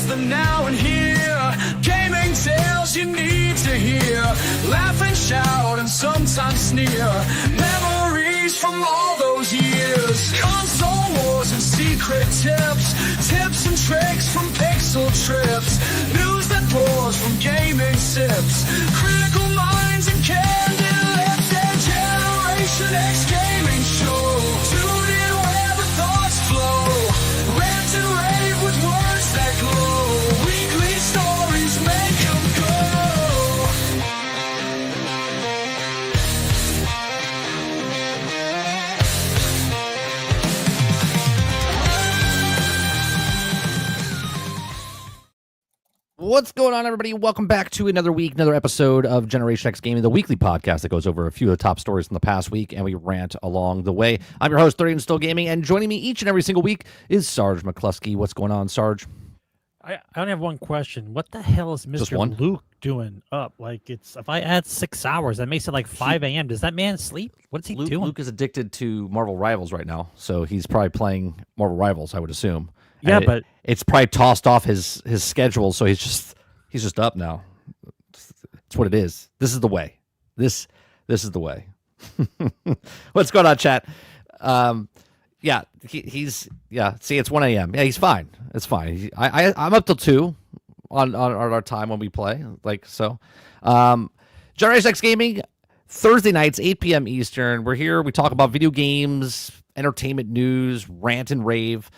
It's the now and here, gaming tales you need to hear. Laugh and shout and sometimes sneer. Memories from all those years. Console wars and secret tips. Tips and tricks from pixel trips. News that pours from gaming sips. Critical minds and candid lips. And Generation X gaming show. Tune in where the thoughts flow. Rant and rave with words that glow. Weekly stories make them go. What's going on, everybody? Welcome back to another week, another episode of Generation X Gaming, the weekly podcast that goes over a few of the top stories from the past week, and we rant along the way. I'm your host, 30 and Still Gaming, and joining me each and every single week is Sarge McCluskey. What's going on, Sarge? I only have one question. What the hell is Mr. Luke doing up? Like, it's if I add 6 hours, that makes it like 5 a.m. Does that man sleep? What is he doing? Luke is addicted to Marvel Rivals right now, so he's probably playing Marvel Rivals, I would assume. Yeah, and but it's probably tossed off his schedule, so he's just up now. It's what it is. This is the way. This is the way. What's going on, chat? Yeah, he's see, it's 1 a.m. Yeah, he's fine. It's fine. I'm up till 2 on our time when we play. Like so. Generation X Gaming, Thursday nights, 8 p.m. Eastern. We're here. We talk about video games, entertainment news, rant and rave.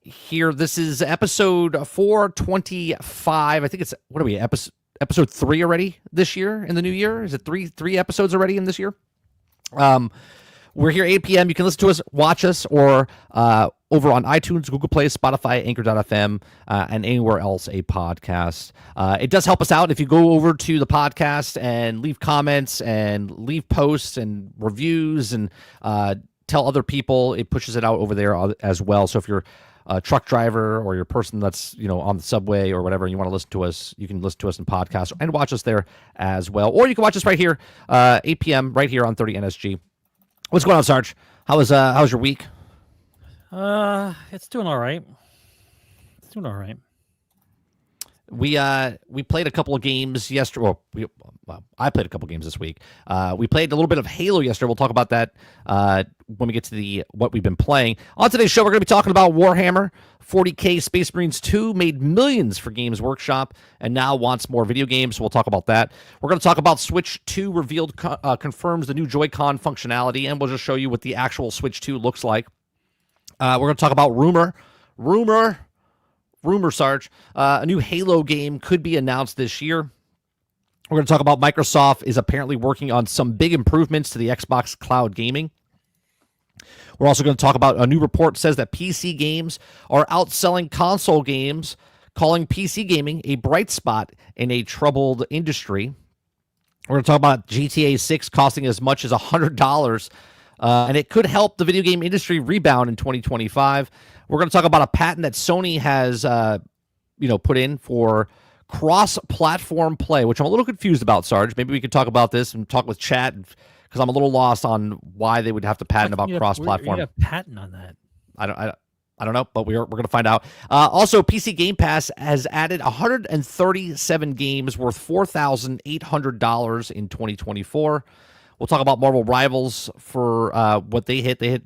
Here, this is episode 425. I think it's what are we episode 3 already this year in the new year? Is it three episodes already in this year? We're here 8 p.m. You can listen to us, watch us, or over on iTunes, Google Play, Spotify, Anchor.fm, and anywhere else a podcast. It does help us out if you go over to the podcast and leave comments and leave posts and reviews and tell other people. It pushes it out over there as well. So if you're a truck driver or you're a person that's on the subway or whatever, and you want to listen to us, you can listen to us in podcast and watch us there as well. Or you can watch us right here, 8 p.m. right here on 30 NSG. What's going on, Sarge? How's your week? It's doing all right. It's doing all right. We played a couple of games yesterday. Well, I played a couple of games this week. We played a little bit of Halo yesterday. We'll talk about that when we get to what we've been playing. On today's show, we're going to be talking about Warhammer 40K. Space Marines 2 made millions for Games Workshop and now wants more video games. So we'll talk about that. We're going to talk about Switch 2 revealed confirms the new Joy-Con functionality, and we'll just show you what the actual Switch 2 looks like. We're going to talk about rumor, Sarge. A new Halo game could be announced this year. We're going to talk about Microsoft is apparently working on some big improvements to the Xbox Cloud Gaming. We're also going to talk about a new report says that PC games are outselling console games, calling PC gaming a bright spot in a troubled industry. We're going to talk about GTA 6 costing as much as $100, and it could help the video game industry rebound in 2025. We're going to talk about a patent that Sony has, put in for cross-platform play, which I'm a little confused about, Sarge. Maybe we could talk about this and talk with chat, because I'm a little lost on why they would have to patent about cross-platform. You have a patent on that. I don't know, but we're going to find out. Also, PC Game Pass has added 137 games worth $4,800 in 2024. We'll talk about Marvel Rivals for what they hit. They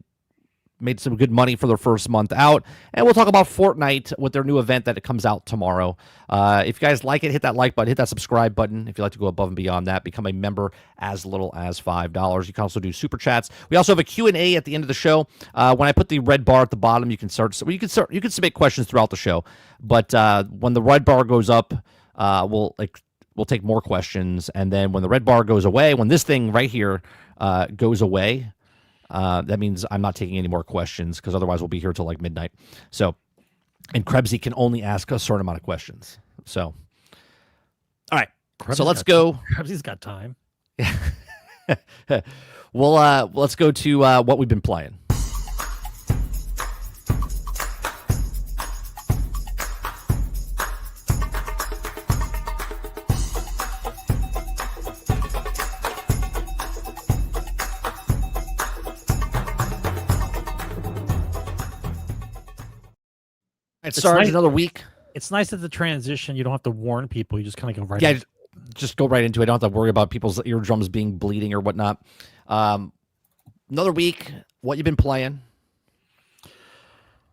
made some good money for their first month out. And we'll talk about Fortnite with their new event that comes out tomorrow. If you guys like it, hit that like button, hit that subscribe button. If you'd like to go above and beyond that, become a member as little as $5. You can also do super chats. We also have a Q&A at the end of the show. When I put the red bar at the bottom, you can submit questions throughout the show. But when the red bar goes up, we'll take more questions. And then when the red bar goes away, when this thing right here goes away, that means I'm not taking any more questions, because otherwise we'll be here till like midnight. So, and Krebsy can only ask a certain amount of questions. So, all right. So let's go. Krebsy's got time. Well, let's go to what we've been playing. Sarge, another week. it's nice that the transition, you don't have to warn people. You just kind of go right. Yeah, into just go right into it. I don't have to worry about people's eardrums being bleeding or whatnot. Another week. What you been playing?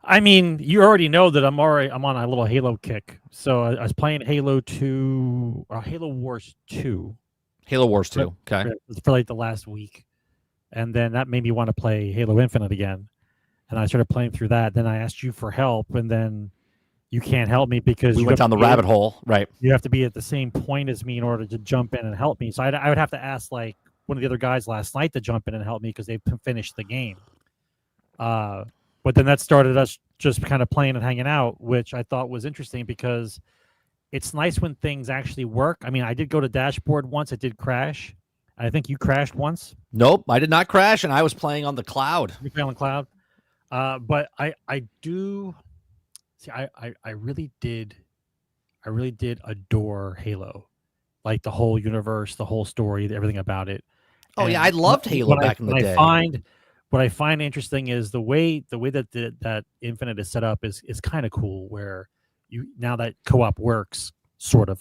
I mean, you already know that I'm on a little Halo kick. So I was playing Halo 2 or Halo Wars 2. Halo Wars 2. Okay. For like the last week. And then that made me want to play Halo Infinite again. And I started playing through that. Then I asked you for help, and then you can't help me because we you went down the rabbit hole, right? You have to be at the same point as me in order to jump in and help me. So I would have to ask like one of the other guys last night to jump in and help me because they finished the game. But then that started us just kind of playing and hanging out, which I thought was interesting because it's nice when things actually work. I mean, I did go to dashboard once. It did crash. I think you crashed once. Nope, I did not crash, and I was playing on the cloud. You playing on the cloud? But I do see. I really did adore Halo, like the whole universe, the whole story, everything about it. Oh, and yeah, I loved Halo back in the day. What I find interesting is the way that Infinite is set up is kind of cool. Where now that co-op works, sort of,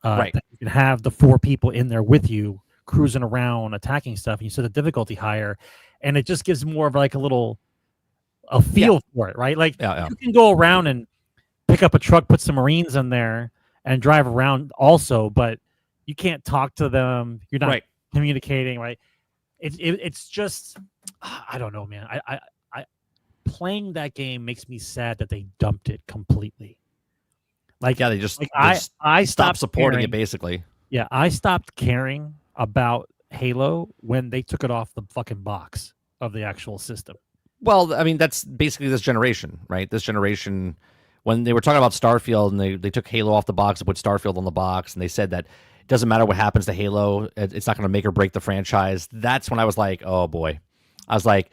right? You can have the 4 people in there with you, cruising around, attacking stuff, and you set the difficulty higher, and it just gives more of like a feel for it, right? Like you can go around and pick up a truck, put some Marines in there, and drive around also, but you can't talk to them. You're not communicating, right? It's just, I don't know, man. I playing that game makes me sad that they dumped it completely. Like, they just I stopped supporting caring. it basically. Yeah, I stopped caring about Halo when they took it off the fucking box of the actual system. Well, I mean, that's basically this generation, right? This generation, when they were talking about Starfield and they took Halo off the box and put Starfield on the box, and they said that it doesn't matter what happens to Halo, it's not going to make or break the franchise. That's when I was like, oh boy. I was like,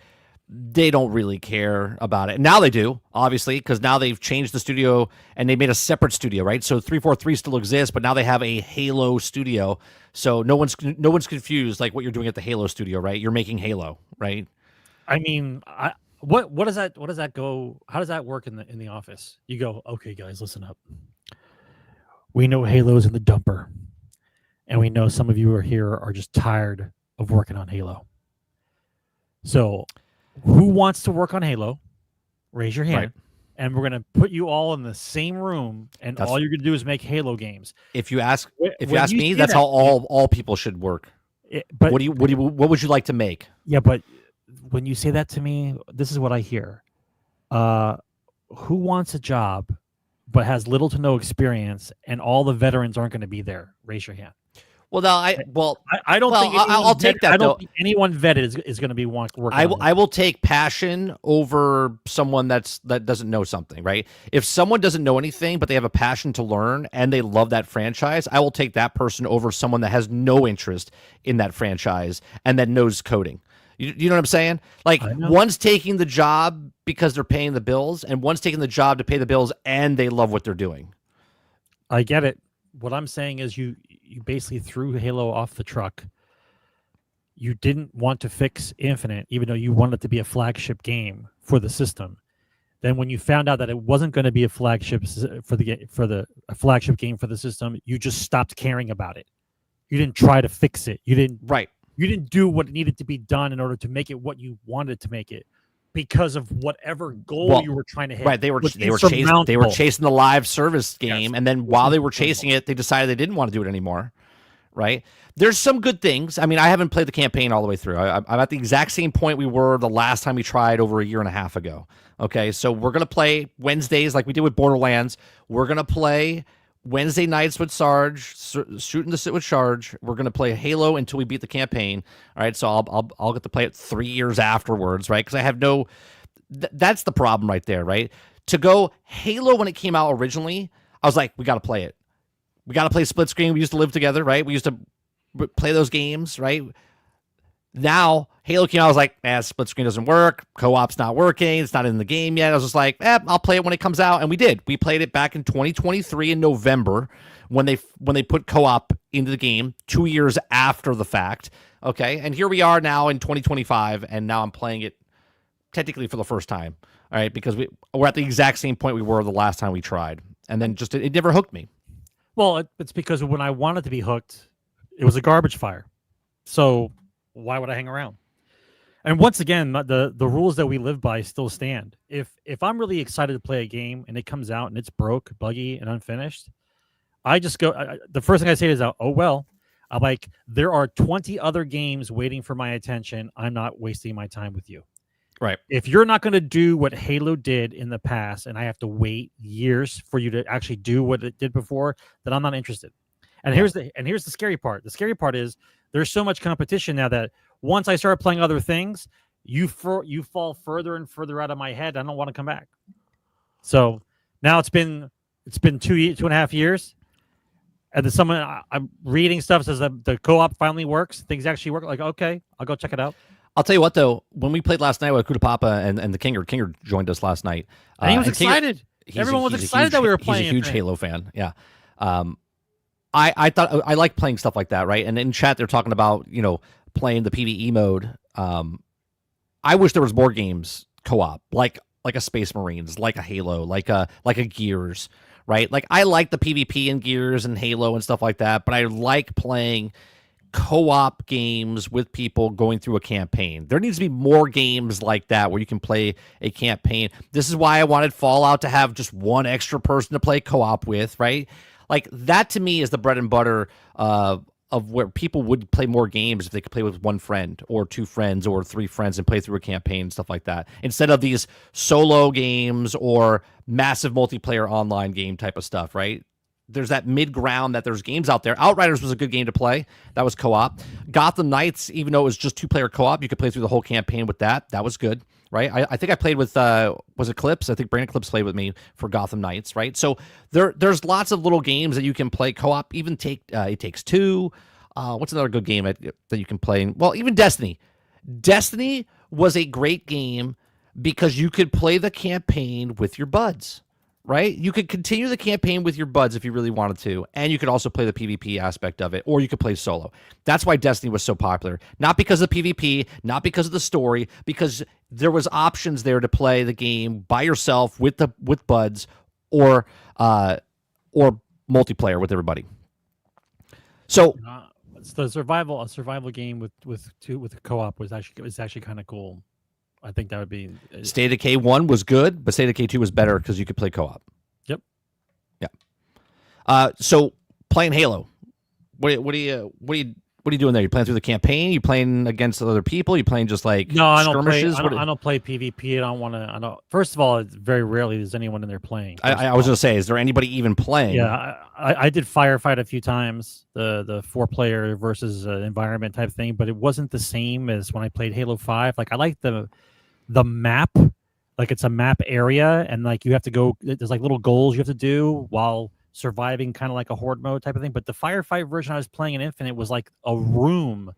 they don't really care about it. Now they do, obviously, because now they've changed the studio and they made a separate studio, right? So 343 still exists, but now they have a Halo studio. So no one's confused like what you're doing at the Halo studio, right? You're making Halo, right? I mean, what does that go? How does that work in the office? You go, okay, guys, listen up. We know Halo's in the dumper, and we know some of you are here are just tired of working on Halo. So, who wants to work on Halo? Raise your hand, right. And we're gonna put you all in the same room, and all you're gonna do is make Halo games. If you ask me, that's how all people should work. But what would you like to make? Yeah, but when you say that to me, this is what I hear. Who wants a job but has little to no experience, and all the veterans aren't going to be there? Raise your hand. Well, now I don't think I'll take that. I don't think anyone vetted is going to be working. I will take passion over someone that doesn't know something, right? If someone doesn't know anything but they have a passion to learn and they love that franchise, I will take that person over someone that has no interest in that franchise and that knows coding. You know what I'm saying? Like, one's taking the job because they're paying the bills, and one's taking the job to pay the bills and they love what they're doing. I get it. What I'm saying is you basically threw Halo off the truck. You didn't want to fix Infinite, even though you wanted it to be a flagship game for the system. Then when you found out that it wasn't going to be a flagship a flagship game for the system, you just stopped caring about it. You didn't try to fix it. You didn't do what needed to be done in order to make it what you wanted to make it, because of whatever goal you were trying to hit. Right, they were chasing the live service game, and then while they were chasing it, they decided they didn't want to do it anymore. Right? There's some good things. I mean, I haven't played the campaign all the way through. I'm at the exact same point we were the last time we tried over a year and a half ago. Okay, so we're gonna play Wednesdays like we did with Borderlands. We're gonna play Wednesday nights with Sarge, shooting the sit with Sarge. We're gonna play Halo until we beat the campaign. All right, so I'll get to play it 3 years afterwards, right? Because I have no. That's the problem right there, right? To go Halo when it came out originally, I was like, we got to play it. We got to play split screen. We used to live together, right? We used to play those games, right? Now Halo came out, I was like, split screen doesn't work. Co-op's not working. It's not in the game yet. I was just like, I'll play it when it comes out. And we did. We played it back in 2023 in November when they put co-op into the game 2 years after the fact. Okay. And here we are now in 2025. And now I'm playing it technically for the first time. All right. Because we're at the exact same point we were the last time we tried. and then just it never hooked me. Well, it's because when I wanted to be hooked, it was a garbage fire. So why would I hang around? And once again, the rules that we live by still stand. If I'm really excited to play a game and it comes out and it's broke, buggy, and unfinished, I just go. The first thing I say is, "Oh well." I'm like, there are 20 other games waiting for my attention. I'm not wasting my time with you. Right. If you're not going to do what Halo did in the past, and I have to wait years for you to actually do what it did before, then I'm not interested. And here's the scary part. The scary part is there's so much competition now that once I start playing other things, you fall further and further out of my head. I don't want to come back. So now it's been 2.5 years, and then someone I'm reading stuff says that the co-op finally works. Things actually work. Like, okay, I'll go check it out. I'll tell you what, though, when we played last night with Kuda Papa and the Kinger joined us last night. And he was excited. Everyone was excited that we were playing. He's a huge Halo fan. Yeah. I thought I like playing stuff like that, right? And in chat, they're talking about, playing the PvE mode. I wish there was more games co-op, like a Space Marines, like a Halo, like a Gears, right? Like, I like the PvP in Gears and Halo and stuff like that, but I like playing co-op games with people going through a campaign. There needs to be more games like that where you can play a campaign. This is why I wanted Fallout to have just one extra person to play co-op with, right? Like, that to me is the bread and butter of where people would play more games if they could play with one friend or two friends or three friends and play through a campaign and stuff like that, instead of these solo games or massive multiplayer online game type of stuff, right? There's that mid-ground that there's games out there. Outriders was a good game to play. That was co-op. Gotham Knights, even though it was just two-player co-op, you could play through the whole campaign with that. That was good, right? I think I played with, was it Clips? I think Brandon Clips played with me for Gotham Knights, right? So there's lots of little games that you can play co-op. Even It Takes Two. What's another good game that you can play? Well, even Destiny. Destiny was a great game because you could play the campaign with your buds. Right? You could continue the campaign with your buds if you really wanted to, and you could also play the PvP aspect of it, or you could play solo. That's why Destiny was so popular. Not because of PvP, not because of the story, because there was options there to play the game by yourself with buds, or multiplayer with everybody. So the survival game with a co-op was actually kind of cool. I think that would be State of Decay 1 was good, but State of Decay 2 was better because you could play co-op. Yep. Yeah. So playing Halo, what are you doing there? You playing through the campaign? You playing against other people? You playing just like skirmishes? I don't play PvP. I don't want to. First of all, it's very rarely there's anyone in there playing. I was going to say, is there anybody even playing? Yeah, I did Firefight a few times, the 4-player versus environment type thing, but it wasn't the same as when I played Halo 5. Like, I like the map, like it's a map area, and like you have to go. There's like little goals you have to do while surviving, kind of like a horde mode type of thing. But the Firefight version I was playing in Infinite was like a room.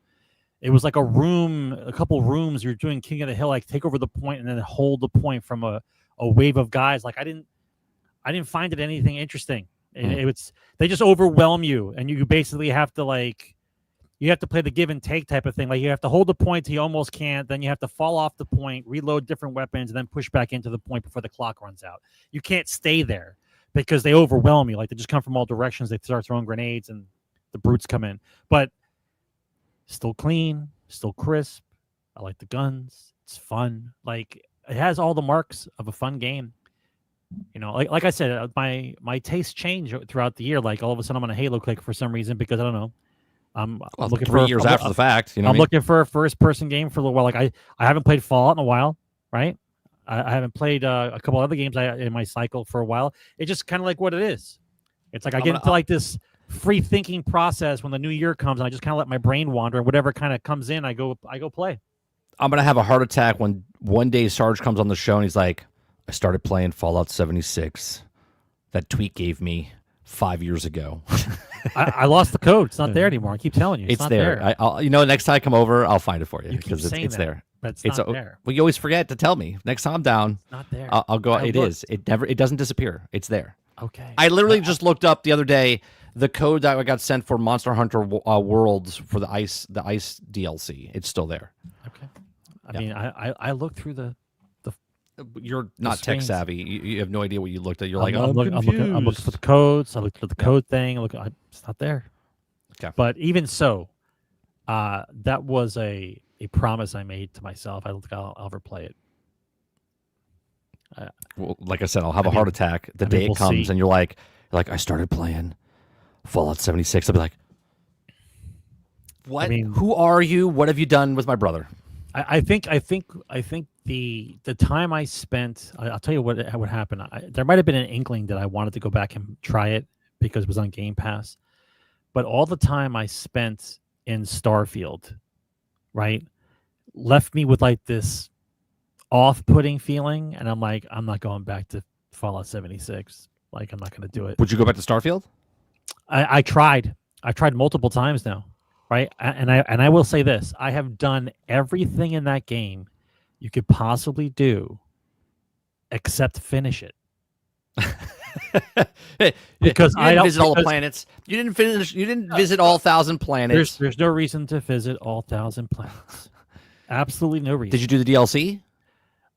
It was like a couple rooms. You're doing King of the Hill, like take over the point and then hold the point from a wave of guys. Like I didn't find it anything interesting. They just overwhelm you, and you basically have to you have to play the give and take type of thing. Like you have to hold the point till you almost can't, then you have to fall off the point, reload different weapons, and then push back into the point before the clock runs out. You can't stay there because they overwhelm you. Like they just come from all directions. They start throwing grenades, and the brutes come in. But still clean, still crisp. I like the guns. It's fun. Like it has all the marks of a fun game. Like I said, my tastes change throughout the year. Like all of a sudden I'm on a Halo click for some reason because I don't know. I'm looking 3 years after the fact. I'm looking for a first-person game for a little while. Like I haven't played Fallout in a while, right? I haven't played a couple other games in my cycle for a while. It's just kind of like what it is. It's like I get into like this free thinking process when the new year comes, and I just kind of let my brain wander, and whatever kind of comes in, I go play. I'm gonna have a heart attack when one day Sarge comes on the show and he's like, "I started playing Fallout 76. That tweet gave me 5 years ago." I lost the code. It's not there anymore. I keep telling you. It's not there. I'll next time I come over, I'll find it for you because it's there. But it's not there. Well, you always forget to tell me. Next time I'm down, it's not there. I'll go. It is. It doesn't disappear. It's there. Okay. I literally just looked up the other day the code that I got sent for Monster Hunter Worlds for the ice DLC. It's still there. Okay. I mean, I looked through the You're not tech savvy. You have no idea what you looked at. You're I'm confused. I'm looking for the codes. I looked at the code thing. It's not there. Okay. But even so, that was a promise I made to myself. I don't think I'll ever play it. Well, like I said, I'll have a heart attack the day it comes, and you're like, I started playing Fallout 76. I'll be like, what? Who are you? What have you done with my brother? I think the time I spent, I'll tell you what happened. There might have been an inkling that I wanted to go back and try it because it was on Game Pass, but all the time I spent in Starfield, right, left me with like this off-putting feeling, and I'm like, I'm not going back to Fallout 76. Like, I'm not going to do it. Would you go back to Starfield? I tried. I've tried multiple times now. Right, and I will say this: I have done everything in that game you could possibly do, except finish it. Because I didn't visit all the planets. You didn't finish. You didn't visit all 1,000 planets. There's no reason to visit all 1,000 planets. Absolutely no reason. Did you do the DLC?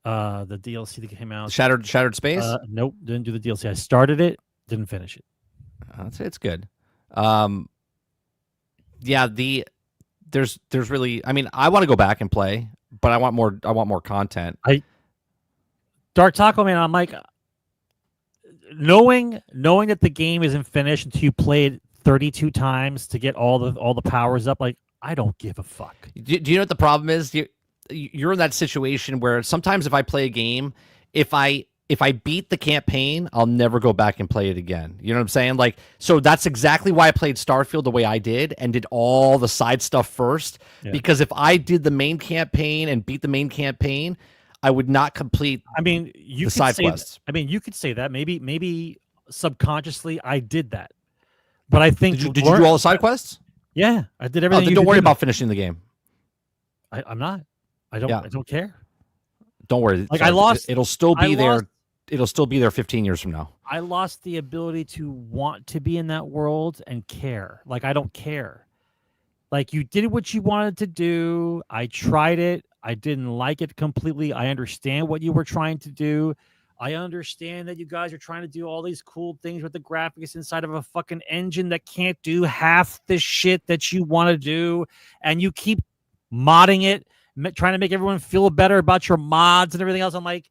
The DLC that came out. Shattered Space. Nope, didn't do the DLC. I started it, didn't finish it. I'd say it's good. Yeah, there's really, I mean, I want to go back and play, but I want more content. Dark Taco Man, I'm like, knowing that the game isn't finished until you play it 32 times to get all the powers up, like, I don't give a fuck. Do you know what the problem is? You're in that situation where sometimes if I play a game, if I beat the campaign, I'll never go back and play it again. You know what I'm saying? Like, so that's exactly why I played Starfield the way I did and did all the side stuff first. Yeah. Because if I did the main campaign and beat the main campaign, I would not complete the side quests. You could say that. Maybe subconsciously I did that. But I think... Did you do all the side quests? Yeah, I did everything. Then don't worry about finishing the game. I'm not. I don't care. Don't worry. Like, I lost... It'll still be there. It'll still be there 15 years from now. I lost the ability to want to be in that world and care. Like, I don't care. Like, you did what you wanted to do. I tried it. I didn't like it completely. I understand what you were trying to do. I understand that you guys are trying to do all these cool things with the graphics inside of a fucking engine that can't do half the shit that you want to do. And you keep modding it, trying to make everyone feel better about your mods and everything else. I'm like,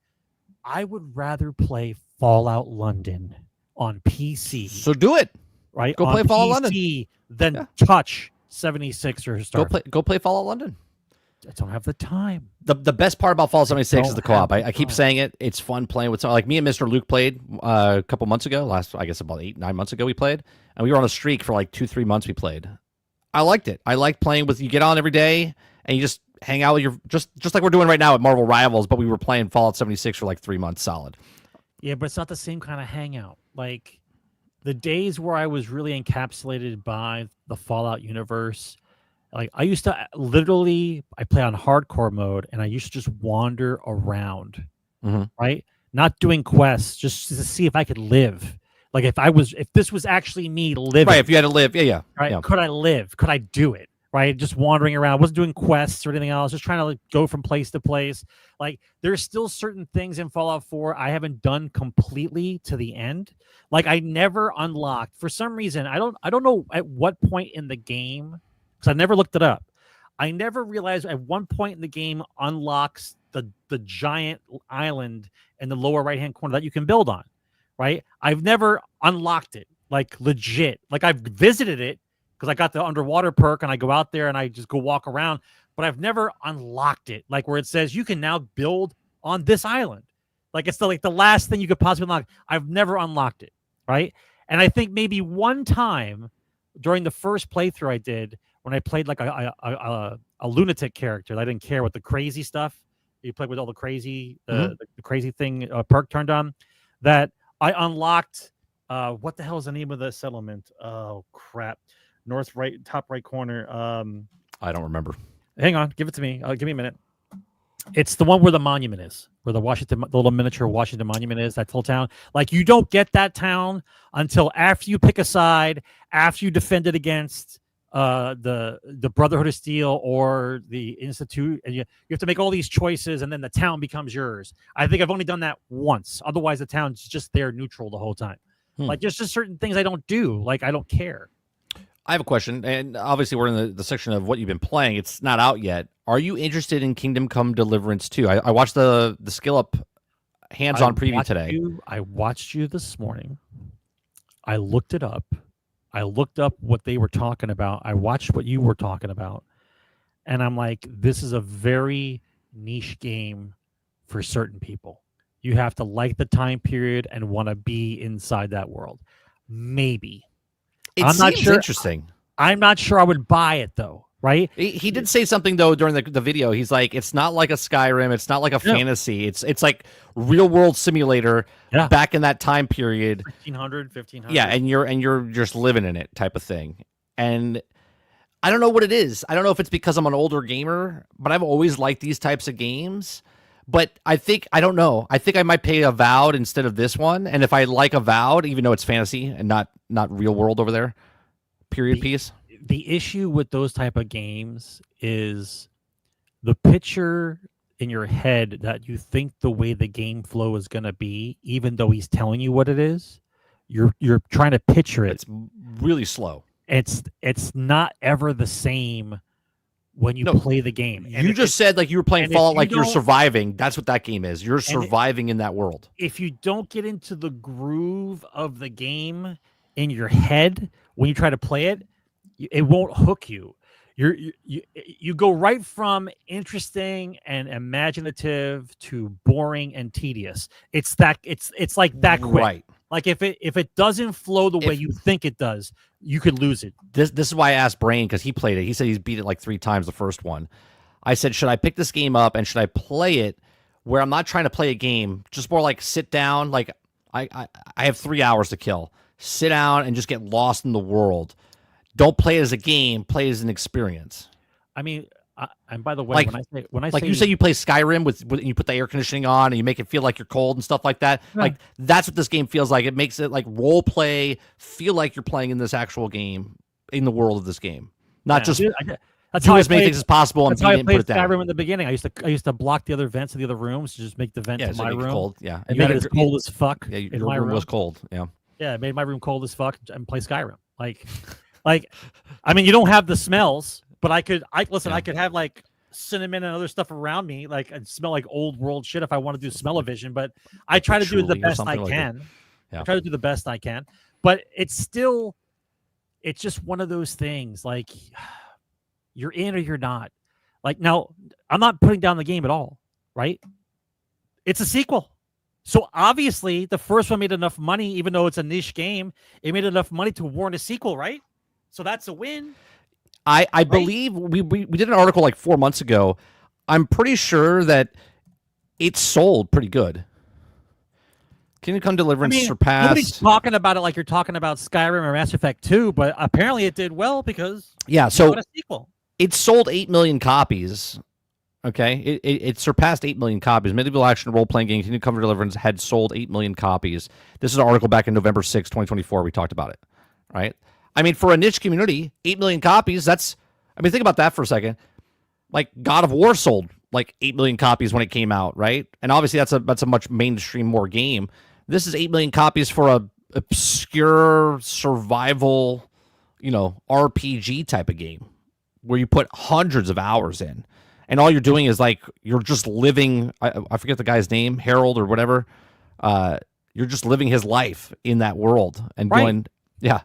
I would rather play Fallout London on PC. So do it. Right? Go play Fallout London. Than touch 76 or Starfield. Go play Fallout London. I don't have the time. The best part about Fallout 76 is the co-op. I keep saying it. It's fun playing with someone. Like me and Mr. Luke played a couple months ago. About 8-9 months ago we played. And we were on a streak for like 2-3 months we played. I liked it. I like playing with, you get on every day and you just hang out with your, just like we're doing right now at Marvel Rivals, but we were playing Fallout 76 for like 3 months solid. Yeah, but it's not the same kind of hangout. Like the days where I was really encapsulated by the Fallout universe, like I used to I play on hardcore mode and I used to just wander around, right? Not doing quests, just to see if I could live. Like if this was actually me living. Right, if you had to live, yeah. Right, yeah. Could I live? Could I do it? Right, just wandering around. I wasn't doing quests or anything else. Just trying to like go from place to place. Like there's still certain things in Fallout 4 I haven't done completely to the end. Like I never unlocked for some reason. I don't know at what point in the game, because I never looked it up. I never realized at one point in the game unlocks the giant island in the lower right hand corner that you can build on. Right, I've never unlocked it like legit. Like I've visited it, because I got the underwater perk and I go out there and I just go walk around, but I've never unlocked it. Like where it says you can now build on this island. Like it's the last thing you could possibly unlock. I've never unlocked it. Right. And I think maybe one time during the first playthrough I did when I played like a lunatic character, I didn't care what the crazy stuff you played with, all the crazy, the crazy thing perk turned on, that I unlocked. What the hell is the name of the settlement? Oh crap. North right, top right corner. I don't remember. Hang on, give it to me. Give me a minute. It's the one where the monument is, where the little miniature Washington Monument is. That little town. Like you don't get that town until after you pick a side, after you defend it against the Brotherhood of Steel or the Institute, and you have to make all these choices, and then the town becomes yours. I think I've only done that once. Otherwise, the town's just there neutral the whole time. Like, there's just certain things I don't do. Like, I don't care. I have a question, and obviously we're in the section of what you've been playing. It's not out yet. Are you interested in Kingdom Come Deliverance 2? I watched the Skill Up hands-on preview today. I watched you this morning. I looked it up. I looked up what they were talking about. I watched what you were talking about. And I'm like, this is a very niche game for certain people. You have to like the time period and want to be inside that world. Maybe. I'm not sure. Interesting. I'm not sure I would buy it though, right? He did say something though during the video. He's like, it's not like a Skyrim. It's not like a fantasy. It's like real world simulator back in that time period. 1500. Yeah, and you're just living in it type of thing. And I don't know what it is. I don't know if it's because I'm an older gamer, but I've always liked these types of games. But I don't know. I think I might pay Avowed instead of this one. And if I like Avowed, even though it's fantasy and not real world over there, period piece. The issue with those type of games is the picture in your head that you think the way the game flow is going to be, even though he's telling you what it is, you're trying to picture it. It's really slow. It's not ever the same when you play the game. And you just said like you were playing Fallout, like you're surviving. That's what that game is. You're surviving in that world. If you don't get into the groove of the game in your head when you try to play it, it won't hook you. You go right from interesting and imaginative to boring and tedious. It's like that quick. Right. Like if it doesn't flow the way you think it does, you could lose it. This is why I asked Brain, because he played it. He said he's beat it like 3 times the first one. I said, should I pick this game up and should I play it where I'm not trying to play a game, just more like sit down, like I have 3 hours to kill. Sit down and just get lost in the world. Don't play it as a game, play it as an experience. I mean, and by the way, when I say you say you play Skyrim with you put the air conditioning on and you make it feel like you're cold and stuff like that. Yeah. Like that's what this game feels like. It makes it like role play, feel like you're playing in this actual game, in the world of this game, not just do as many things as possible. That's how I played Skyrim in the beginning. I used to block the other vents of the other rooms to just make the vent to my room cold. Yeah, and make it as cold as fuck. Yeah, your room was cold. Yeah, it made my room cold as fuck and play Skyrim. Like, I mean, you don't have the smells. But I could have like cinnamon and other stuff around me, like I'd smell like old world shit if I want to do smell-o-vision. But I try to do the best I can. I try to do the best I can. But it's just one of those things. Like you're in or you're not. Like now, I'm not putting down the game at all, right? It's a sequel. So obviously the first one made enough money, even though it's a niche game, it made enough money to warrant a sequel, right? So that's a win. I believe we did an article like 4 months ago. I'm pretty sure that it sold pretty good. Kingdom Come Deliverance surpassed. Nobody's talking about it like you're talking about Skyrim or Mass Effect 2, but apparently it did well because so a sequel. It sold 8 million copies. Okay, it surpassed 8 million copies. Medieval action role-playing game Kingdom Come Deliverance had sold 8 million copies. This is an article back in November 6, 2024. We talked about it, right? I mean, for a niche community, 8 million copies, think about that for a second. Like, God of War sold, like, 8 million copies when it came out, right? And obviously, that's a much mainstream more game. This is 8 million copies for a obscure survival, RPG type of game where you put hundreds of hours in. And all you're doing is, like, you're just living, I forget the guy's name, Harold or whatever. You're just living his life in that world and going, yeah.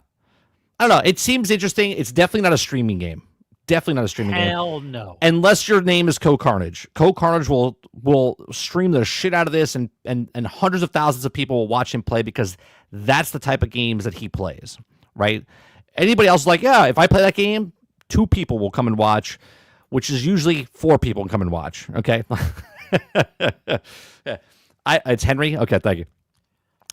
I don't know. It seems interesting. It's definitely not a streaming game. Definitely not a streaming game. Hell no. Unless your name is Co-Carnage. Co-Carnage will stream the shit out of this and hundreds of thousands of people will watch him play because that's the type of games that he plays, right? Anybody else is like, yeah, if I play that game, 2 people will come and watch, which is usually 4 people come and watch, okay? It's Henry? Okay, thank you.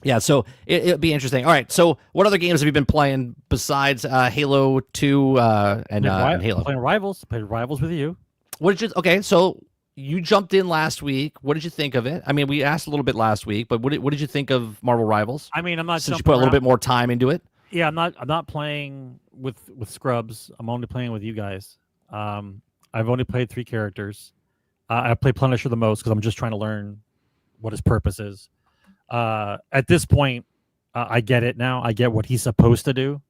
Yeah, so it'll be interesting. All right, so what other games have you been playing besides Halo 2 and Halo? Playing Rivals. Played Rivals with you. Okay, so you jumped in last week. What did you think of it? I mean, we asked a little bit last week, but what did you think of Marvel Rivals? I mean, I'm not since you put a little bit more time into it. Yeah, I'm not playing with scrubs. I'm only playing with you guys. I've only played 3 characters. I play Punisher the most because I'm just trying to learn what his purpose is. At this point, I get it now. I get what he's supposed to do.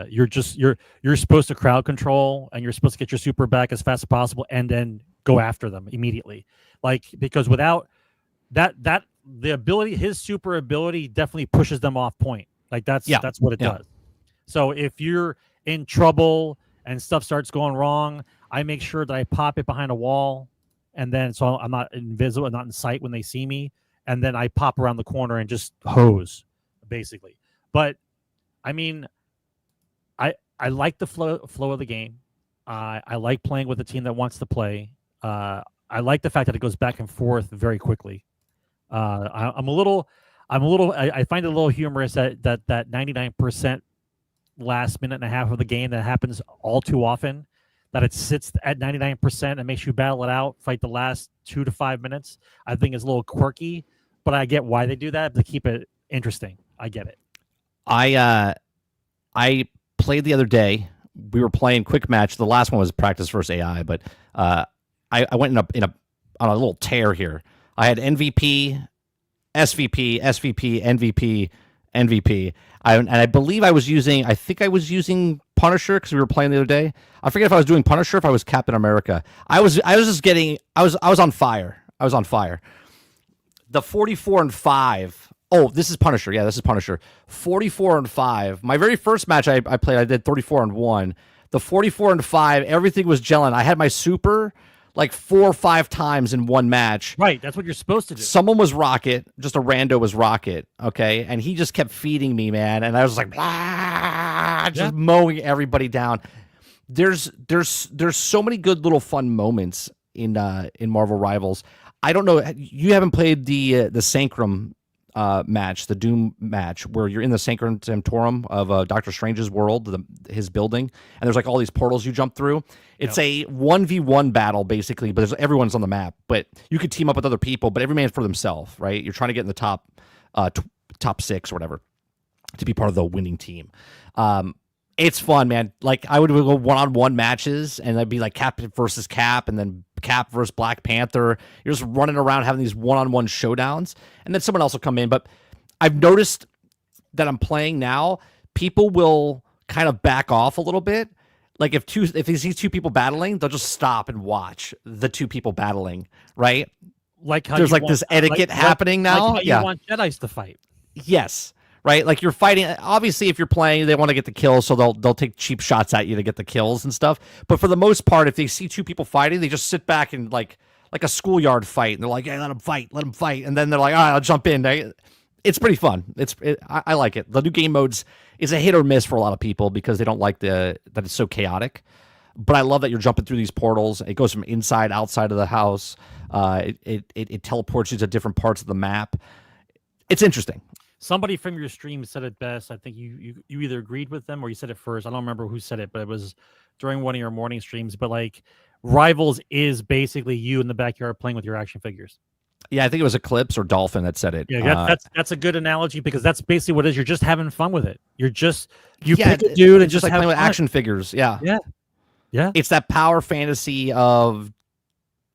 You're supposed to crowd control, and you're supposed to get your super back as fast as possible, and then go after them immediately. Like, because without that the ability, his super ability definitely pushes them off point. Like that's what it does. So if you're in trouble and stuff starts going wrong, I make sure that I pop it behind a wall, and then so I'm not invisible, not in sight when they see me, and then I pop around the corner and just hose, basically. But I mean, I like the flow of the game. I like playing with a team that wants to play. I like the fact that it goes back and forth very quickly. I find it a little humorous that 99% last minute and a half of the game that happens all too often, that it sits at 99% and makes you battle it out, fight the last 2 to 5 minutes. I think is a little quirky, but I get why they do that to keep it interesting. I get it. I played the other day. We were playing quick match. The last one was practice versus AI, but I went on a little tear here. I had MVP, SVP, SVP, MVP, MVP. And I believe I was using Punisher because we were playing the other day. I forget if I was doing Punisher, if I was Captain America. I was on fire. I was on fire. The 44-5. Oh, this is Punisher. Yeah, this is Punisher. 44-5. My very first match I played, I did 34-1. The 44-5, everything was gelling. I had my super like 4 or 5 times in one match. Right, that's what you're supposed to do. Someone was Rocket, just a rando was Rocket, okay? And he just kept feeding me, man. And I was like, just mowing everybody down. There's so many good little fun moments in Marvel Rivals. I don't know, you haven't played the Sanctum match, the Doom match, where you're in the Sanctorum of Doctor Strange's world, his building, and there's like all these portals you jump through. It's a 1v1 battle basically, but everyone's on the map. But you could team up with other people, but every man's for themselves, right? You're trying to get in the top 6 or whatever to be part of the winning team. It's fun, man. Like I would go 1-on-1 matches, and I'd be like Cap versus Cap, and then Cap versus Black Panther. You're just running around having these 1-on-1 showdowns, and then someone else will come in. But I've noticed that I'm playing now, people will kind of back off a little bit. Like if they see 2 people battling, they'll just stop and watch the 2 people battling, right? Like how there's like this etiquette happening now. Like how you want Jedis to fight. Yes. Right, like you're fighting. Obviously, if you're playing, they want to get the kills, so they'll take cheap shots at you to get the kills and stuff. But for the most part, if they see 2 people fighting, they just sit back and like a schoolyard fight, and they're like, "Hey, let them fight," and then they're like, "All right, I'll jump in." It's pretty fun. I like it. The new game modes is a hit or miss for a lot of people because they don't like that it's so chaotic. But I love that you're jumping through these portals. It goes from inside, outside of the house. It teleports you to different parts of the map. It's interesting. Somebody from your stream said it best. I think you either agreed with them or you said it first. I don't remember who said it, but it was during one of your morning streams. But like, Rivals is basically you in the backyard playing with your action figures. Yeah, I think it was Eclipse or Dolphin that said it. Yeah, that's a good analogy because that's basically what it is. You're just having fun with it. You pick a dude and just like playing with action figures. Yeah. It's that power fantasy of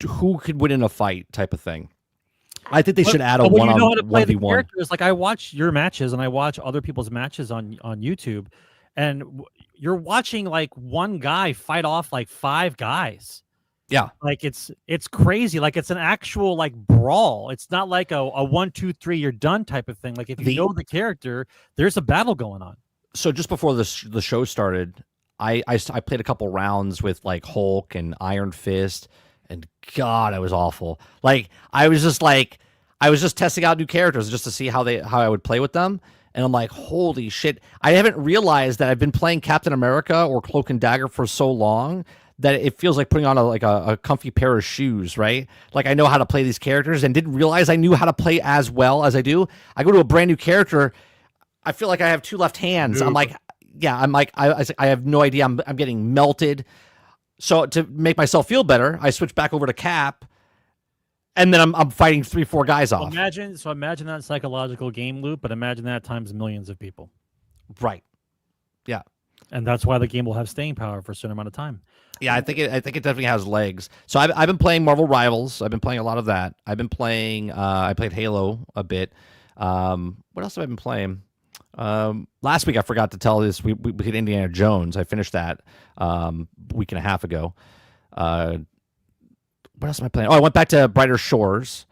who could win in a fight type of thing. I think they should add a one-on-1v1. Like I watch your matches and I watch other people's matches on YouTube, and you're watching like one guy fight off like 5 guys. Yeah, like it's crazy. Like it's an actual like brawl. It's not like a 1, 2, 3 you're done type of thing. Like if you know the character, there's a battle going on. So just before the show started, I played a couple rounds with like Hulk and Iron Fist. And God, I was awful. Like I was just testing out new characters just to see how I would play with them. And I'm like, holy shit! I haven't realized that I've been playing Captain America or Cloak and Dagger for so long that it feels like putting on a comfy pair of shoes, right? Like I know how to play these characters and didn't realize I knew how to play as well as I do. I go to a brand new character, I feel like I have 2 left hands. I'm like, I have no idea. I'm getting melted. So to make myself feel better, I switch back over to Cap, and then I'm fighting 3-4 guys off. Imagine that psychological game loop, but imagine that times millions of people. Right. Yeah. And that's why the game will have staying power for a certain amount of time. Yeah, I think it definitely has legs. So I've been playing Marvel Rivals. I've been playing a lot of that. I've been playing. I played Halo a bit. What else have I been playing? Last week I forgot to tell this. We hit Indiana Jones. I finished that week and a half ago. What else am I playing? Oh, I went back to Brighter Shores.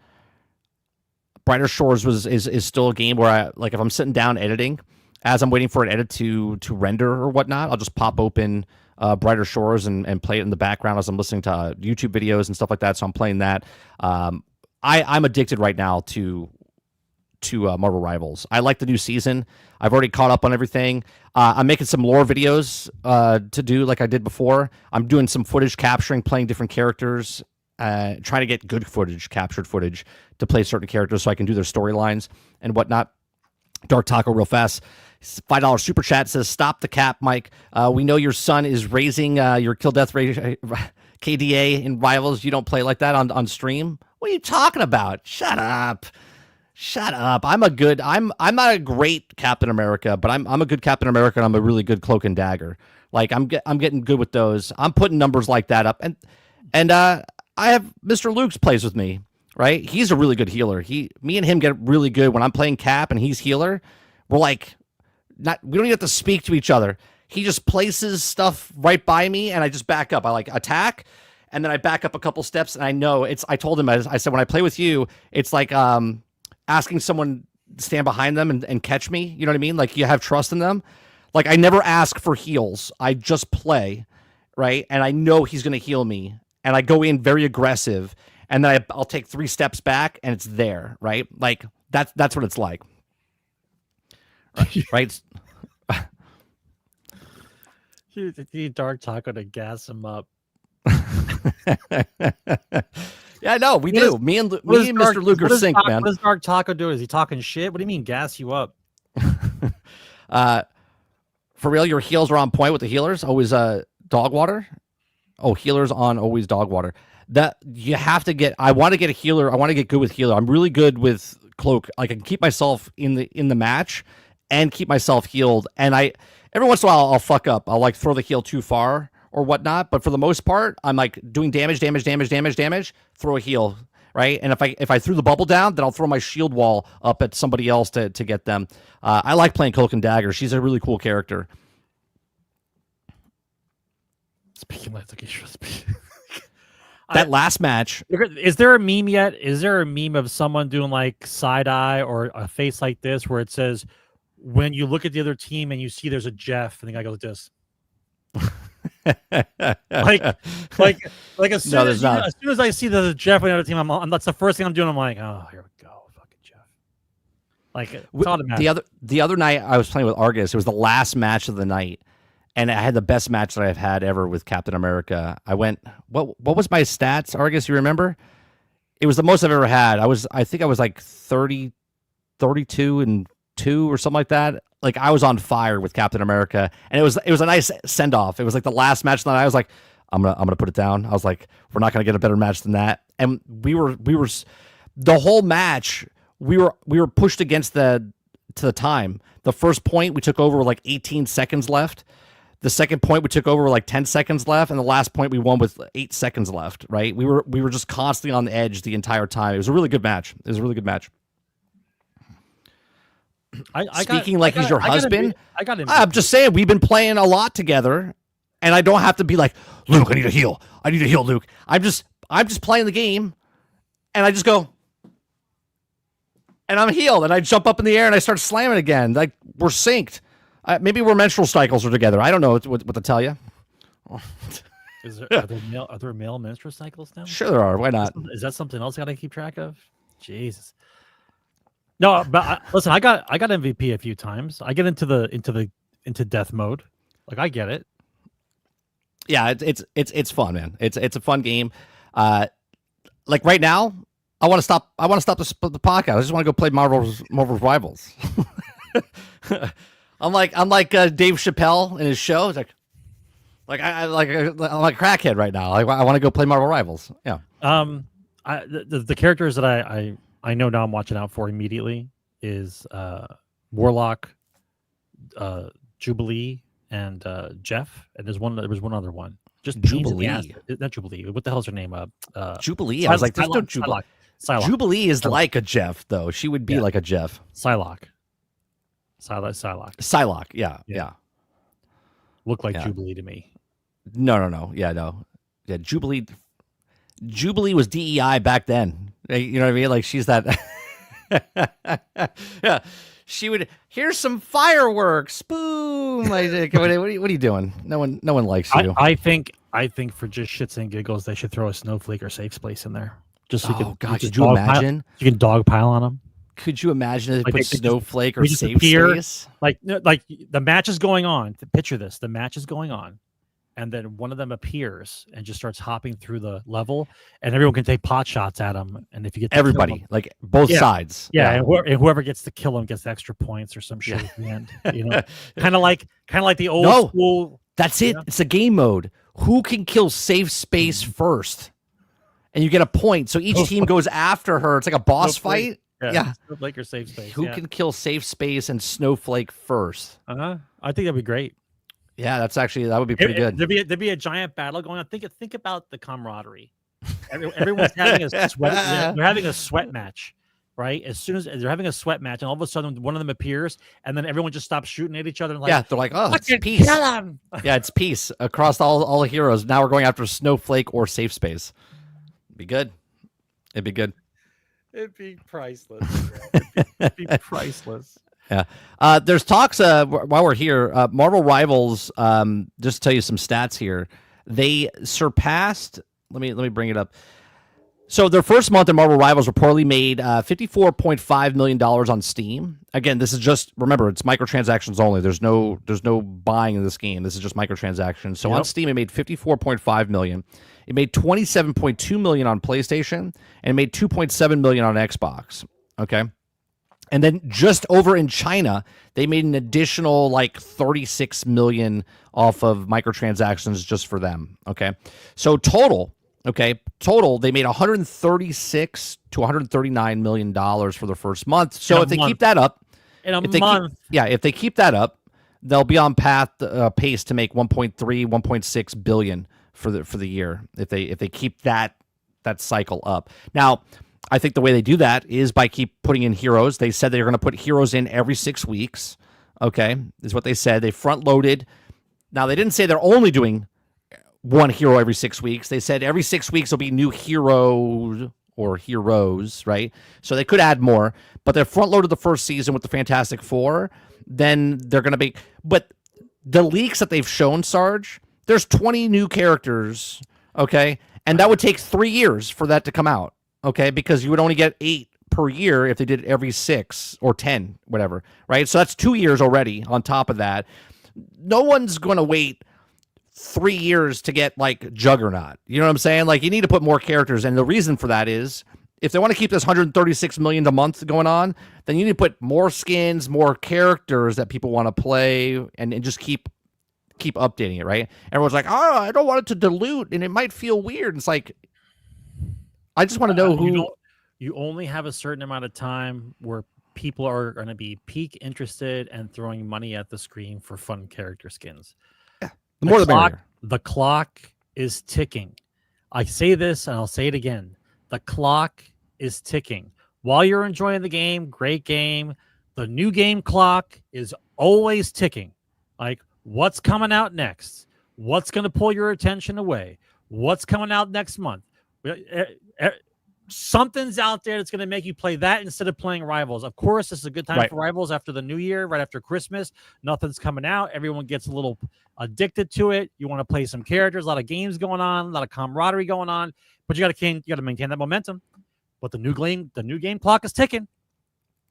Brighter Shores is still a game where I like if I'm sitting down editing, as I'm waiting for an edit to render or whatnot, I'll just pop open Brighter Shores and play it in the background as I'm listening to YouTube videos and stuff like that. So I'm playing that. I'm addicted right now to Marvel Rivals. I like the new season. I've already caught up on everything. I'm making some lore videos to do like I did before. I'm doing some footage capturing, playing different characters, trying to get good footage, captured footage to play certain characters so I can do their storylines and whatnot. Dark Taco real fast. $5 super chat says, "Stop the cap, Mike. We know your son is raising your kill death rate KDA in Rivals. You don't play like that on stream. What are you talking about? Shut up. Shut up. I'm not a great Captain America, but I'm a good Captain America, and I'm a really good Cloak and Dagger. Like I'm getting good with those. I'm putting numbers like that up, and I have Mr. Luke's plays with me, right? He's a really good healer. Me and him get really good when I'm playing Cap and he's healer. We're like we don't even have to speak to each other. He just places stuff right by me, and I just back up. I like attack, and then I back up a couple steps, and I know I told him, I said, when I play with you, it's like asking someone to stand behind them and catch me. You know what I mean? Like you have trust in them. Like I never ask for heals. I just play, right? And I know he's going to heal me, and I go in very aggressive, and then I'll take 3 steps back, and it's there, right? Like that's what it's like. Right? You need Dark Taco to gas him up. Yeah, no, we do. Me and Mr. Luke are synced, man. What does Dark Taco do? Is he talking shit? What do you mean gas you up? For real, your heals are on point with the healers. Always dog water. Oh, healers on always dog water. That you have to get. I want to get a healer. I want to get good with healer. I'm really good with Cloak. Like I can keep myself in the match and keep myself healed. And every once in a while I'll fuck up. I'll like throw the heal too far or whatnot. But for the most part, I'm like doing damage, throw a heal, right? And if I threw the bubble down, then I'll throw my shield wall up at somebody else to get them. I like playing Cloak and Dagger. She's a really cool character. Speaking like you should speak. That last match. Is there a meme yet? Is there a meme of someone doing like side eye or a face like this where it says, when you look at the other team and you see there's a Jeff, and the guy goes like this? like as soon as I see there's a Jeff on the other team, that's the first thing I'm doing. I'm like, oh, here we go, fucking Jeff. Like it's automatic. The other night I was playing with Argus. It was the last match of the night, and I had the best match that I've had ever with Captain America. I went, what was my stats, Argus? You remember? It was the most I've ever had. I think I was like 32 and 2 or something like that. Like I was on fire with Captain America, and it was a nice send off. It was like the last match of the night. I was like, I'm gonna put it down. I was like, we're not gonna get a better match than that. And we were the whole match. We were pushed against the time. The first point we took over with like 18 seconds left. The second point we took over with like 10 seconds left, and the last point we won with 8 seconds left. Right? We were just constantly on the edge the entire time. It was a really good match. Speaking like he's your husband, I'm just saying we've been playing a lot together, and I don't have to be like, Luke, I need a heal, Luke. I'm just playing the game, and I just go, and I'm healed, and I jump up in the air and I start slamming again. Like we're synced. Maybe we're menstrual cycles are together. I don't know what to tell you. Are there male menstrual cycles now? Sure there are. Why not? Is that something else I got to keep track of? Jesus. No, but listen, I got MVP a few times. I get into death mode. Like I get it. Yeah, it's fun, man. It's a fun game. Like right now, I want to stop the podcast. I just want to go play Marvel's Rivals. I'm like Dave Chappelle in his show. It's I'm like a crackhead right now. I want to go play Marvel Rivals. Yeah. The characters that I know now I'm watching out for immediately is Warlock, Jubilee, Jeff, and there was one other one. Just Jubilee. Not Jubilee. What the hell's her name? Jubilee. I was like, there's no Jubilee. Psylocke. Jubilee is like a Jeff, though. She would be like a Jeff. Psylocke. Psylocke. Yeah. Looked like Jubilee to me. No. Yeah, Jubilee. Jubilee was DEI back then. You know what I mean? Like she's that. Yeah, she would. Here's some fireworks. Boom! Like, what are you doing? No one likes you. I think for just shits and giggles, they should throw a snowflake or safe space in there. Just so could you imagine? You can dogpile on them. Could you imagine if they put snowflake or safe space? Like the match is going on. Picture this: the match is going on, and then one of them appears and just starts hopping through the level, and everyone can take pot shots at him. And if you get everybody, like both sides, and whoever gets to kill him gets extra points or some shit at the end. You know, kind of like the old school. That's it. It's a game mode. Who can kill safe space first? And you get a point. So each team goes after her. It's like a boss fight. Yeah. Snowflake or safe space. Who can kill safe space and snowflake first? I think that'd be great. Yeah, that would be pretty good. There'd be a giant battle going on. Think about the camaraderie. Everyone's having a sweat. They're having a sweat match, right? As soon as they're having a sweat match, and all of a sudden one of them appears, and then everyone just stops shooting at each other. And they're like, oh, it's peace. Yeah, it's peace across all the heroes. Now we're going after snowflake or safe space. Be good. It'd be good. It'd be priceless. It'd be priceless. Yeah. There's talks while we're here. Marvel Rivals. Just to tell you some stats here. They surpassed. Let me bring it up. So their first month in Marvel Rivals reportedly made $54.5 million on Steam. Again, this is just, remember, it's microtransactions only. There's no buying in this game. This is just microtransactions. So on Steam, it made $54.5 million. It made $27.2 million on PlayStation, and it made $2.7 million on Xbox. Okay. And then just over in China, they made an additional like $36 million off of microtransactions just for them. Okay. So total, they made $136 to $139 million for the first month. So if they keep that up, if they keep that up, they'll be on pace to make 1.6 billion for the year if they keep that cycle up. Now, I think the way they do that is by keep putting in heroes. They said they're going to put heroes in every 6 weeks. Okay, is what they said. They front loaded. Now they didn't say they're only doing one hero every 6 weeks. They said every 6 weeks will be new heroes or heroes, right? So they could add more, but they're front loaded the first season with the Fantastic Four. Then they're going to be, but the leaks that they've shown, Sarge, there's 20 new characters, okay, and that would take 3 years for that to come out. Okay, because you would only get 8 per year if they did it every 6 or 10, whatever, right? So that's 2 years already on top of that. No one's going to wait 3 years to get like Juggernaut. You know what I'm saying? Like you need to put more characters, and the reason for that is if they want to keep this 136 million a month going on, then you need to put more skins, more characters that people want to play, and just keep updating it, right? Everyone's like, oh, I don't want it to dilute, and it might feel weird. It's like, I just want to know who. You only have a certain amount of time where people are going to be peak interested and throwing money at the screen for fun character skins. Yeah. The more the merrier. The clock is ticking. I say this and I'll say it again. The clock is ticking. While you're enjoying the game, great game, the new game clock is always ticking. Like, what's coming out next? What's going to pull your attention away? What's coming out next month? Something's out there that's going to make you play that instead of playing Rivals. Of course, this is a good time for Rivals after the new year, right after Christmas. Nothing's coming out. Everyone gets a little addicted to it. You want to play some characters, a lot of games going on, a lot of camaraderie going on, but you got to maintain that momentum. But the new game clock is ticking.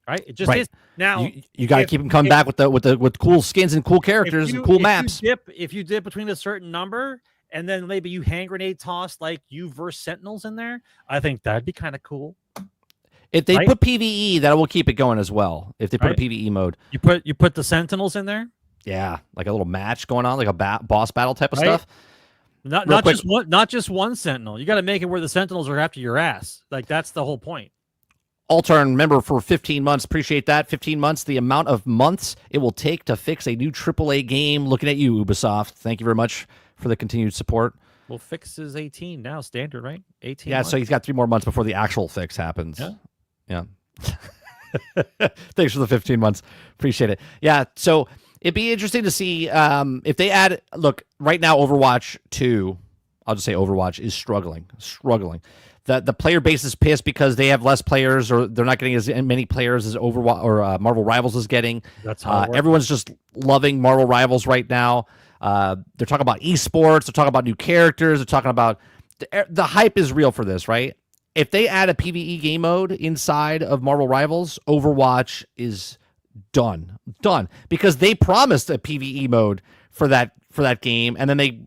Right? It just is. Now you got to keep them coming back with cool skins and cool characters and cool maps. If you dip between a certain number, and then maybe you hand grenade toss like you versus Sentinels in there, I think that'd be kind of cool. If they put PvE, that will keep it going as well. If they put a PvE mode, you put the Sentinels in there. Yeah, like a little match going on, like a boss battle type of stuff. Not just one Sentinel. You got to make it where the Sentinels are after your ass. Like that's the whole point. Altern member for 15 months. Appreciate that. 15 months, the amount of months it will take to fix a new AAA game. Looking at you, Ubisoft. Thank you very much for the continued support. Well, fix is 18 now, standard, right? 18 Yeah, months. so he's got 3 more months before the actual fix happens. Yeah. Thanks for the 15 months. Appreciate it. Yeah, so it'd be interesting to see if they add... Look, right now, Overwatch 2, I'll just say Overwatch, is struggling. The player base is pissed because they have less players, or they're not getting as many players as Overwatch or Marvel Rivals is getting. That's how everyone's just loving Marvel Rivals right now. They're talking about esports. They're talking about new characters. They're talking about the hype is real for this, right? If they add a PvE game mode inside of Marvel Rivals, Overwatch is done, because they promised a PvE mode for that game, and then they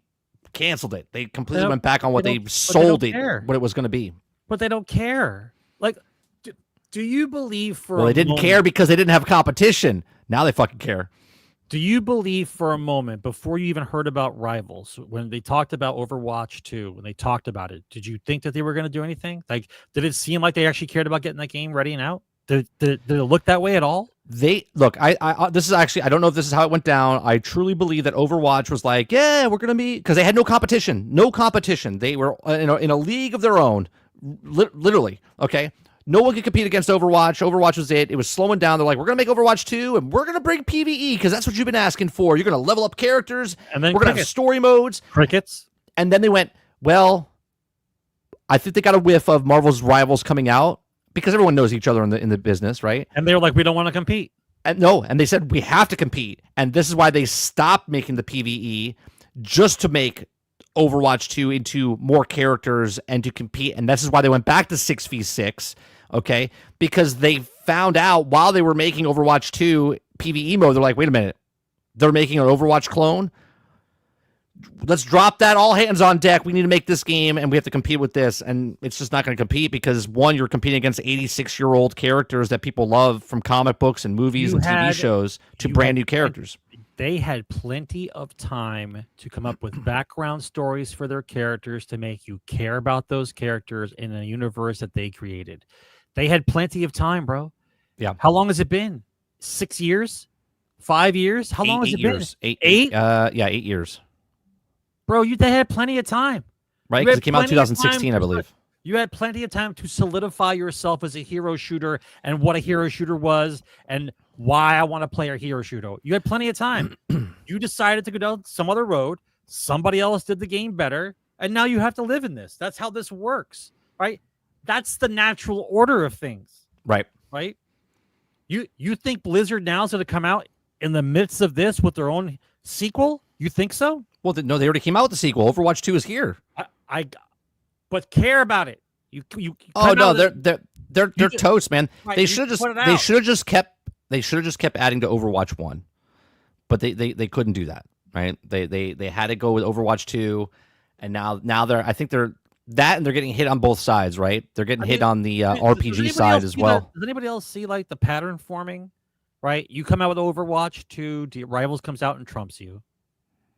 canceled it. They completely went back on what they sold it, what it was going to be. But they don't care. Like, do you believe for well, they didn't care because they didn't have competition. Now they fucking care. Do you believe for a moment, before you even heard about Rivals, when they talked about Overwatch 2, when they talked about it, did you think that they were going to do anything? Like, did it seem like they actually cared about getting that game ready and out? Did it look that way at all? They look. This is actually. I don't know if this is how it went down. I truly believe that Overwatch was like, yeah, we're gonna be, because they had no competition. They were in a league of their own, literally. Okay, no one could compete against Overwatch. Overwatch was it. It was slowing down. They're like, we're gonna make Overwatch 2, and we're gonna bring PvE because that's what you've been asking for. You're gonna level up characters, and then we're gonna have story modes. Crickets. And then they went, well, I think they got a whiff of Marvel's Rivals coming out, because everyone knows each other in the business, right? And they were like, we don't want to compete. And they said, we have to compete. And this is why they stopped making the PvE, just to make Overwatch 2 into more characters and to compete. And this is why they went back to 6v6, okay? Because they found out while they were making Overwatch 2 PvE mode, they're like, wait a minute, they're making an Overwatch clone? Let's drop that, all hands on deck. We need to make this game, and we have to compete with this. And it's just not going to compete because, one, you're competing against 86-year-old characters that people love from comic books and movies and TV shows to brand new characters. They had plenty of time to come up with background stories for their characters to make you care about those characters in a universe that they created. They had plenty of time, bro. Yeah. How long has it been? 6 years? 5 years? How long has it been? 8? Yeah, 8 years. Bro, they had plenty of time. Right? Because it came out in 2016, I believe. You had plenty of time to solidify yourself as a hero shooter and what a hero shooter was and why I want to play a hero shooter. You had plenty of time. You decided to go down some other road. Somebody else did the game better. And now you have to live in this. That's how this works, right? That's the natural order of things. Right. Right? You think Blizzard now is going to come out in the midst of this with their own sequel? You think so? Well, no, they already came out with the sequel. Overwatch 2 is here. But care about it. You oh no, they're toast, man. Right, they should have just kept adding to Overwatch 1, but they couldn't do that, right? They had to go with Overwatch 2, and now they're getting hit on both sides, right? They're getting hit on the RPG side as well. Does anybody else see like the pattern forming? Right, you come out with Overwatch 2, Rivals comes out and trumps you.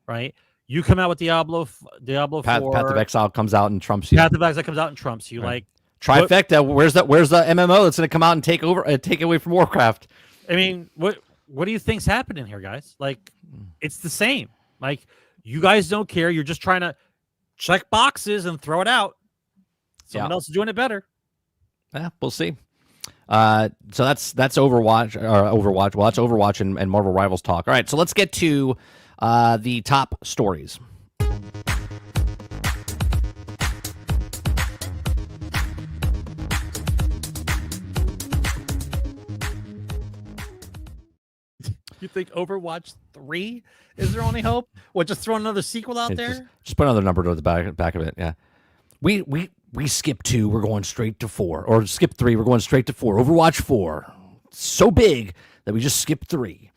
Right, you come out with Diablo 4. Path of Exile comes out and trumps you. Path of Exile comes out and trumps you. Right. Like trifecta. Where's the MMO that's going to come out and take away from Warcraft? I mean, what do you think's happening here, guys? Like, it's the same. Like, you guys don't care. You're just trying to check boxes and throw it out. Someone else is doing it better. Yeah, we'll see. So that's Overwatch. Well, that's Overwatch and Marvel Rivals talk. All right, so let's get to the top stories. You think Overwatch 3 is their only hope? What, just throw another sequel out there? Just put another number to the back of it. Yeah, we skip 2, we're going straight to 4, or skip 3, we're going straight to 4. Overwatch 4, so big that we just skipped 3.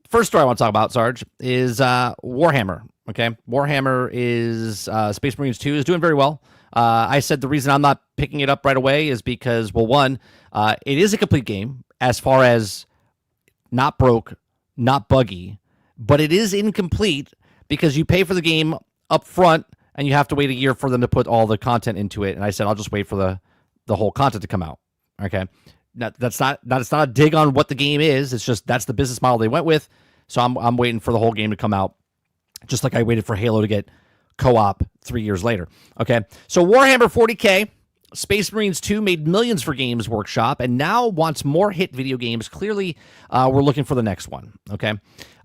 First story I want to talk about, Sarge, is Warhammer. Okay, Warhammer is Space Marines 2 is doing very well. I said the reason I'm not picking it up right away is because, well, one, it is a complete game as far as not broke, not buggy, but it is incomplete because you pay for the game up front and you have to wait a year for them to put all the content into it. And I said, I'll just wait for the whole content to come out. Okay, now, that's not a dig on what the game is. It's just that's the business model they went with. So I'm waiting for the whole game to come out, just like I waited for Halo to get co-op 3 years later. Okay, so Warhammer 40K. Space Marines 2 made millions for Games Workshop and now wants more hit video games. Clearly, we're looking for the next one. Okay,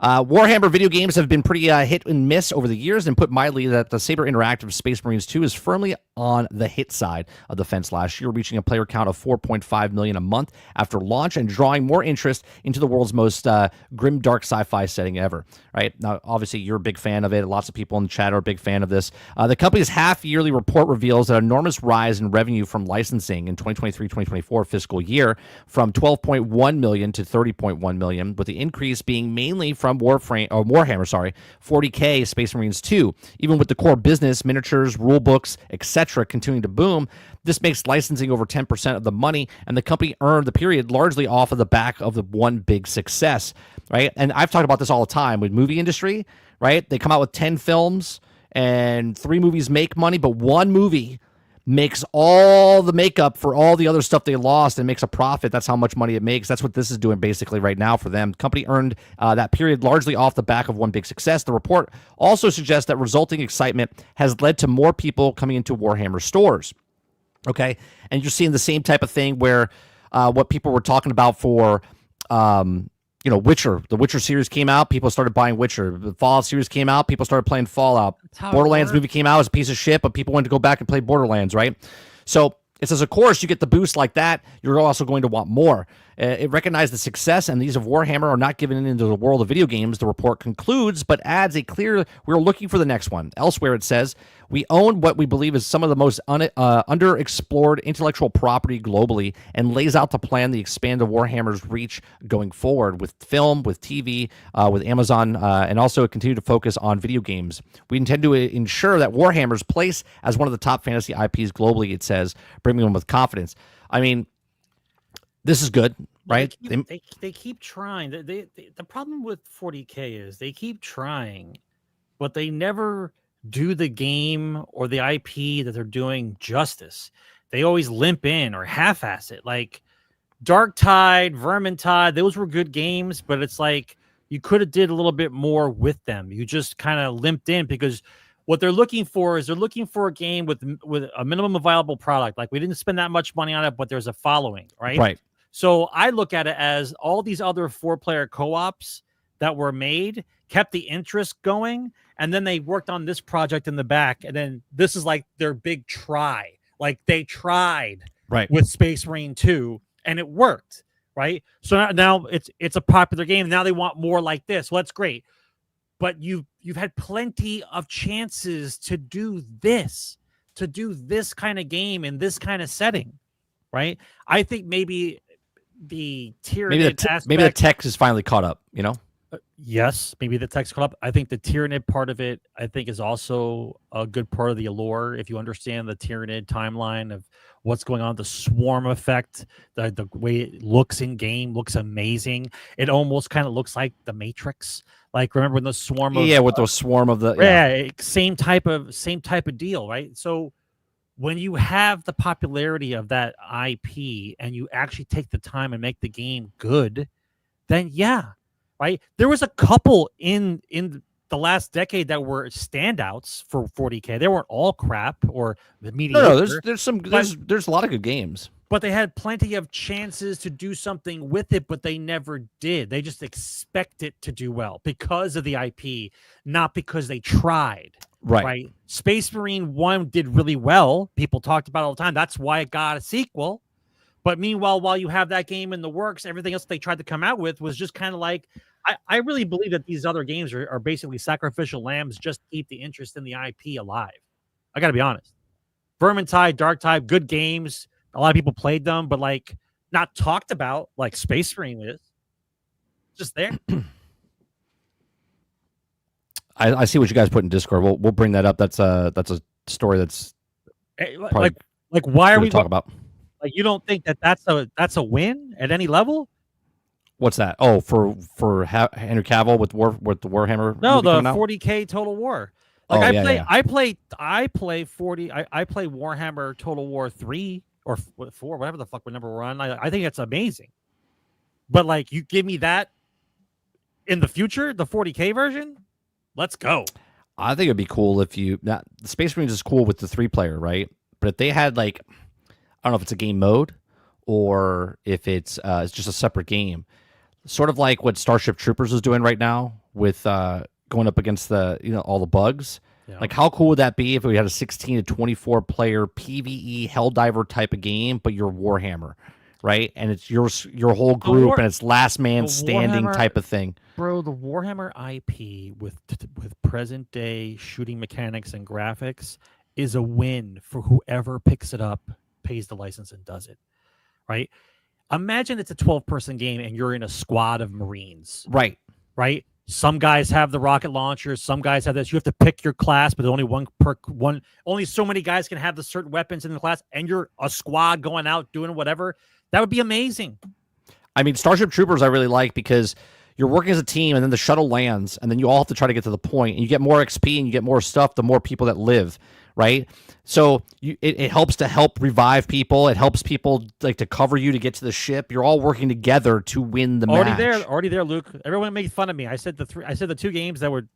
Warhammer video games have been pretty hit and miss over the years, and put mildly that the Saber Interactive Space Marines 2 is firmly on the hit side of the fence last year, reaching a player count of 4.5 million a month after launch and drawing more interest into the world's most grim, dark sci-fi setting ever. Right now, obviously, you're a big fan of it. Lots of people in the chat are a big fan of this. The company's half-yearly report reveals an enormous rise in revenue from licensing in 2023-2024 fiscal year, from 12.1 million to 30.1 million, with the increase being mainly from Warhammer 40K Space Marines 2. Even with the core business, miniatures, rule books, etc. continuing to boom, this makes licensing over 10% of the money, and the company earned the period largely off of the back of the one big success, right? And I've talked about this all the time with movie industry, right? They come out with 10 films and 3 movies make money, but one movie makes all the makeup for all the other stuff they lost and makes a profit. That's how much money it makes. That's what this is doing basically right now for them. The company earned that period largely off the back of one big success. The report also suggests that resulting excitement has led to more people coming into Warhammer stores. Okay, and you're seeing the same type of thing where what people were talking about for Witcher. The Witcher series came out, people started buying Witcher. The Fallout series came out, people started playing Fallout. Borderlands movie came out, it was a piece of shit, but people wanted to go back and play Borderlands, right? So it says, of course, you get the boost like that, you're also going to want more. It recognized the success and these of Warhammer are not given into the world of video games, the report concludes, but adds a clear, we're looking for the next one. Elsewhere it says, we own what we believe is some of the most underexplored intellectual property globally, and lays out the plan to expand the Warhammer's reach going forward with film, with TV, with Amazon, and also continue to focus on video games. We intend to ensure that Warhammer's place as one of the top fantasy IPs globally, it says, bringing them with confidence. I mean, this is good, right? They keep trying. The problem with 40K is they keep trying, but they never do the game or the IP that they're doing justice. They always limp in or half-ass it. Like Dark Tide, Vermintide, those were good games, but it's like you could have did a little bit more with them. You just kind of limped in because what they're looking for is they're looking for a game with a minimum viable product. Like we didn't spend that much money on it, but there's a following, right? Right. So I look at it as all these other 4-player co-ops that were made kept the interest going, and then they worked on this project in the back, and then this is like their big try. Like they tried with Space Marine 2, and it worked, right? So now it's a popular game. Now they want more like this. Well, that's great, but you've had plenty of chances to do this kind of game in this kind of setting, right? I think maybe the Tyranid aspect, maybe the tech is finally caught up, yes, maybe the tech's caught up. I think the Tyranid part of it, I think, is also a good part of the allure. If you understand the Tyranid timeline of what's going on, the swarm effect, the way it looks in game looks amazing. It almost kind of looks like the Matrix. Like remember when the swarm of with the swarm of the same type of deal, right? So when you have the popularity of that IP and you actually take the time and make the game good, then right? There was a couple in the last decade that were standouts for 40K. They weren't all crap or mediocre. No, there's a lot of good games. But they had plenty of chances to do something with it, but they never did. They just expect it to do well because of the IP, not because they tried. Right. Space Marine 1 did really well. People talked about it all the time. That's why it got a sequel. But meanwhile, while you have that game in the works, everything else they tried to come out with was just kind of like, I really believe that these other games are basically sacrificial lambs just to keep the interest in the IP alive. I got to be honest. Vermintide, Dark Tide, good games. A lot of people played them, but like not talked about like Space Marine is. Just there. I see what you guys put in Discord. We'll bring that up. That's a story that's like why are we talking about? Like you don't think that's a win at any level? What's that? Oh, for Henry Cavill with the Warhammer. No, the 40K Total War. Like I play Warhammer Total War 3 or 4, whatever the fuck number we're on. I think it's amazing. But like, you give me that in the future, the 40K version, let's go. I think it'd be cool if the Space Marines is cool with the 3-player, right? But if they had like, I don't know if it's a game mode or if it's just a separate game, sort of like what Starship Troopers is doing right now with going up against all the bugs. Yeah. Like, how cool would that be if we had a 16 to 24 player PvE Helldiver type of game, but you're Warhammer, right? And it's your whole group, and it's last man standing type of thing. Bro, the Warhammer IP with present day shooting mechanics and graphics is a win for whoever picks it up, pays the license, and does it, right? Imagine it's a 12-person game and you're in a squad of Marines. Right. Right? Some guys have the rocket launchers. Some guys have this. You have to pick your class, but only only so many guys can have the certain weapons in the class, and you're a squad going out doing whatever. That would be amazing. I mean, Starship Troopers I really like because you're working as a team, and then the shuttle lands, and then you all have to try to get to the point, and you get more XP and you get more stuff the more people that live, right? So it helps to help revive people. It helps people like to cover you to get to the ship. You're all working together to win the match. Already there, Luke. Everyone made fun of me. I said the 2 games that would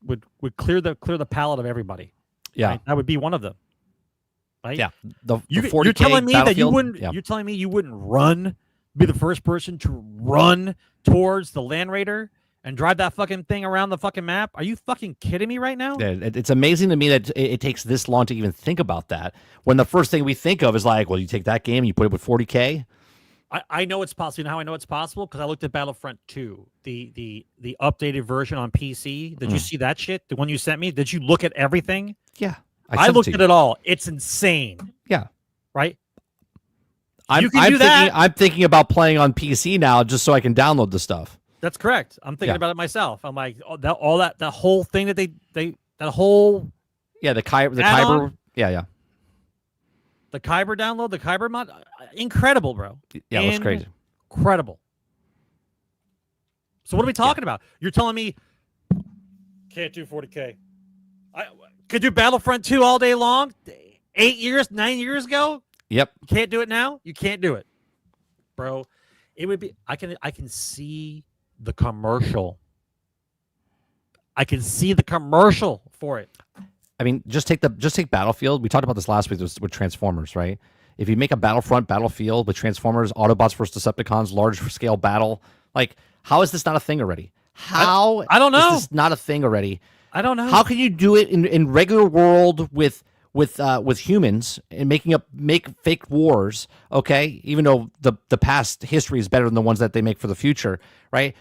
clear the palate of everybody. Yeah, right? That would be one of them. Right? Yeah. You're telling me that you wouldn't. Yeah. You're telling me you wouldn't be the first person to run towards the Land Raider and drive that fucking thing around the fucking map? Are you fucking kidding me right now? Yeah, it's amazing to me that it takes this long to even think about that. When the first thing we think of is like, well, you take that game and you put it with 40K. I know it's possible. You know how I know it's possible? Because I looked at Battlefront 2, the updated version on PC. Did you see that shit? The one you sent me? Did you look at everything? Yeah. I looked at it all. It's insane. Yeah. Right? I'm thinking about playing on PC now just so I can download the stuff. That's correct. I'm thinking about it myself. I'm like, that whole thing that the Kyber. Yeah. The Kyber download, the Kyber mod, incredible, bro. Yeah, it was crazy. Incredible. So what are we talking about? You're telling me can't do 40K. I could do Battlefront 2 all day long 9 years ago? Yep. You can't do it now? You can't do it. Bro, it would be I can see the commercial. I can see the commercial for it. I mean, just take Battlefield. We talked about this last week with Transformers, right? If you make a Battlefield with Transformers, Autobots versus Decepticons, large scale battle, like, how is this not a thing already? I don't know. Is this not a thing already? I don't know. How can you do it in regular world with humans and make fake wars? Okay, even though the past history is better than the ones that they make for the future, right?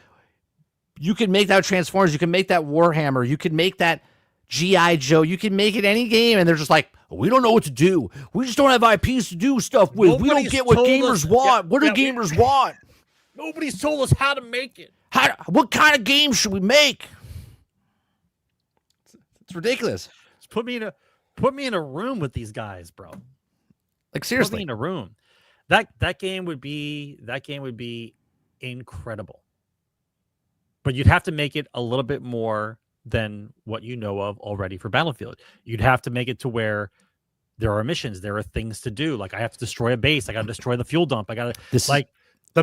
You can make that Transformers. You can make that Warhammer. You can make that G.I. Joe. You can make it any game, and they're just like, we don't know what to do. We just don't have IPs to do stuff with. We don't get what gamers want. What do gamers want? Nobody's told us how to make it. What kind of game should we make? It's ridiculous. Just put me in a room with these guys, bro. Like, seriously, put me in a room. That game would be incredible. But you'd have to make it a little bit more than what you know of already for Battlefield. You'd have to make it to where there are missions, there are things to do. Like, I have to destroy a base. I got to destroy the fuel dump. The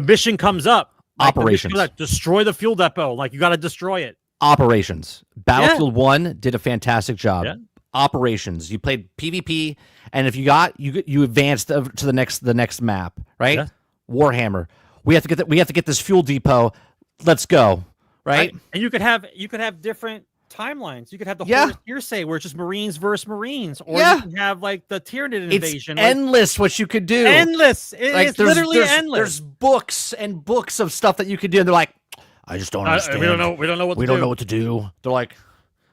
mission comes up. Operations. Destroy the fuel depot. Like, you got to destroy it. Operations. Battlefield 1 did a fantastic job. Yeah. Operations. You played PvP, and if you advanced to the next map, right? Yeah. Warhammer. We have to get this fuel depot. Let's go. Right? And you could have different timelines. You could have the whole hearsay where it's just Marines versus Marines, or you can have like the Tyranid invasion. It's endless what you could do. Endless. It's literally endless. There's books and books of stuff that you could do, and they're like, I just don't understand. We don't know what to do. They're like,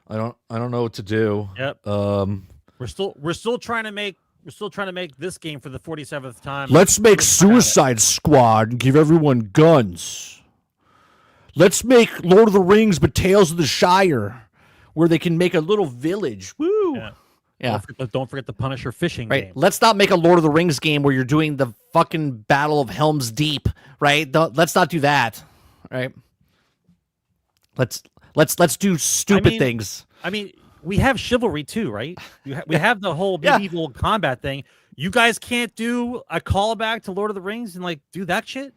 I don't know what to do. Yep. We're still trying to make this game for the 47th time. Let's make Suicide Squad and give everyone guns. Let's make Lord of the Rings, but Tales of the Shire, where they can make a little village. Woo! Yeah. Don't forget the Punisher fishing game. Let's not make a Lord of the Rings game where you're doing the fucking Battle of Helm's Deep. Right? Let's not do that. Right? Let's do stupid things. I mean, we have chivalry too, right? We have the whole medieval combat thing. You guys can't do a callback to Lord of the Rings and like do that shit?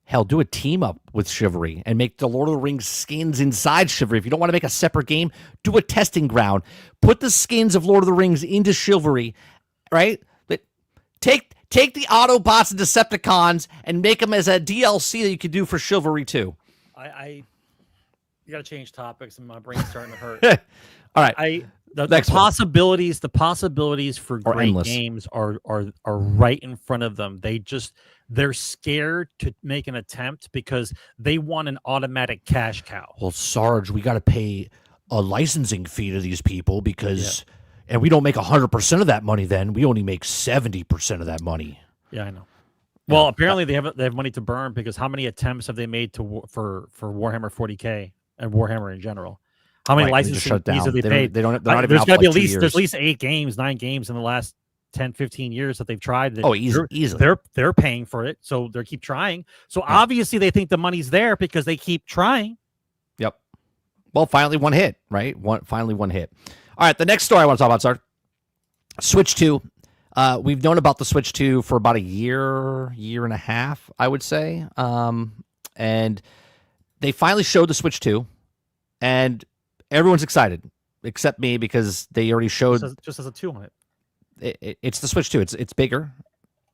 Hell, do a team up with Chivalry and make the Lord of the Rings skins inside Chivalry. If you don't want to make a separate game, do a testing ground. Put the skins of Lord of the Rings into Chivalry, right? But take the Autobots and Decepticons and make them as a DLC that you could do for Chivalry too. You got to change topics, and my brain's starting to hurt. All right. The possibilities for great endless. games are right in front of them. They're scared to make an attempt because they want an automatic cash cow. Well, Sarge, we got to pay a licensing fee to these people because, and we don't make 100% of that money. Then we only make 70% of that money. Yeah, I know. Well, apparently they have money to burn because how many attempts have they made for Warhammer 40K and Warhammer in general? How many licensing fees have they paid? They're not even there's out got to be like 2 years. There's at least 9 games in the last 10, 15 years that they've tried. Easily. They're paying for it, so they keep trying. So obviously they think the money's there because they keep trying. Yep. Well, finally one hit, right? Finally one hit. All right, the next story I want to talk about, Sarge. Switch 2. We've known about the Switch 2 for about a year and a half, I would say. And they finally showed the Switch 2, and everyone's excited except me because they already showed. Just as a 2 on it. It's the Switch 2. It's bigger.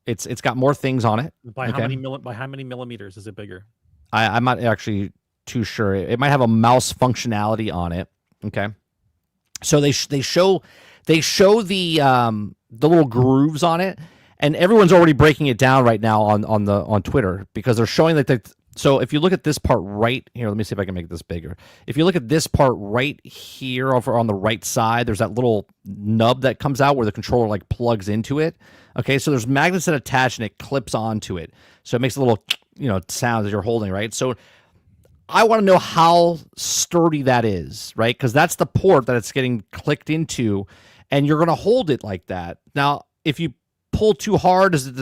It's got more things on it. By how many millimeters is it bigger? I'm not actually too sure. It might have a mouse functionality on it. Okay. So they show the little grooves on it, and everyone's already breaking it down right now on Twitter because they're showing that so if you look at this part right here, let me see if I can make this bigger. If you look at this part right here over on the right side, there's that little nub that comes out where the controller like plugs into it. Okay, so there's magnets that attach and it clips onto it. So it makes a little, sound as you're holding, right? So I want to know how sturdy that is, right? Because that's the port that it's getting clicked into, and you're going to hold it like that. Now, if you pull too hard, does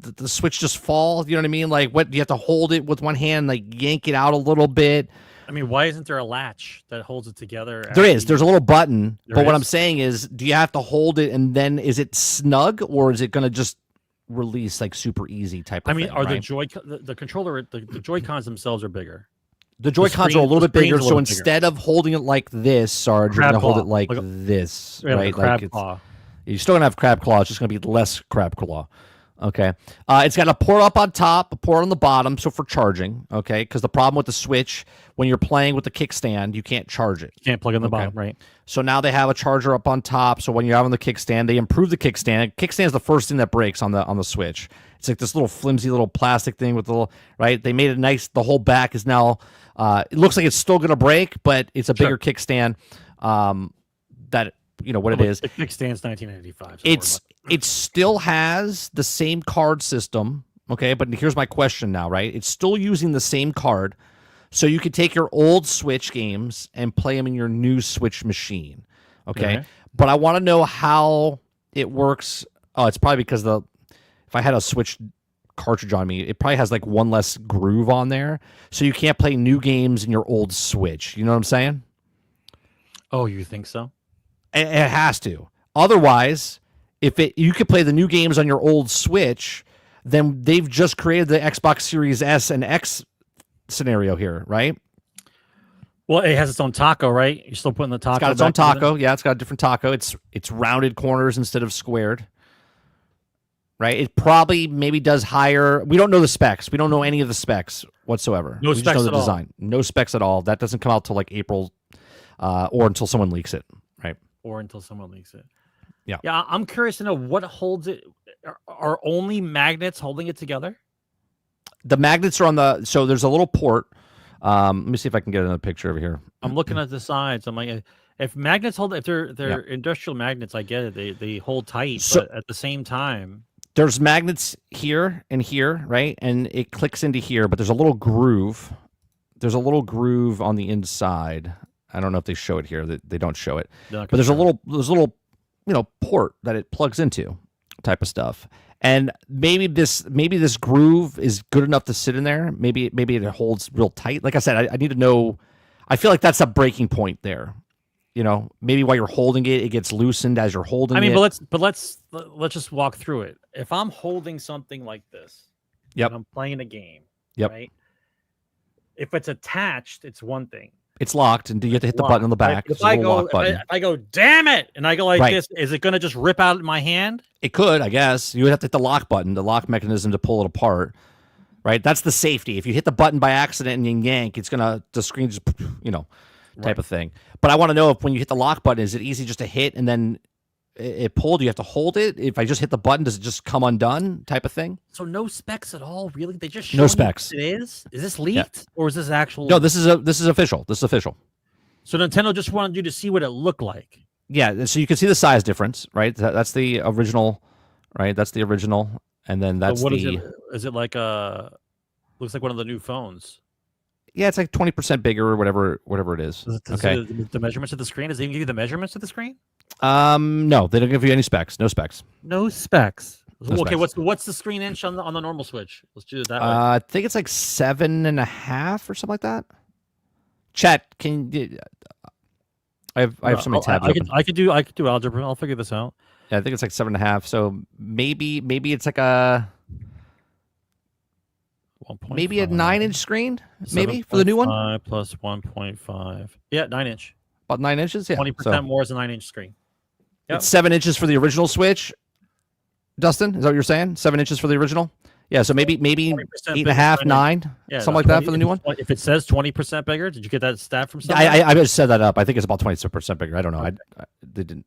the Switch just fall? You know what I mean? Like, what do you have to hold it with one hand, like yank it out a little bit? I mean, why isn't there a latch that holds it together? There is. There's a little button. But what I'm saying is, do you have to hold it and then is it snug, or is it going to just release like super easy type of thing? Are the controller, the Joy-Cons themselves are bigger? The Joy-Cons are a little bit bigger, so instead of holding it like this, Sarge, you're going to hold it like this, right? Crab claw. You're still going to have crab claw. It's just going to be less crab claw. Okay. It's got a port up on top, a port on the bottom, so for charging, okay? Because the problem with the Switch, when you're playing with the kickstand, you can't charge it. You can't plug in the bottom, right? So now they have a charger up on top, so when you're out on the kickstand, they improve the kickstand. Kickstand is the first thing that breaks on the Switch. It's like this little flimsy little plastic thing with the little, right? They made it nice. The whole back is now, it looks like it's still going to break, but it's a bigger kickstand that, what it is. The kickstand's 1995. So it still has the same card system, okay? But here's my question now, right? It's still using the same card, so you could take your old Switch games and play them in your new Switch machine, okay? But I want to know how it works. Oh, it's probably because if I had a Switch cartridge on me, it probably has like one less groove on there, so you can't play new games in your old Switch. You know what I'm saying? Oh, you think so? It has to. Otherwise, you could play the new games on your old Switch, then they've just created the Xbox Series S and X scenario here, right? Well, it has its own taco, right? You're still putting the taco. It's got its own taco. Yeah, it's got a different taco. It's rounded corners instead of squared. Right? It probably maybe does higher. We don't know the specs. We don't know any of the specs whatsoever. No we specs just know the at design. all. No specs at all. That doesn't come out till like April, or until someone leaks it. Right? Or until someone leaks it. Yeah. Yeah, I'm curious to know what holds it. Are only magnets holding it together? The magnets are on so there's a little port. Let me see if I can get another picture over here. I'm looking at the sides. I'm like, if magnets hold, if they're industrial magnets, I get it. They hold tight, but at the same time, there's magnets here and here, right? And it clicks into here, but there's a little groove. There's a little groove on the inside. I don't know if they show it here. They don't show it, but there's a little port that it plugs into, type of stuff. And maybe this groove is good enough to sit in there. Maybe it holds real tight. Like I said, I need to know. I feel like that's a breaking point there. maybe while you're holding it, it gets loosened as you're holding it. I mean, but let's just walk through it. If I'm holding something like this, yep, and I'm playing a game, yep, right? If it's attached, it's one thing. It's locked, and you have to hit the button on the back. If I go, damn it, and I go like this, is it going to just rip out of my hand? It could, I guess. You would have to hit the lock button, the lock mechanism to pull it apart, right? That's the safety. If you hit the button by accident and you yank, it's the screen just, type of thing. But I want to know if when you hit the lock button, is it easy just to hit and then it pulled? Do you have to hold it? If I just hit the button, does it just come undone? Type of thing. So no specs at all, really? They just no specs. It is. Is this leaked or is this actual? No, this is official. This is official. So Nintendo just wanted you to see what it looked like. Yeah, so you can see the size difference, right? That's the original, right? That's the original, and then that's Is it? Is it like looks like one of the new phones? Yeah, it's like 20% bigger or whatever it is. Okay. The measurements of the screen. Does it even give you the measurements of the screen? No, they don't give you any specs. No specs. No specs. No okay, specs. what's the screen inch on the normal Switch? Let's do it that way. I think it's like 7.5 or something like that. Chat, can you? I have so many tabs. I could do algebra. I'll figure this out. Yeah, I think it's like 7.5. So maybe it's like a. Maybe a 9-inch screen, maybe for the new one. 5 plus 1.5. Yeah, 9-inch. About 9 inches. Yeah, 20% more is a 9-inch screen. Yep. It's 7 inches for the original Switch. Dustin, is that what you're saying? 7 inches for the original. Yeah, so maybe 8.5, 9, something like that for the new one. If it says 20% bigger, did you get that stat from somebody? I just set that up. I think it's about 20% bigger. I don't know. Okay. They didn't.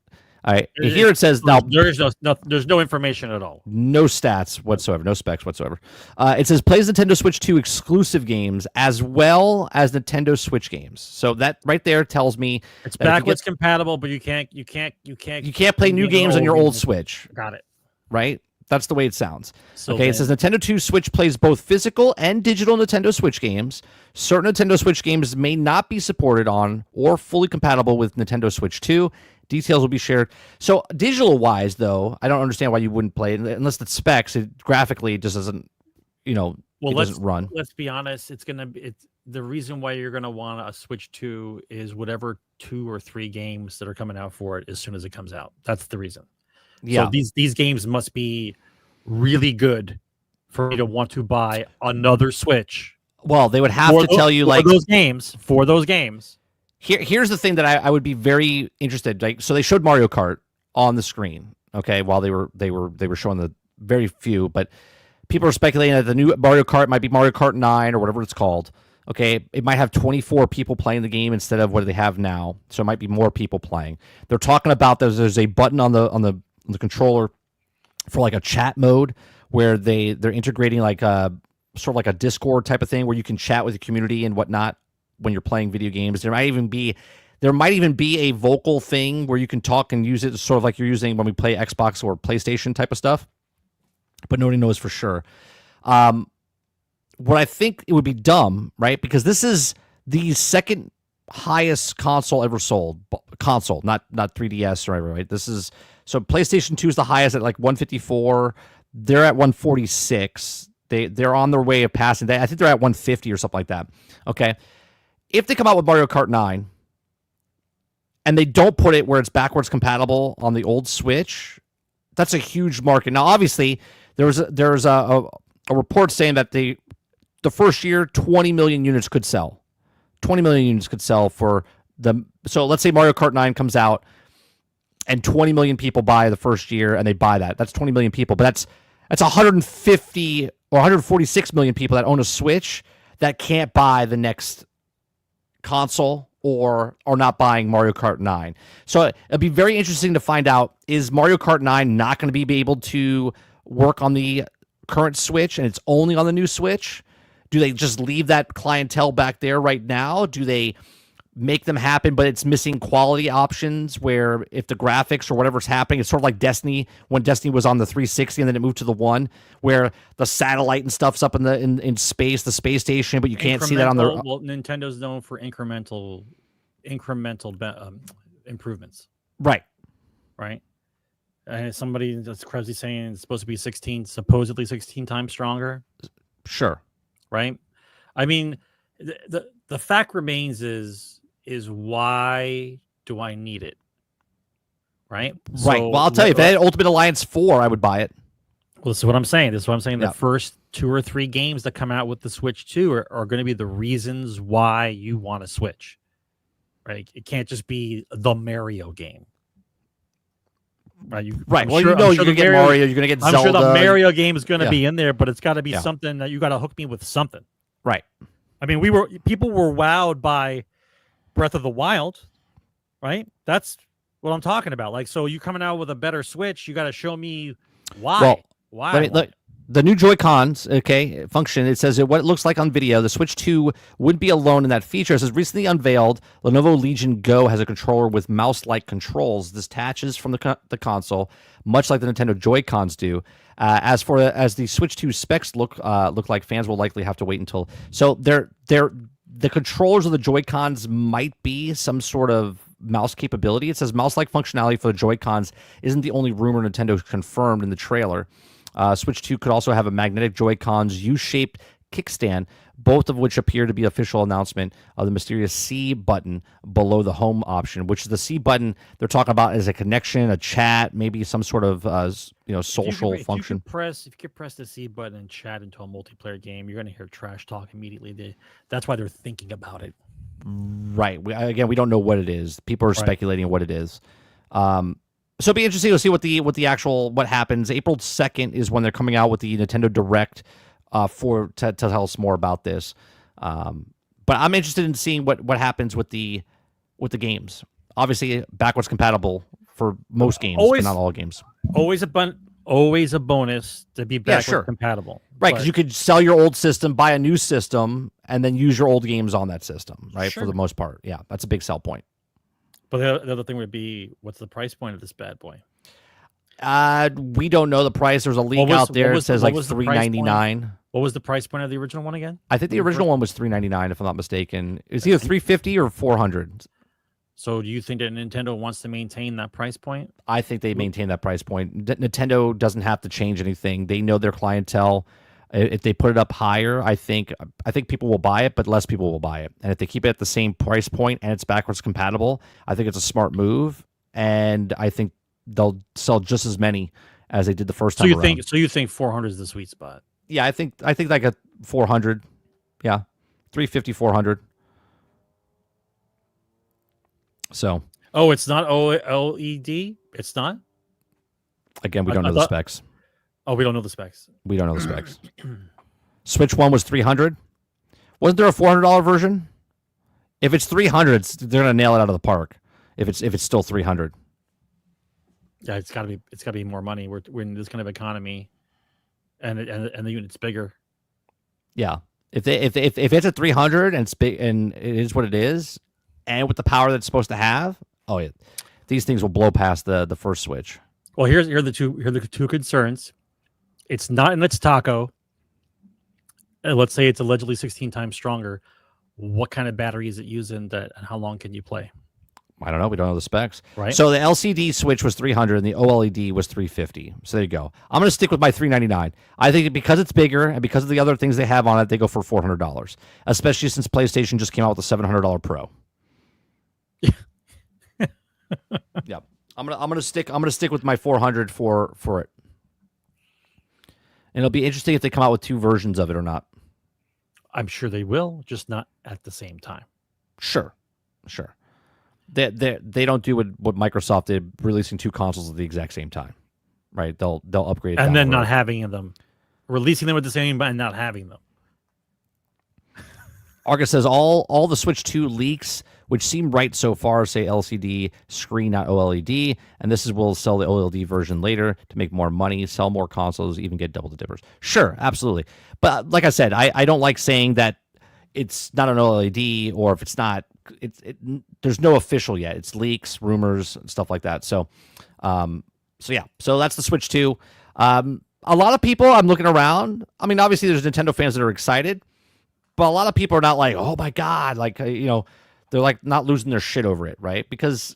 Here it says now there's no information at all. No stats whatsoever. No specs whatsoever. It says plays Nintendo Switch 2 exclusive games as well as Nintendo Switch games. So that right there tells me it's backwards compatible, but you can't play new games on your old Switch. Got it. Right? That's the way it sounds. So it says Nintendo 2 Switch plays both physical and digital Nintendo Switch games. Certain Nintendo Switch games may not be supported on or fully compatible with Nintendo Switch 2. Details will be shared. So digital-wise, though, I don't understand why you wouldn't play it unless the specs. Graphically, it just doesn't, it doesn't run. Let's be honest. It's the reason why you're gonna want a Switch 2 is whatever 2 or 3 games that are coming out for it as soon as it comes out. That's the reason. Yeah. So these games must be really good for me to want to buy another Switch. Well, they would have to tell you for those games. Here's the thing that I would be very interested. Like, so they showed Mario Kart on the screen, okay, while they were showing the very few, but people are speculating that the new Mario Kart might be Mario Kart 9 or whatever it's called. Okay, it might have 24 people playing the game instead of what they have now, so it might be more people playing. They're talking about there's a button on the controller for like a chat mode where they're integrating like a sort of like a Discord type of thing where you can chat with the community and whatnot when you're playing video games. There might even be a vocal thing where you can talk and use it sort of like you're using when we play Xbox or PlayStation type of stuff, but nobody knows for sure. What I think it would be dumb, right? Because this is the second highest console ever sold. Console, not 3DS or whatever, right? This is so PlayStation 2 is the highest at like 154. They're at 146. They're on their way of passing that. I think they're at 150 or something like that. Okay. If they come out with Mario Kart 9 and they don't put it where it's backwards compatible on the old Switch, that's a huge market. Now, obviously, there's a report saying that the first year, 20 million units could sell. 20 million units could sell for the. So let's say Mario Kart 9 comes out and 20 million people buy the first year and they buy that. That's 20 million people, but that's 150 or 146 million people that own a Switch that can't buy the next console or are not buying Mario Kart 9. So it'd be very interesting to find out, is Mario Kart 9 not going to be able to work on the current Switch and it's only on the new Switch? Do they just leave that clientele back there right now? Do they make them happen, but it's missing quality options where if the graphics or whatever's happening, it's sort of like Destiny, when Destiny was on the 360 and then it moved to the One, where the satellite and stuff's up in space, the space station, but you can't see that on the. Well, Nintendo's known for incremental improvements. Right. And somebody that's crazy saying it's supposed to be supposedly 16 times stronger. Sure. Right. I mean, the fact remains is why do I need it? Right. Right. So, Well, I'll tell you, if they had Ultimate Alliance 4, I would buy it. Well, this is what I'm saying. Yeah. The first 2 or 3 games that come out with the Switch 2 are going to be the reasons why you want to switch. Right. It can't just be the Mario game. Right. Well, you're going to get Mario. You're going to get Zelda. I'm sure the Mario game is going to be in there, but it's got to be something that you got to hook me with something. Right. I mean, people were wowed by Breath of the Wild, right? That's what I'm talking about. Like, so you coming out with a better Switch, you got to show me why. Well, why? Look, the new Joy-Cons, function. It says what it looks like on video. The Switch 2 wouldn't be alone in that feature. It says recently unveiled, Lenovo Legion Go has a controller with mouse-like controls. This attaches from the console, much like the Nintendo Joy-Cons do. As the Switch 2 specs look like, fans will likely have to wait until. So the controllers of the Joy-Cons might be some sort of mouse capability. It says mouse-like functionality for the Joy-Cons isn't the only rumor Nintendo confirmed in the trailer. Switch 2 could also have a magnetic Joy-Cons U-shaped kickstand, both of which appear to be official announcement of the mysterious C button below the home option, which is the C button they're talking about as a connection, a chat, maybe some sort of social function. If you could press the C button and chat into a multiplayer game, you're going to hear trash talk immediately. That's why they're thinking about it. Right. We don't know what it is. People are speculating what it is. So it'll be interesting to see what happens. April 2nd is when they're coming out with the Nintendo Direct to tell us more about this. But I'm interested in seeing what happens with the games. Obviously, backwards compatible for most games, but not all games. Always a bonus to be backwards compatible. Right, because you could sell your old system, buy a new system, and then use your old games on that system, right? Sure. For the most part. Yeah, that's a big sell point. But the other thing would be, what's the price point of this bad boy? We don't know the price. There's a leak out there. It says like $399. What was the price point of the original one again? I think the original one was $399, if I'm not mistaken. It's either $350 or $400. So do you think that Nintendo wants to maintain that price point? I think they maintain that price point. Nintendo doesn't have to change anything. They know their clientele. If they put it up higher, I think people will buy it, but less people will buy it. And if they keep it at the same price point and it's backwards compatible, I think it's a smart move. And I think they'll sell just as many as they did the first time around. So you think 400 is the sweet spot? Yeah, I think like a 400. Yeah, 350, 400. So. Oh, it's not OLED? It's not? Again, we don't know the specs. Oh, we don't know the specs. We don't know the specs. Switch 1 was $300. Wasn't there a $400 version? If it's $300, they're gonna nail it out of the park. If it's still $300. Yeah, it's gotta be more money. We're in this kind of economy, and the unit's bigger. Yeah, if it's at $300 and it's big and it is what it is, and with the power that it's supposed to have, oh yeah, these things will blow past the first Switch. Well, here are the two concerns. It's not in its taco. Let's say it's allegedly 16 times stronger. What kind of battery is it using? And how long can you play? I don't know. We don't know the specs. Right. So the LCD Switch was $300 and the OLED was $350. So there you go. I'm going to stick with my $399. I think because it's bigger and because of the other things they have on it, they go for $400. Especially since PlayStation just came out with a $700 Pro. Yep. I'm gonna stick with my $400 for it. And it'll be interesting if they come out with 2 versions of it or not. I'm sure they will, just not at the same time. Sure. They don't do what Microsoft did, releasing 2 consoles at the exact same time, right? They'll upgrade it and then not having them, releasing them at the same time and not having them. Argus says all the Switch 2 leaks, which seem right so far, say LCD screen, not OLED, and will sell the OLED version later to make more money, sell more consoles, even get double the dippers. Sure, absolutely. But like I said, I don't like saying that it's not an OLED, or if it's not, there's no official yet. It's leaks, rumors, stuff like that. So yeah. So that's the Switch 2. A lot of people, I'm looking around. I mean, obviously there's Nintendo fans that are excited, but a lot of people are not like, oh my God, like, they're like not losing their shit over it, right? Because,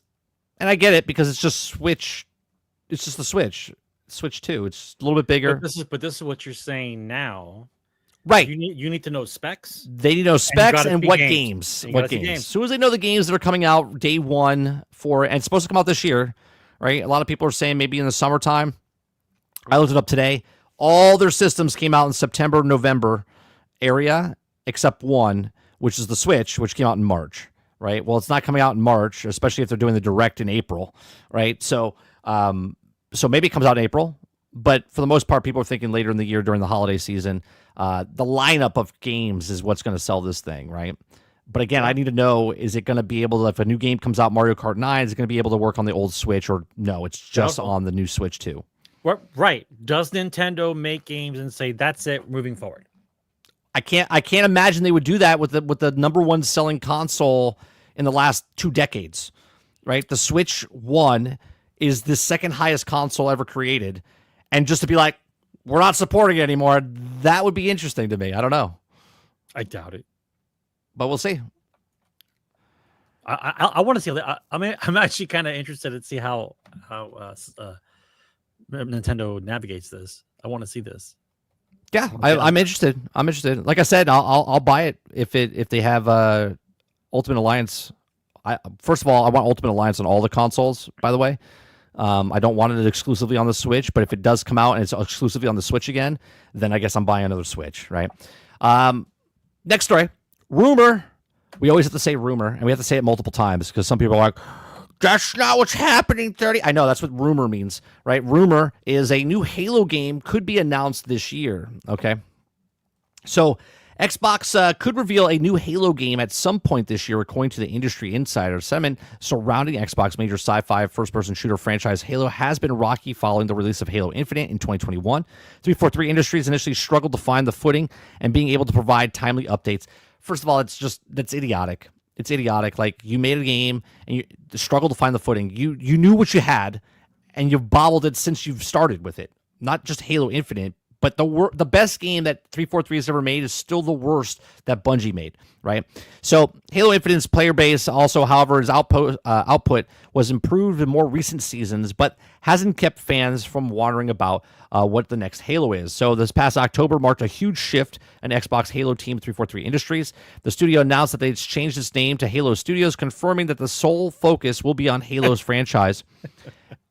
and I get it, because it's just Switch. It's just the Switch 2. It's a little bit bigger. But this is what you're saying now. Right. You need to know specs. They need to know specs and what games. What games. As soon as they know the games that are coming out day one and it's supposed to come out this year, right? A lot of people are saying maybe in the summertime. I looked it up today. All their systems came out in September, November area, except one, which is the Switch, which came out in March, right? Well, it's not coming out in March, especially if they're doing the direct in April, right? So maybe it comes out in April, but for the most part, people are thinking later in the year during the holiday season. The lineup of games is what's going to sell this thing, right? But again, I need to know, is it going to be able to, if a new game comes out, Mario Kart 9, is it going to be able to work on the old Switch, or no, it's just on the new Switch too? Right. Does Nintendo make games and say, that's it, moving forward? I can't imagine they would do that with the number one selling console in the last 2 decades, right? The Switch 1 is the second highest console ever created. And just to be like, we're not supporting it anymore, that would be interesting to me. I don't know. I doubt it. But we'll see. I want to see. I'm actually kind of interested to see how Nintendo navigates this. I want to see this. Yeah, I'm interested. Like I said, I'll buy it if they have Ultimate Alliance. First of all, I want Ultimate Alliance on all the consoles. By the way, I don't want it exclusively on the Switch. But if it does come out and it's exclusively on the Switch again, then I guess I'm buying another Switch. Right. Next story. Rumor. We always have to say rumor, and we have to say it multiple times because some people are like, that's not what's happening, 30. I know, that's what rumor means, right? Rumor is a new Halo game could be announced this year, okay? So Xbox could reveal a new Halo game at some point this year, according to the industry insider. Sentiment surrounding Xbox major sci-fi first-person shooter franchise Halo has been rocky following the release of Halo Infinite in 2021. 343 Industries initially struggled to find the footing and being able to provide timely updates. First of all, that's idiotic. It's idiotic. Like, you made a game and you struggled to find the footing. You knew what you had, and you've bobbled it since you've started with it. Not just Halo Infinite, but the best game that 343 has ever made is still the worst that Bungie made, right? So Halo Infinite's player base also, however, his output was improved in more recent seasons, but hasn't kept fans from wondering about what the next Halo is. So this past October marked a huge shift in Xbox Halo team 343 Industries. The studio announced that they'd changed its name to Halo Studios, confirming that the sole focus will be on Halo's franchise.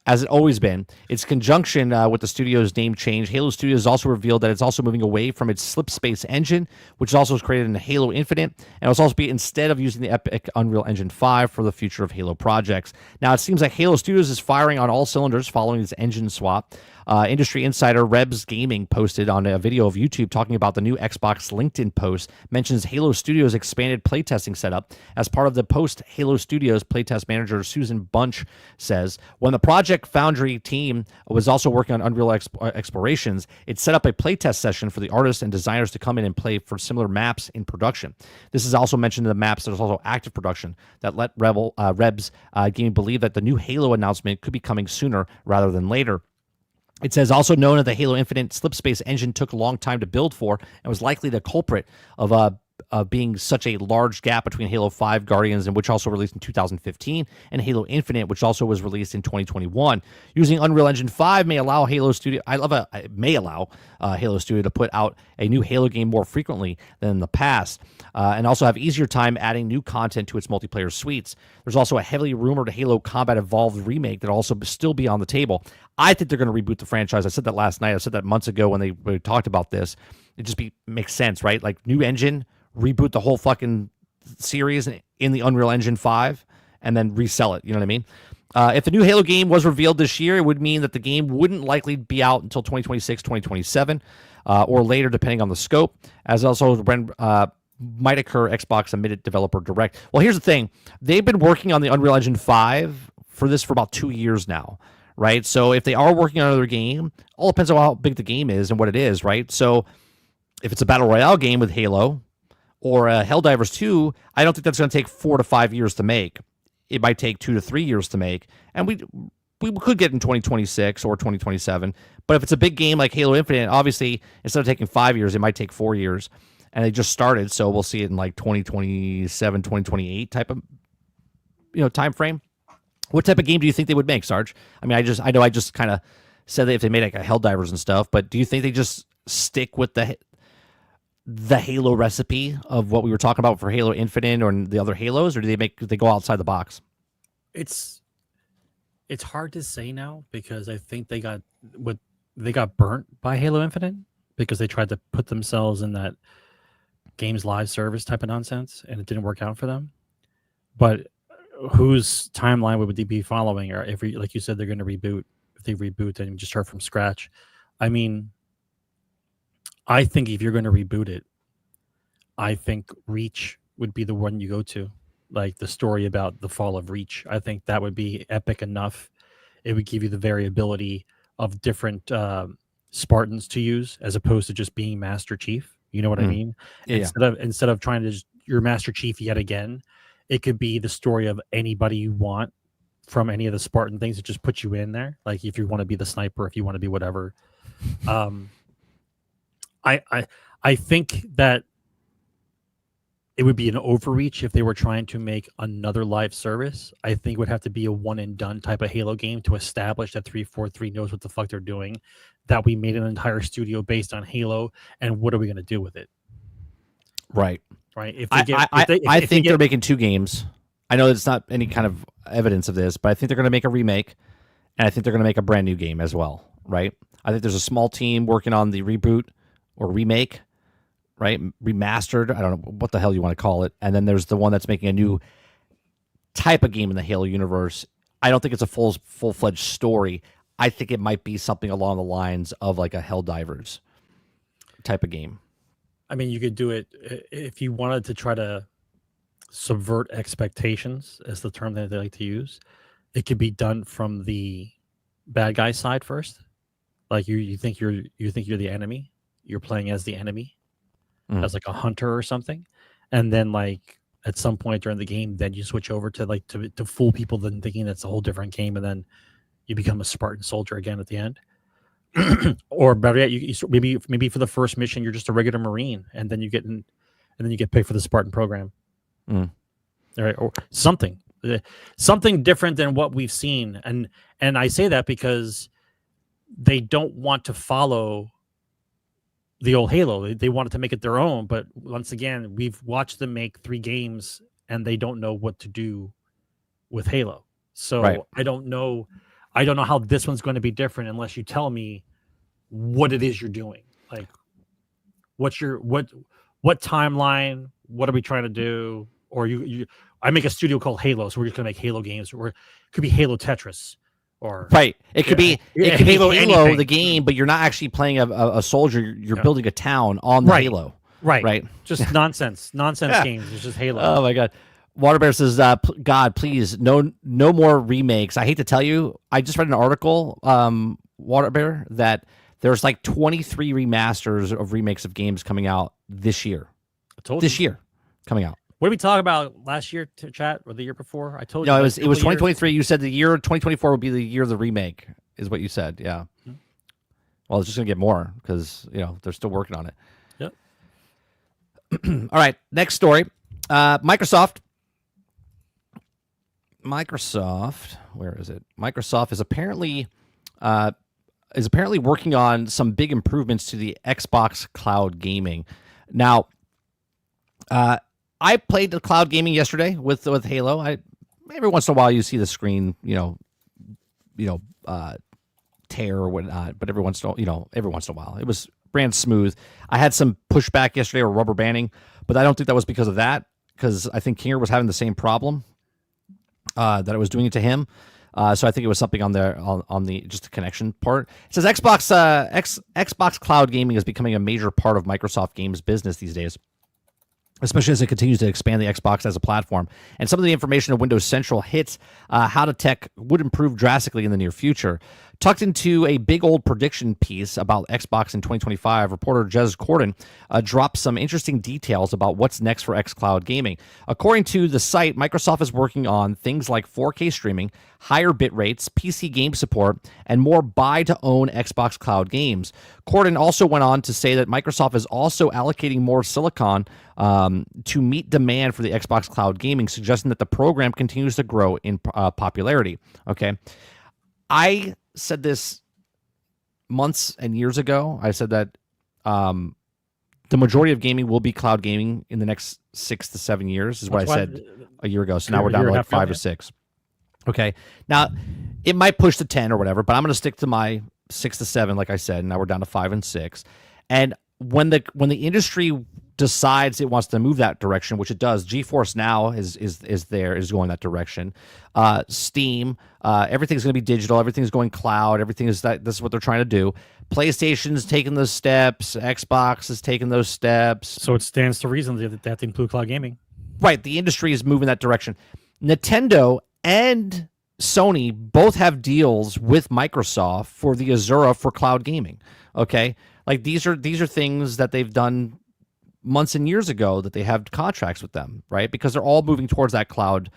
As it always been. Its conjunction with the studio's name change, Halo Studios also revealed that it's also moving away from its Slipspace engine, which also was created in Halo Infinite, and it'll also be instead of using the Epic Unreal Engine 5 for the future of Halo projects. Now, it seems like Halo Studios is firing on all cylinders following this engine swap. Industry insider Rebs Gaming posted on a video of YouTube talking about the new Xbox LinkedIn post, mentions Halo Studios' expanded playtesting setup. As part of the post, Halo Studios playtest manager Susan Bunch says, when the Project Foundry team was also working on Unreal Explorations, it set up a playtest session for the artists and designers to come in and play for similar maps in production. This is also mentioned in the maps. There's also active production that let Rebs Gaming believe that the new Halo announcement could be coming sooner rather than later. It says, also known as the Halo Infinite Slipspace engine took a long time to build for and was likely the culprit of being such a large gap between Halo 5 Guardians, and which also released in 2015, and Halo Infinite, which also was released in 2021. Using Unreal Engine 5 may allow Halo Studio to put out a new Halo game more frequently than in the past, and also have easier time adding new content to its multiplayer suites. There's also a heavily rumored Halo Combat Evolved remake that will also still be on the table. I think they're going to reboot the franchise. I said that last night. I said that months ago when we talked about this. It just makes sense, right? Like, new engine, reboot the whole fucking series in the Unreal Engine 5, and then resell it. You know what I mean? If the new Halo game was revealed this year, it would mean that the game wouldn't likely be out until 2026, 2027, or later, depending on the scope, as also when might occur Xbox admitted developer direct. Well, here's the thing. They've been working on the Unreal Engine 5 for about 2 years now, right? So if they are working on another game, all depends on how big the game is and what it is, right? So if it's a Battle Royale game with Halo, or Helldivers 2, I don't think that's going to take 4 to 5 years to make. It might take 2 to 3 years to make, and we could get in 2026 or 2027. But if it's a big game like Halo Infinite, obviously, instead of taking 5 years, it might take 4 years, and they just started, so we'll see it in like 2027, 2028 type of time frame. What type of game do you think they would make, Sarge? I mean, I know I just kind of said that if they made like a Helldivers and stuff, but do you think they just stick with the the Halo recipe of what we were talking about for Halo Infinite or the other Halos, or do they go outside the box? It's hard to say now because I think they got burnt by Halo Infinite because they tried to put themselves in that games live service type of nonsense and it didn't work out for them. But whose timeline would they be following? Or if, like you said, they're going to reboot. If they reboot and just start from scratch, I mean, I think if you're going to reboot it, I think Reach would be the one you go to. Like the story about the fall of Reach. I think that would be epic enough. It would give you the variability of different Spartans to use as opposed to just being Master Chief. You know what I mean? Yeah. Instead of trying to just your Master Chief yet again, it could be the story of anybody you want from any of the Spartan things that just put you in there. Like if you want to be the sniper, if you want to be whatever. I think that it would be an overreach if they were trying to make another live service. I think it would have to be a one and done type of Halo game to establish that 343 knows what the fuck they're doing, that we made an entire studio based on Halo, and what are we going to do with it? Right. Right. I think they're making 2 games. I know it's not any kind of evidence of this, but I think they're going to make a remake, and I think they're going to make a brand new game as well. Right. I think there's a small team working on the reboot or remake. Right, remastered. I don't know what the hell you want to call it. And then there's the one that's making a new type of game in the Halo universe. I don't think it's a full-fledged story. I think it might be something along the lines of like a Helldivers type of game. I mean, you could do it if you wanted to try to subvert expectations, as the term that they like to use. It could be done from the bad guy side first. Like you think you're the enemy. You're playing as the enemy. As like a hunter or something, and then like at some point during the game, then you switch over to like to fool people, then thinking that's a whole different game, and then you become a Spartan soldier again at the end. Or better yet, you maybe for the first mission you're just a regular Marine, and then you get picked for the Spartan program, all right, or something different than what we've seen. And I say that because they don't want to follow the old Halo. They wanted to make it their own, but once again, we've watched them make 3 games and they don't know what to do with Halo. So right. I don't know how this one's going to be different unless you tell me what it is you're doing. Like what timeline, what are we trying to do? Or I make a studio called Halo, so we're just going to make Halo games, or it could be Halo Tetris. Or, right, it could be Halo the game, but you're not actually playing a soldier. You're building a town on the Halo. Right. Just nonsense games. It's just Halo. Oh my god. Waterbear says, "God, please, no more remakes." I hate to tell you, I just read an article, Waterbear, that there's like 23 remasters of remakes of games coming out this year. Year coming out. What did we talk about last year, chat, or the year before? I told you. No, it was 2023. You said the year 2024 would be the year of the remake, is what you said. Yeah. Mm-hmm. Well, it's just going to get more because, they're still working on it. Yep. All right. Next story. Microsoft, where is it? Microsoft is apparently working on some big improvements to the Xbox cloud gaming. Now, I played the cloud gaming yesterday with Halo. Every once in a while you see the screen, tear or whatnot, but every once in a while it was ran smooth. I had some pushback yesterday or rubber banding, but I don't think that was because of that, because I think Kinger was having the same problem that I was doing it to him. So I think it was something on the just the connection part. It says Xbox cloud gaming is becoming a major part of Microsoft Games business these days, especially as it continues to expand the Xbox as a platform. And some of the information of Windows Central hits how the tech would improve drastically in the near future. Tucked into a big old prediction piece about Xbox in 2025, reporter Jez Corden dropped some interesting details about what's next for xCloud gaming. According to the site, Microsoft is working on things like 4K streaming, higher bit rates, PC game support, and more buy-to-own Xbox Cloud games. Corden also went on to say that Microsoft is also allocating more silicon to meet demand for the Xbox Cloud gaming, suggesting that the program continues to grow in popularity. Okay, I said this months and years ago. I said that the majority of gaming will be cloud gaming in the next 6 to 7 years, is what I said a year ago. So now we're down to like 5 or 6. Okay. Now, it might push to 10 or whatever, but I'm going to stick to my 6 to 7, like I said. And now we're down to 5 and 6. And when the industry decides it wants to move that direction, which it does, GeForce Now is going that direction. Steam, everything's going to be digital. Everything's going cloud. This is what they're trying to do. PlayStation's taking those steps. Xbox is taking those steps. So it stands to reason that they have to include cloud gaming. Right. The industry is moving that direction. Nintendo and Sony both have deals with Microsoft for the Azure for cloud gaming. Okay. Like these are things that they've done months and years ago that they have contracts with them, right? Because they're all moving towards that cloud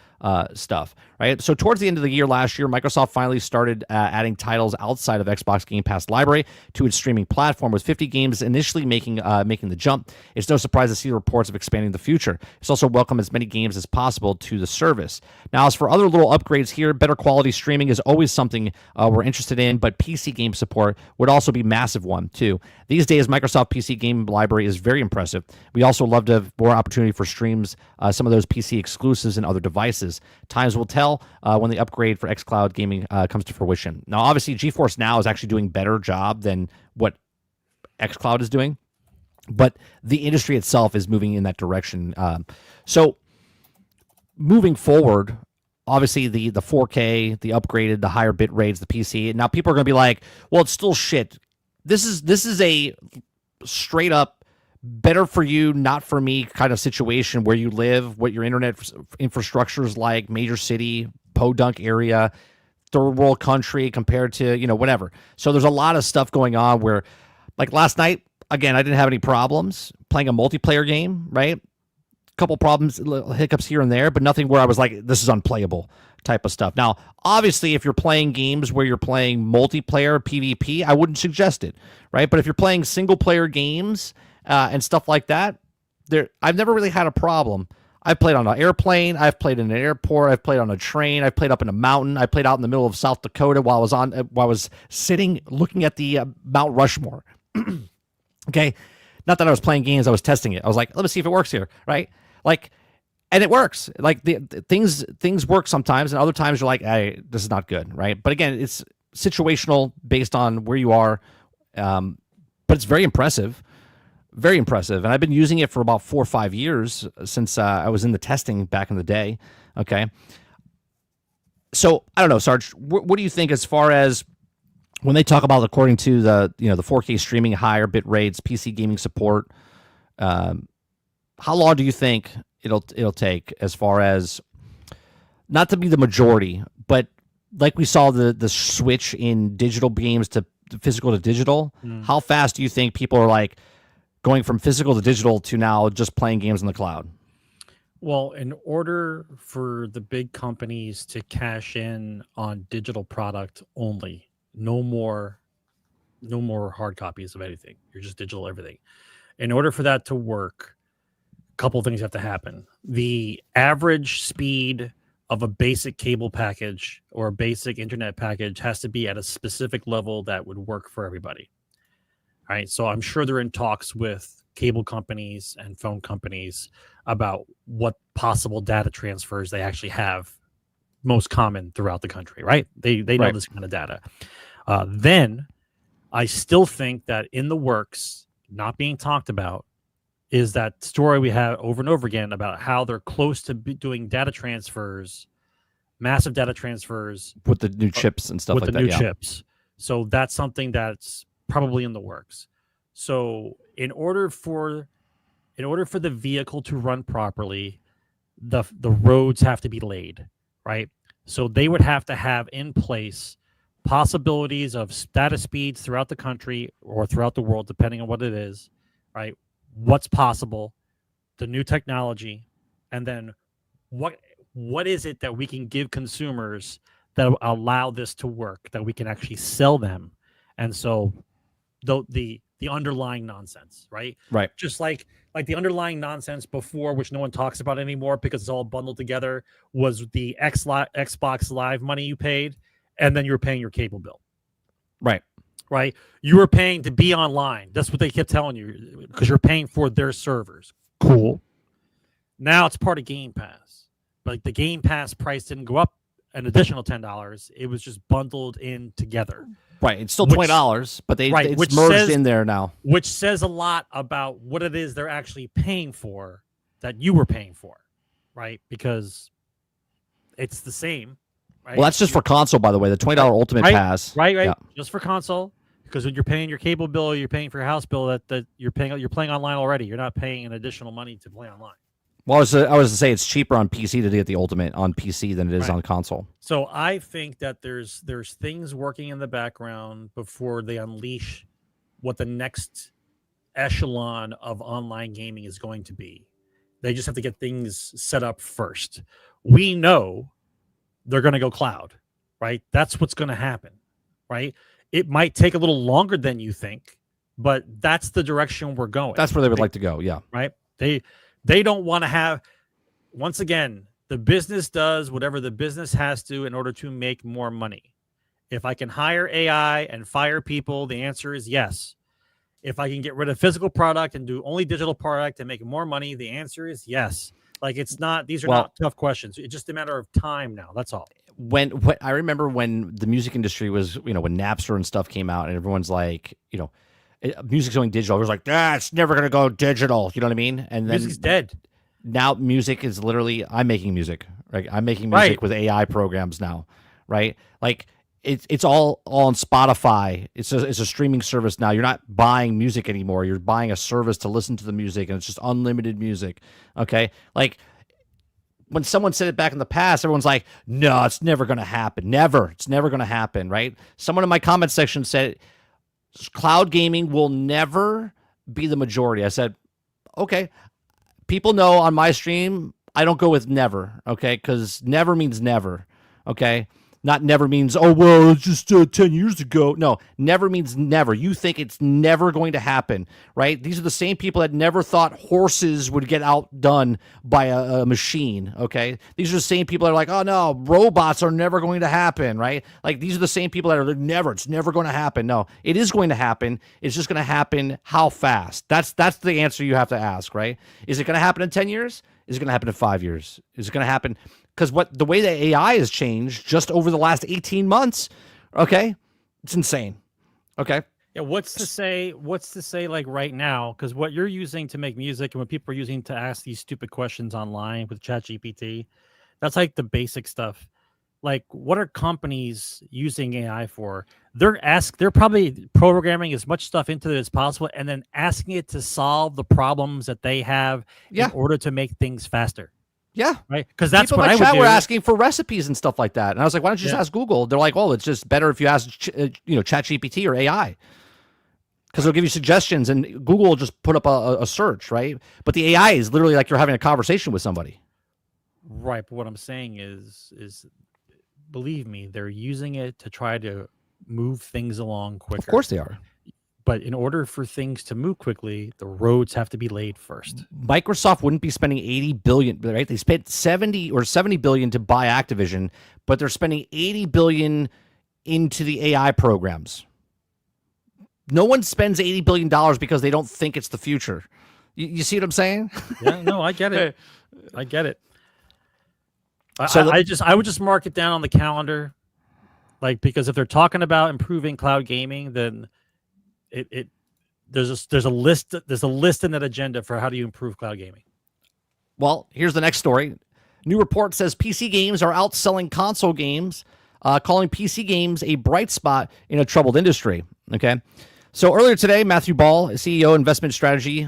stuff, right? So towards the end of the year last year, Microsoft finally started adding titles outside of Xbox Game Pass library to its streaming platform, with 50 games initially making the jump. It's no surprise to see reports of expanding the future. It's also welcome as many games as possible to the service. Now, as for other little upgrades here, better quality streaming is always something we're interested in, but PC game support would also be a massive one too. These days, Microsoft PC game library is very impressive. We also love to have more opportunity for streams, some of those PC exclusives and other devices. Times will tell when the upgrade for xCloud gaming comes to fruition. Now, obviously, GeForce Now is actually doing a better job than what xCloud is doing, but the industry itself is moving in that direction. So moving forward, obviously the 4K, the upgraded, the higher bit rates, the PC. Now people are going to be like, well, it's still shit. This is a straight up better for you, not for me kind of situation where you live, what your internet infrastructure is like, major city, podunk area, third world country compared to, whatever. So there's a lot of stuff going on where, like last night, again, I didn't have any problems playing a multiplayer game, right? Couple problems, little hiccups here and there, but nothing where I was like, this is unplayable type of stuff. Now, obviously, if you're playing games where you're playing multiplayer PvP, I wouldn't suggest it, right? But if you're playing single player games and stuff like that, I've never really had a problem. I've played on an airplane, I've played in an airport, I've played on a train, I've played up in a mountain, I played out in the middle of South Dakota while I was sitting looking at the Mount Rushmore. Okay, not that I was playing games, I was testing it. I was like, let me see if it works here, right? Like, and it works. Like the things work sometimes, and other times you're like, hey, this is not good, right? But again, it's situational based on where you are. But it's very impressive. Very impressive. And I've been using it for about 4 or 5 years since I was in the testing back in the day. Okay. So I don't know, Sarge, what do you think as far as when they talk about, according to the 4K streaming, higher bit rates, PC gaming support, how long do you think it'll take as far as, not to be the majority, but like we saw the switch in digital games to physical to digital, how fast do you think people are like going from physical to digital to now just playing games in the cloud? Well, in order for the big companies to cash in on digital product only, no more hard copies of anything. You're just digital everything. In order for that to work, a couple of things have to happen. The average speed of a basic cable package or a basic internet package has to be at a specific level that would work for everybody. All right. So I'm sure they're in talks with cable companies and phone companies about what possible data transfers they actually have most common throughout the country, right? They know this kind of data. Then I still think that in the works, not being talked about, is that story we have over and over again about how they're close to doing data transfers, massive data transfers with the new chips and stuff like that. With the new chips. So that's something that's probably in the works. So in order for the vehicle to run properly, the roads have to be laid, right? So they would have to have in place possibilities of data speeds throughout the country or throughout the world, depending on what it is, right? What's possible, the new technology, and then what is it that we can give consumers that allow this to work, that we can actually sell them. And so the underlying nonsense, right? Right. Just like the underlying nonsense before, which no one talks about anymore because it's all bundled together, was the Xbox Live money you paid, and then you're paying your cable bill. Right. right? You were paying to be online. That's what they kept telling you because you're paying for their servers. Cool. Now it's part of Game Pass. But like the Game Pass price didn't go up an additional $10. It was just bundled in together. Right. It's still $20, but it's merged in there now. Which says a lot about what it is they're actually paying for that you were paying for, right? Because it's the same. Right? Well, that's just for console, by the way. The $20 Ultimate Pass. Right. Yeah. Just for console. Because when you're paying your cable bill, you're paying for your house bill that you're playing online already. You're not paying an additional money to play online. Well, I was to say it's cheaper on PC to get the Ultimate on PC than it is on console. So I think that there's things working in the background before they unleash what the next echelon of online gaming is going to be. They just have to get things set up first. We know they're going to go cloud, right? That's what's going to happen, right? It might take a little longer than you think, but that's the direction we're going. That's where they would like to go, yeah. Right? They don't want to have, once again, the business does whatever the business has to in order to make more money. If I can hire AI and fire people, the answer is yes. If I can get rid of physical product and do only digital product and make more money, the answer is yes. Like these are not tough questions. It's just a matter of time now. That's all. When I remember when the music industry was, when Napster and stuff came out and everyone's like, music's going digital. It was like, it's never going to go digital. You know what I mean? And then music's dead. Now music is literally, I'm making music. Right? I'm making music with AI programs now, right? Like it's all on Spotify. It's a streaming service now. You're not buying music anymore. You're buying a service to listen to the music, and it's just unlimited music. Okay, like when someone said it back in the past, everyone's like, "No, it's never going to happen. Never. It's never going to happen." Right? Someone in my comment section said, "Cloud gaming will never be the majority." I said, "Okay." People know on my stream, I don't go with never. Okay, because never means never. Okay. Not never means, oh, well, it's just 10 years ago. No, never means never. You think it's never going to happen, right? These are the same people that never thought horses would get outdone by a machine, okay? These are the same people that are like, oh, no, robots are never going to happen, right? Like, these are the same people that are like, it's never going to happen. No, it is going to happen. It's just going to happen how fast? That's the answer you have to ask, right? Is it going to happen in 10 years? Is it going to happen in 5 years? Is it going to happen? Because the way that AI has changed just over the last 18 months, okay, it's insane. Okay. Yeah. What's to say like right now? Because what you're using to make music and what people are using to ask these stupid questions online with ChatGPT, that's like the basic stuff. Like, what are companies using AI for? They're probably programming as much stuff into it as possible and then asking it to solve the problems that they have in order to make things faster. Yeah, right. Because that's people what in my I would chat do. were asking for recipes and stuff like that, and I was like, "Why don't you just ask Google?" They're like, "Oh, it's just better if you ask, ChatGPT or AI, because it'll give you suggestions, and Google will just put up a search, right?" But the AI is literally like you're having a conversation with somebody. Right. But what I'm saying is, believe me, they're using it to try to move things along quicker. Of course they are. But in order for things to move quickly, the roads have to be laid first. Microsoft wouldn't be spending $80 billion, right? They spent $70 billion to buy Activision, but they're spending $80 billion into the AI programs. No one spends $80 billion because they don't think it's the future. You see what I'm saying? Yeah, no, I get it. I get it. I would just mark it down on the calendar, like, because if they're talking about improving cloud gaming, then there's a list in that agenda for how do you improve cloud gaming. Well, here's the next story. New report says PC games are outselling console games, calling PC games a bright spot in a troubled industry. Okay. So earlier today, Matthew Ball, CEO Investment Strategy,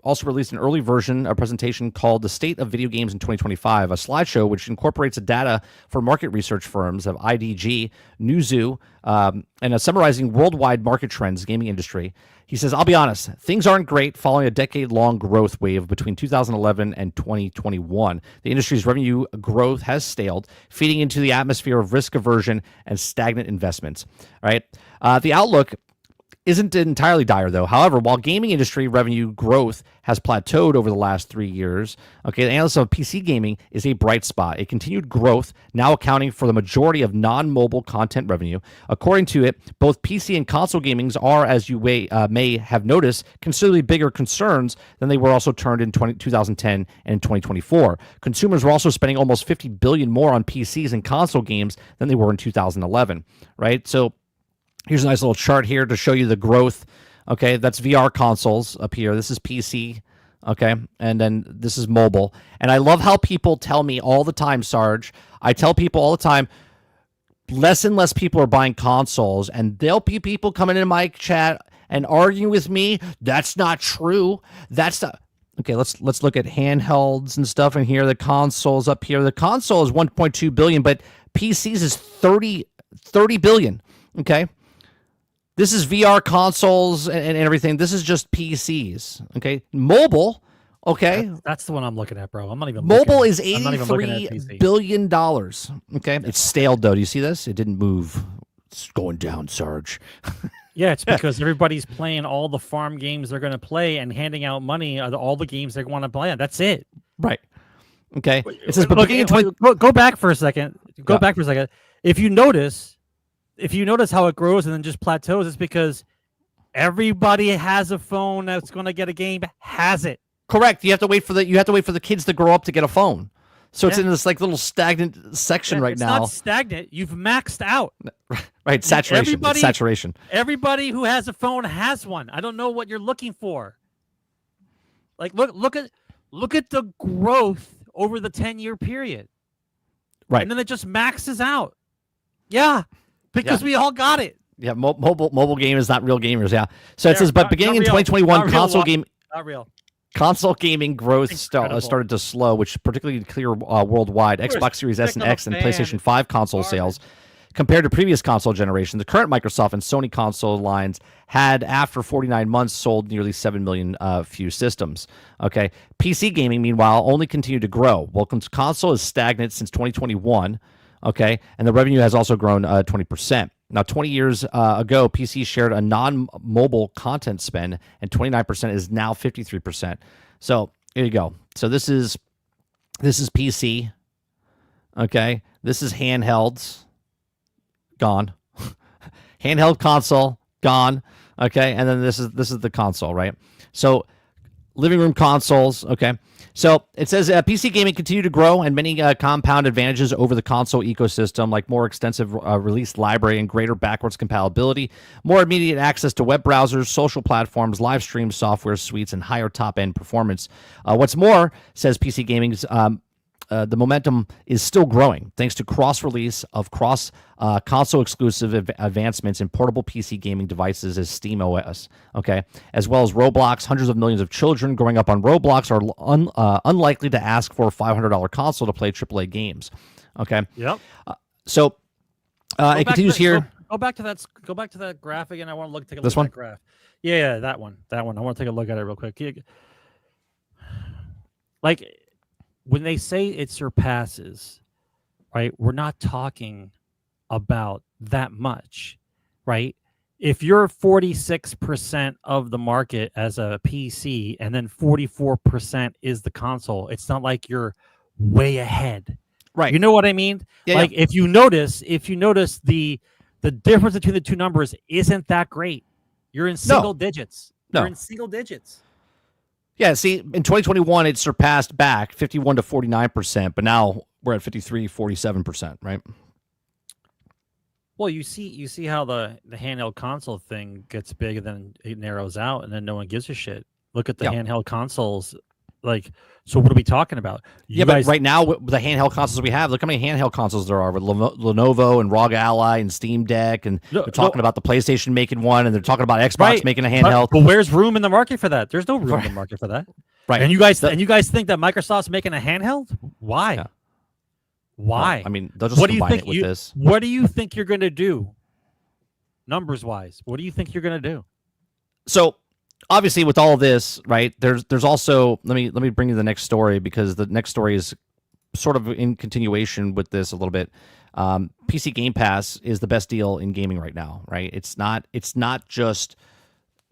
also released an early version, a presentation called The State of Video Games in 2025, a slideshow which incorporates data for market research firms of IDG, Newzoo, and summarizing worldwide market trends, gaming industry. He says, I'll be honest, things aren't great following a decade-long growth wave between 2011 and 2021. The industry's revenue growth has staled, feeding into the atmosphere of risk aversion and stagnant investments. All right. The outlook isn't entirely dire, though. However, while gaming industry revenue growth has plateaued over the last 3 years, okay, the analysis of PC gaming is a bright spot. A continued growth, now accounting for the majority of non-mobile content revenue. According to it, both PC and console gamings are, as you may have noticed, considerably bigger concerns than they were also turned in 2010 and 2024. Consumers were also spending almost $50 billion more on PCs and console games than they were in 2011, right? So here's a nice little chart here to show you the growth. Okay, that's VR consoles up here. This is PC. Okay, and then this is mobile. And I love how people tell me all the time, Sarge. I tell people all the time, less and less people are buying consoles, and there'll be people coming into my chat and arguing with me. That's not true. That's not. Okay, let's look at handhelds and stuff in here. The consoles up here. The console is 1.2 billion, but PCs is 30 billion. Okay. This is VR consoles and everything. This is just PCs. Okay. Mobile. Okay. That's the one I'm looking at, bro. I'm not even Mobile is $83 billion. Okay. It's stale, though. Do you see this? It didn't move. It's going down, Sarge. Yeah, it's because everybody's playing all the farm games they're going to play and handing out money on all the games they want to play. That's it. Right. Okay. It says, go back for a second. Go back for a second. If you notice how it grows and then just plateaus, it's because everybody has a phone that's going to get a game, has it. Correct. You have to wait for the kids to grow up to get a phone. So it's in this like little stagnant section right now. It's not stagnant. You've maxed out. Right. Saturation. It's saturation. Everybody who has a phone has one. I don't know what you're looking for. Like look at the growth over the 10-year period. Right. And then it just maxes out. Yeah. Because we all got it. Yeah, mobile game is not real gamers. Yeah. So it says, but beginning in 2021, console gaming growth started to slow, which is particularly clear worldwide. Xbox Series S and X and PlayStation 5 console sales, compared to previous console generations, the current Microsoft and Sony console lines had, after 49 months, sold nearly 7 million few systems. Okay, PC gaming, meanwhile, only continued to grow. Well, console is stagnant since 2021. Okay, and the revenue has also grown 20%. Now, 20 years ago, PC shared a non-mobile content spend, and 29% is now 53%. So here you go. So this is PC. Okay, this is handhelds. Gone. Handheld console gone. Okay, and then this is the console, right? So living room consoles. Okay. So it says PC gaming continued to grow, and many compound advantages over the console ecosystem, like more extensive release library and greater backwards compatibility, more immediate access to web browsers, social platforms, live stream software suites, and higher top-end performance. What's more, says PC gaming's, the momentum is still growing thanks to cross-release of console exclusive advancements in portable PC gaming devices as SteamOS, okay, as well as Roblox. Hundreds of millions of children growing up on Roblox are unlikely to ask for a $500 console to play AAA games, okay. Yep. So it continues here. Go back to that. Go back to that graph again. I want to take a look at that graph. Yeah, that one. I want to take a look at it real quick. Like, when they say it surpasses, right, we're not talking about that much, right? If you're 46% of the market as a PC and then 44% is the console, it's not like you're way ahead. Right. You know what I mean? Yeah, like if you notice the difference between the two numbers isn't that great. You're in single digits. You're in single digits. Yeah, see, in 2021, it surpassed back 51 to 49%, but now we're at 53, 47%, right? Well, you see how the handheld console thing gets big and then it narrows out and then no one gives a shit. Look at the handheld consoles. Like, so what are we talking about? But right now, the handheld consoles we have, look how many handheld consoles there are with Lenovo and ROG Ally and Steam Deck, and they're talking about the PlayStation making one, and they're talking about Xbox making a handheld. But where's room in the market for that? There's no room in the market for that. Right. And you guys think that Microsoft's making a handheld? Why? Yeah. Why? Well, I mean, they'll just combine it with this. What do you think you're going to do? Numbers wise, what do you think you're going to do? So, obviously, with all of this, right, there's also, let me bring you the next story, because the next story is sort of in continuation with this a little bit. PC Game Pass is the best deal in gaming right now, right? It's not just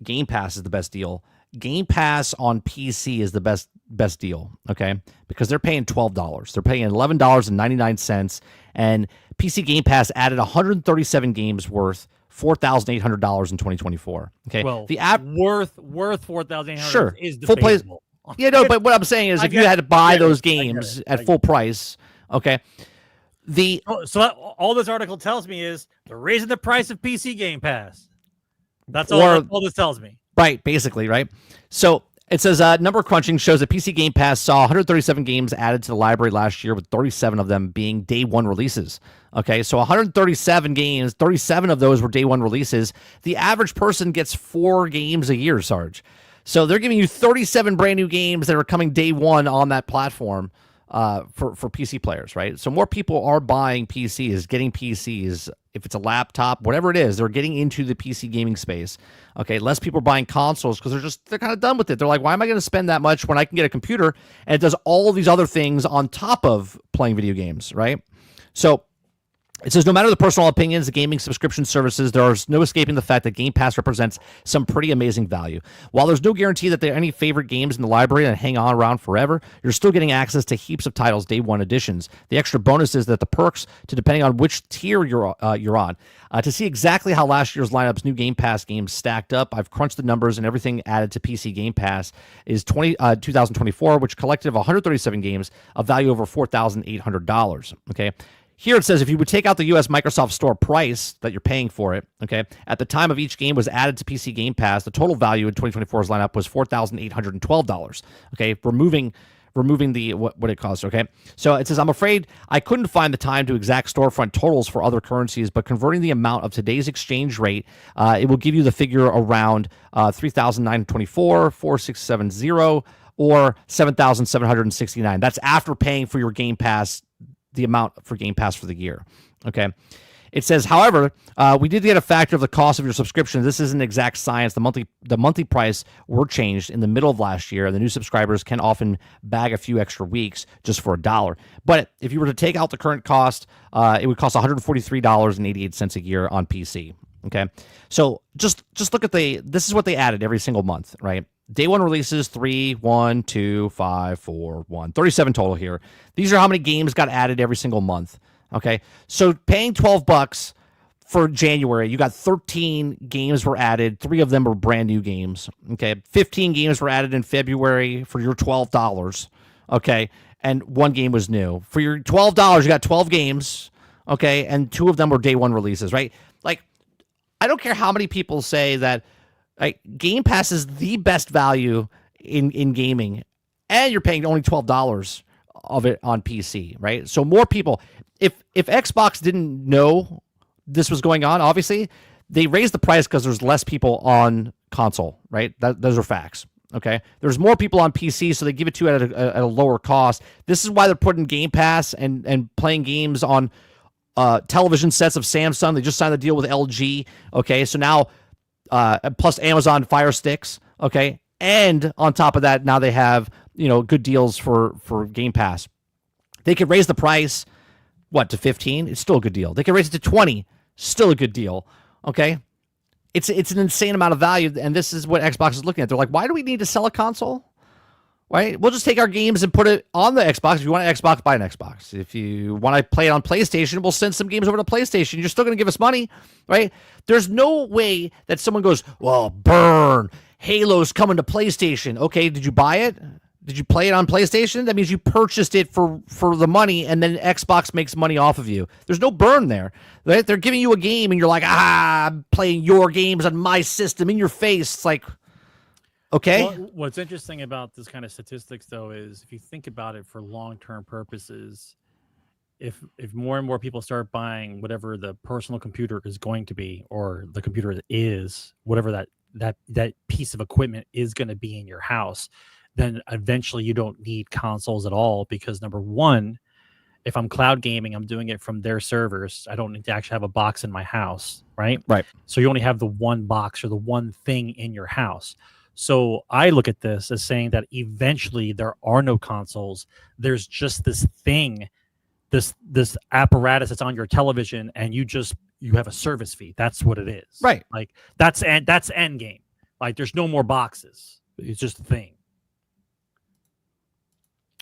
Game Pass is the best deal. Game Pass on PC is the best deal, okay? Because they're paying $12. They're paying $11.99, and PC Game Pass added 137 games worth $4,800 in 2024. Okay, well, the app worth $4,800 sure is full play. debatable. Yeah, no, but what I'm saying is, if you had to buy those games at full price, okay. All this article tells me is they're raising the price of PC Game Pass. That's all this tells me. Right, basically, right? So it says number crunching shows that PC Game Pass saw 137 games added to the library last year, with 37 of them being day one releases. Okay, so 137 games, 37 of those were day one releases. The average person gets 4 games a year, Sarge. So they're giving you 37 brand new games that are coming day one on that platform for PC players, right? So more people are buying PCs, getting PCs. If it's a laptop, whatever it is, they're getting into the PC gaming space. Okay, less people are buying consoles because they're kind of done with it. They're like, why am I going to spend that much when I can get a computer and it does all these other things on top of playing video games, right? So it says, no matter the personal opinions, the gaming subscription services, there's no escaping the fact that Game Pass represents some pretty amazing value. While there's no guarantee that there are any favorite games in the library that hang on around forever, you're still getting access to heaps of titles day one editions. The extra bonus is that the perks, to depending on which tier you're on. To see exactly how last year's lineup's new Game Pass games stacked up, I've crunched the numbers, and everything added to PC Game Pass is 2024, which collected of 137 games of value over $4,800. Okay. Here it says if you would take out the U.S. Microsoft Store price that you're paying for it, okay, at the time of each game was added to PC Game Pass, the total value in 2024's lineup was $4,812. Okay, removing the what it costs. Okay, so it says I'm afraid I couldn't find the time to exact storefront totals for other currencies, but converting the amount of today's exchange rate, it will give you the figure around 3,924, 4,670, or 7,769. That's after paying for your Game Pass. The amount for Game Pass for the year. Okay. It says, however, we did get a factor of the cost of your subscription. This isn't exact science. The monthly price were changed in the middle of last year, and the new subscribers can often bag a few extra weeks just for $1. But if you were to take out the current cost, it would cost $143.88 a year on PC. Okay. So just look at this is what they added every single month, right? Day one releases 3, 1, 2, 5, 4, 1. 37 total here. These are how many games got added every single month. Okay. So paying $12 for January, you got 13 games were added. 3 of them were brand new games. Okay. 15 games were added in February for your $12. Okay. And 1 game was new. For your $12, you got 12 games. Okay. And 2 of them were day one releases, right? Like, I don't care how many people say that. Game Pass is the best value in gaming, and you're paying only $12 of it on PC, right? So more people, if Xbox didn't know this was going on, obviously they raised the price because there's less people on console, right? Those are facts. Okay, there's more people on PC, so they give it to you at a lower cost. This is why they're putting Game Pass and playing games on television sets of Samsung. They just signed a deal with LG. Okay, so now. Plus Amazon Fire Sticks, okay, and on top of that, now they have good deals for Game Pass. They could raise the price, to 15? It's still a good deal. They could raise it to 20, still a good deal. Okay, it's an insane amount of value, and this is what Xbox is looking at. They're like, why do we need to sell a console? Right? We'll just take our games and put it on the Xbox. If you want an Xbox, buy an Xbox. If you want to play it on PlayStation, we'll send some games over to PlayStation. You're still going to give us money, right? There's no way that someone goes, well, burn. Halo's coming to PlayStation. Okay, did you buy it? Did you play it on PlayStation? That means you purchased it for the money, and then Xbox makes money off of you. There's no burn there. Right? They're giving you a game, and you're like, I'm playing your games on my system in your face. It's like, okay. Well, what's interesting about this kind of statistics, though, is if you think about it for long-term purposes, if more and more people start buying whatever the personal computer is going to be, or the computer is, whatever that piece of equipment is going to be in your house, then eventually you don't need consoles at all, because number one, if I'm cloud gaming, I'm doing it from their servers. I don't need to actually have a box in my house, right? Right. So you only have the one box or the one thing in your house. So I look at this as saying that eventually there are no consoles. There's just this thing this apparatus that's on your television, and you have a service fee. That's what it is. Right. Like that's end game. Like there's no more boxes. It's just a thing.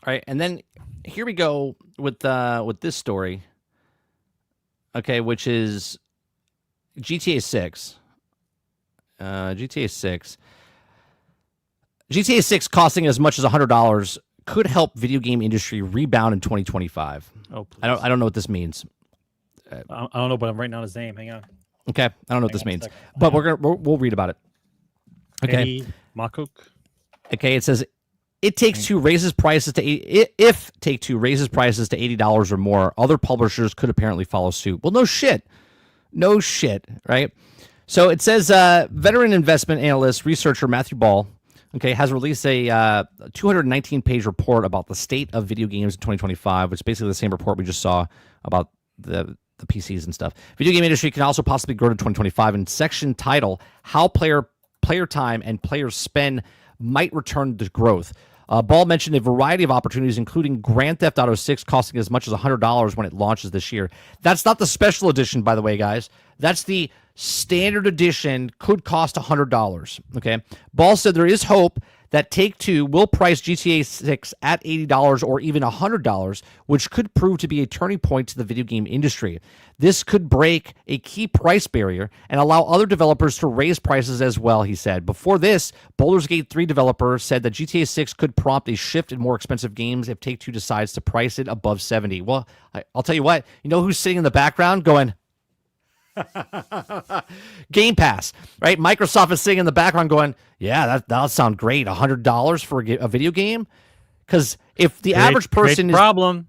All right, and then here we go with this story. Okay, which is GTA 6. GTA 6 costing as much as $100 could help video game industry rebound in 2025. Oh, please. I don't know what this means. I don't know, but I'm writing down his name. Hang on. Okay, I don't know what this means, but we'll read about it. Okay, Eddie Makuk. Okay, it says if Take-Two raises prices to $80 or more, other publishers could apparently follow suit. Well, no shit, right? So it says veteran investment analyst researcher Matthew Ball, has released a 219-page report about the state of video games in 2025, which is basically the same report we just saw about the PCs and stuff. Video game industry can also possibly grow to 2025. In section title, how player time and player spend might return to growth. Ball mentioned a variety of opportunities, including Grand Theft Auto 6 costing as much as $100 when it launches this year. That's not the special edition, by the way, guys. That's the standard edition, could cost $100. Okay. Ball said there is hope that Take-Two will price GTA 6 at $80 or even $100, which could prove to be a turning point to the video game industry. This could break a key price barrier and allow other developers to raise prices as well, he said. Before this, Baldur's Gate 3 developer said that GTA 6 could prompt a shift in more expensive games if Take-Two decides to price it above $70. Well, I'll tell you what, you know who's sitting in the background going, Game Pass, right? Microsoft is sitting in the background going, yeah, that'll sound great. $100 for a video game? Because if the average person problem.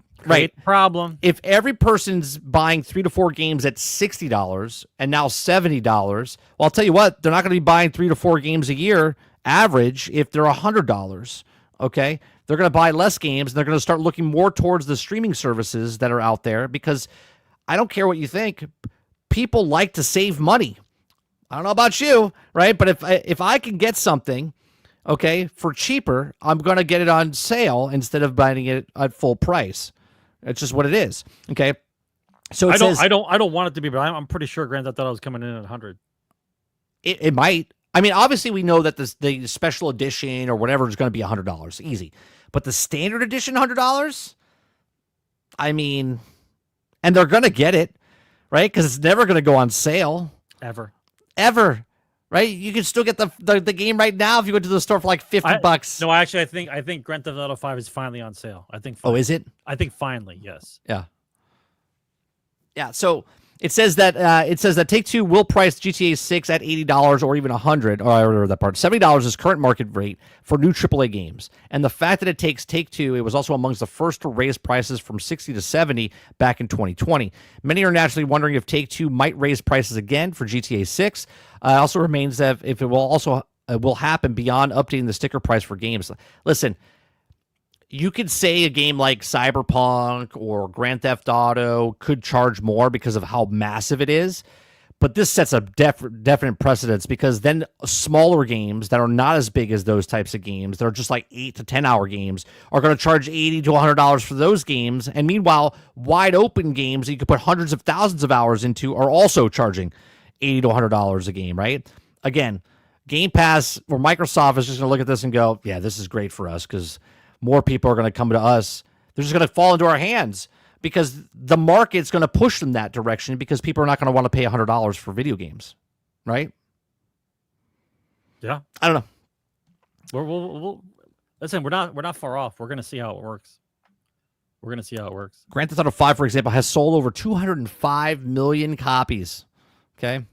If every person's buying 3 to 4 games at $60 and now $70, well, I'll tell you what, they're not going to be buying 3 to 4 games a year average if they're $100. Okay, they're going to buy less games and they're going to start looking more towards the streaming services that are out there, because I don't care what you think. People like to save money. I don't know about you, right? But if I can get something, for cheaper, I'm going to get it on sale instead of buying it at full price. It's just what it is. Okay. So I don't want it to be, but I'm pretty sure Grand Theft Auto is coming in at 100. It might. I mean, obviously we know that the special edition or whatever is going to be $100, easy. But the standard edition $100, I mean, and they're going to get it. Right? Because it's never going to go on sale. Ever. Right? You can still get the game right now if you went to the store for like $50. No, actually, I think Grand Theft Auto 5 is finally on sale. I think. Oh, is it? I think finally, yes. Yeah. Yeah. So it says that Take-Two will price GTA 6 at $80 or even $100. Or I remember that part. $70 is current market rate for new AAA games. And the fact that it takes Take-Two, it was also amongst the first to raise prices from $60 to $70 back in 2020. Many are naturally wondering if Take-Two might raise prices again for GTA 6. Also remains that if it will happen beyond updating the sticker price for games. Listen, you could say a game like Cyberpunk or Grand Theft Auto could charge more because of how massive it is, but this sets a definite precedence, because then smaller games that are not as big as those types of games, that are just like 8 to 10 hour games, are going to charge $80 to $100 for those games. And meanwhile, wide open games that you could put hundreds of thousands of hours into are also charging $80 to $100 a game, right? Again, Game Pass or Microsoft is just going to look at this and go, yeah, this is great for us because more people are going to come to us. They're just going to fall into our hands because the market's going to push them that direction, because people are not going to want to pay $100 for video games, right? Yeah, I don't know. We'll listen. We're not far off. We're going to see how it works. Grand Theft Auto 5, for example, has sold over 205 million copies. Okay,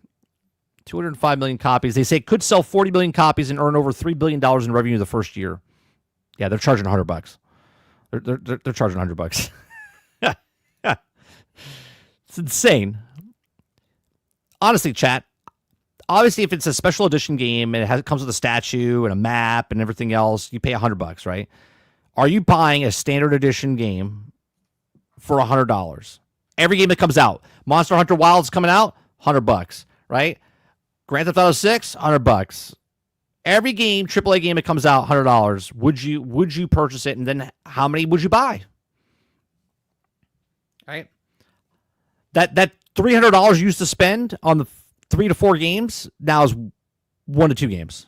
205 million copies. They say it could sell 40 million copies and earn over $3 billion in revenue the first year. Yeah, they're charging $100. They're charging $100. It's insane. Honestly, chat. Obviously, if it's a special edition game and it comes with a statue and a map and everything else, you pay $100, right? Are you buying a standard edition game for $100? Every game that comes out, Monster Hunter Wilds coming out, $100, right? Grand Theft Auto 6, $100. Every game, AAA game that comes out, $100. Would you purchase it, and then how many would you buy? right? That $300 you used to spend on the 3 to 4 games now is 1 to 2 games,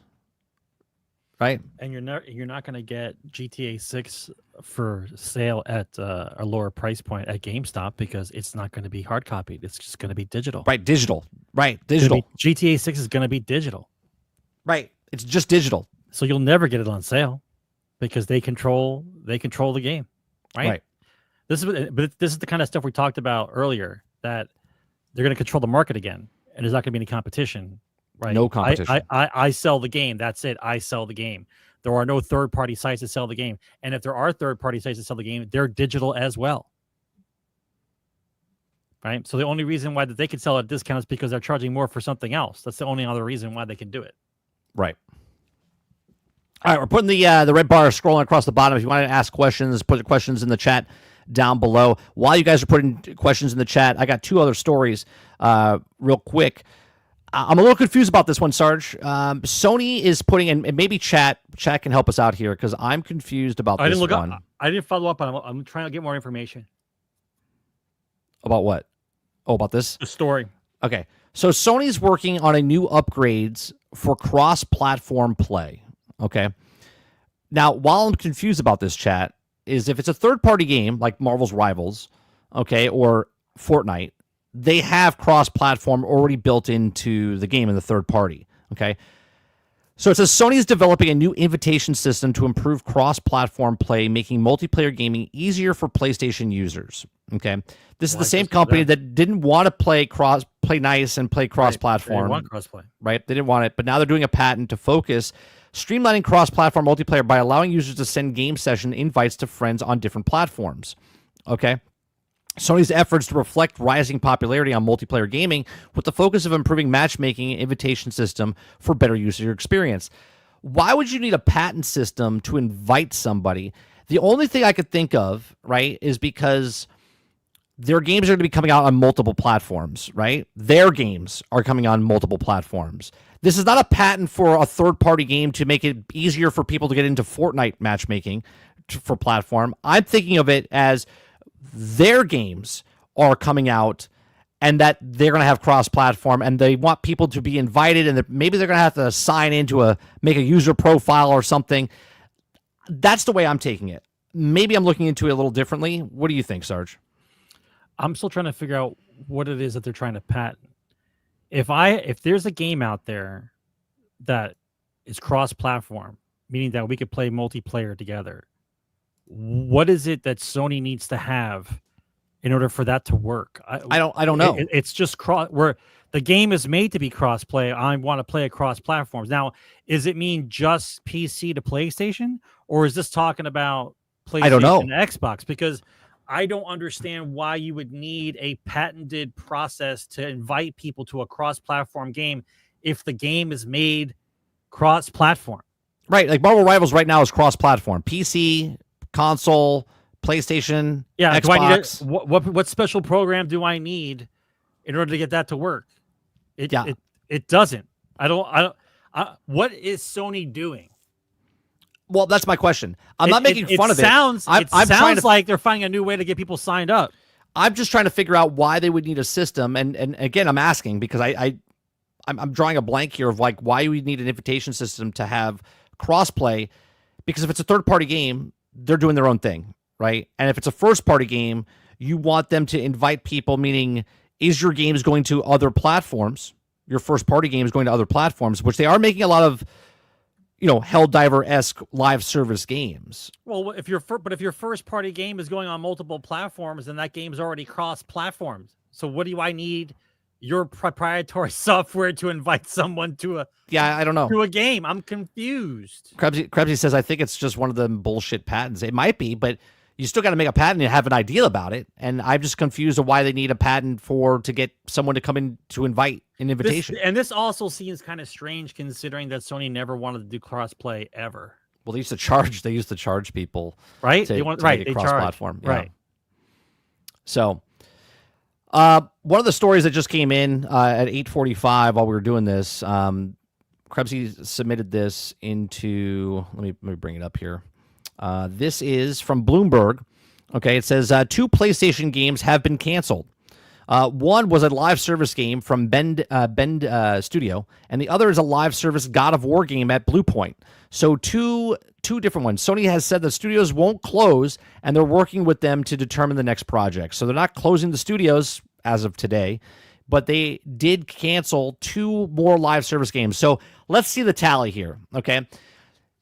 right? And you're not going to get GTA 6 for sale at a lower price point at GameStop because it's not going to be hard copied. It's just going to be digital. Right, digital. Right, digital. GTA 6 is going to be digital. Right, it's just digital. So you'll never get it on sale because they control the game, right? This is the kind of stuff we talked about earlier, that they're going to control the market again, and there's not going to be any competition. Right. No competition. I sell the game. That's it. I sell the game. There are no third-party sites that sell the game. And if there are third-party sites that sell the game, they're digital as well. Right? So the only reason why that they can sell at a discount is because they're charging more for something else. That's the only other reason why they can do it. Right. All right, we're putting the red bar scrolling across the bottom. If you want to ask questions, put the questions in the chat down below. While you guys are putting questions in the chat, I got 2 other stories real quick. I'm a little confused about this one, Sarge. Sony is putting, and maybe chat can help us out here because I'm confused about this one. I didn't follow up on it. I'm trying to get more information. About what? Oh, about this? The story. Okay. So Sony's working on a new upgrades for cross-platform play. Okay. Now, while I'm confused about this, chat, is if it's a third-party game like Marvel's Rivals, okay, or Fortnite, they have cross-platform already built into the game in the third party, okay? So it says Sony is developing a new invitation system to improve cross-platform play, making multiplayer gaming easier for PlayStation users, okay? This is the same company that didn't want to play nice and play cross-platform. They want cross-play. Right? They didn't want it, but now they're doing a patent to focus streamlining cross-platform multiplayer by allowing users to send game session invites to friends on different platforms, okay? Sony's efforts to reflect rising popularity on multiplayer gaming with the focus of improving matchmaking and invitation system for better user experience. Why would you need a patent system to invite somebody? The only thing I could think of, right, is because their games are going to be coming out on multiple platforms, right? Their games are coming on multiple platforms. This is not a patent for a third-party game to make it easier for people to get into Fortnite matchmaking for platform. I'm thinking of it as their games are coming out and that they're going to have cross-platform and they want people to be invited and maybe they're going to have to sign into make a user profile or something. That's the way I'm taking it. Maybe I'm looking into it a little differently. What do you think, Sarge? I'm still trying to figure out what it is that they're trying to patent. If there's a game out there that is cross-platform, meaning that we could play multiplayer together, what is it that Sony needs to have in order for that to work? I don't know. It's just where the game is made to be cross play. I want to play across platforms. Now, does it mean just PC to PlayStation, or is this talking about PlayStation I don't know. and Xbox? Because I don't understand why you would need a patented process to invite people to a cross-platform game if the game is made cross-platform. Right, like Marvel Rivals right now is cross-platform. PC, console, PlayStation, Xbox. Do I need what special program do I need in order to get that to work? It doesn't. What is Sony doing? Well, that's my question. I'm not making fun of it. It sounds like they're finding a new way to get people signed up. I'm just trying to figure out why they would need a system. And again, I'm asking because I'm drawing a blank here of like why we need an invitation system to have crossplay. Because if it's a third-party game, they're doing their own thing, right? And if it's a first-party game, you want them to invite people, meaning is your games going to other platforms? Your first-party game is going to other platforms, which they are making a lot of, Helldiver-esque live service games. Well, if your first-party game is going on multiple platforms, then that game's already cross-platformed. So what do I need your proprietary software to invite someone to I don't know. To a game? I'm confused. Krebsy says, I think it's just one of the bullshit patents. It might be, but you still got to make a patent and have an idea about it. And I'm just confused of why they need a patent to get someone to come in to invite an invitation. This also seems kind of strange considering that Sony never wanted to do crossplay ever. Well, they used to charge people, right? They cross-platform, right? Yeah. So, one of the stories that just came in at 8:45 while we were doing this, Krebsy submitted this into. Let me bring it up here. This is from Bloomberg. Okay, it says 2 PlayStation games have been canceled. One was a live service game from Bend Studio, and the other is a live service God of War game at Blue Point. So two different ones. Sony has said the studios won't close, and they're working with them to determine the next project. So they're not closing the studios as of today, but they did cancel 2 more live service games. So let's see the tally here, okay?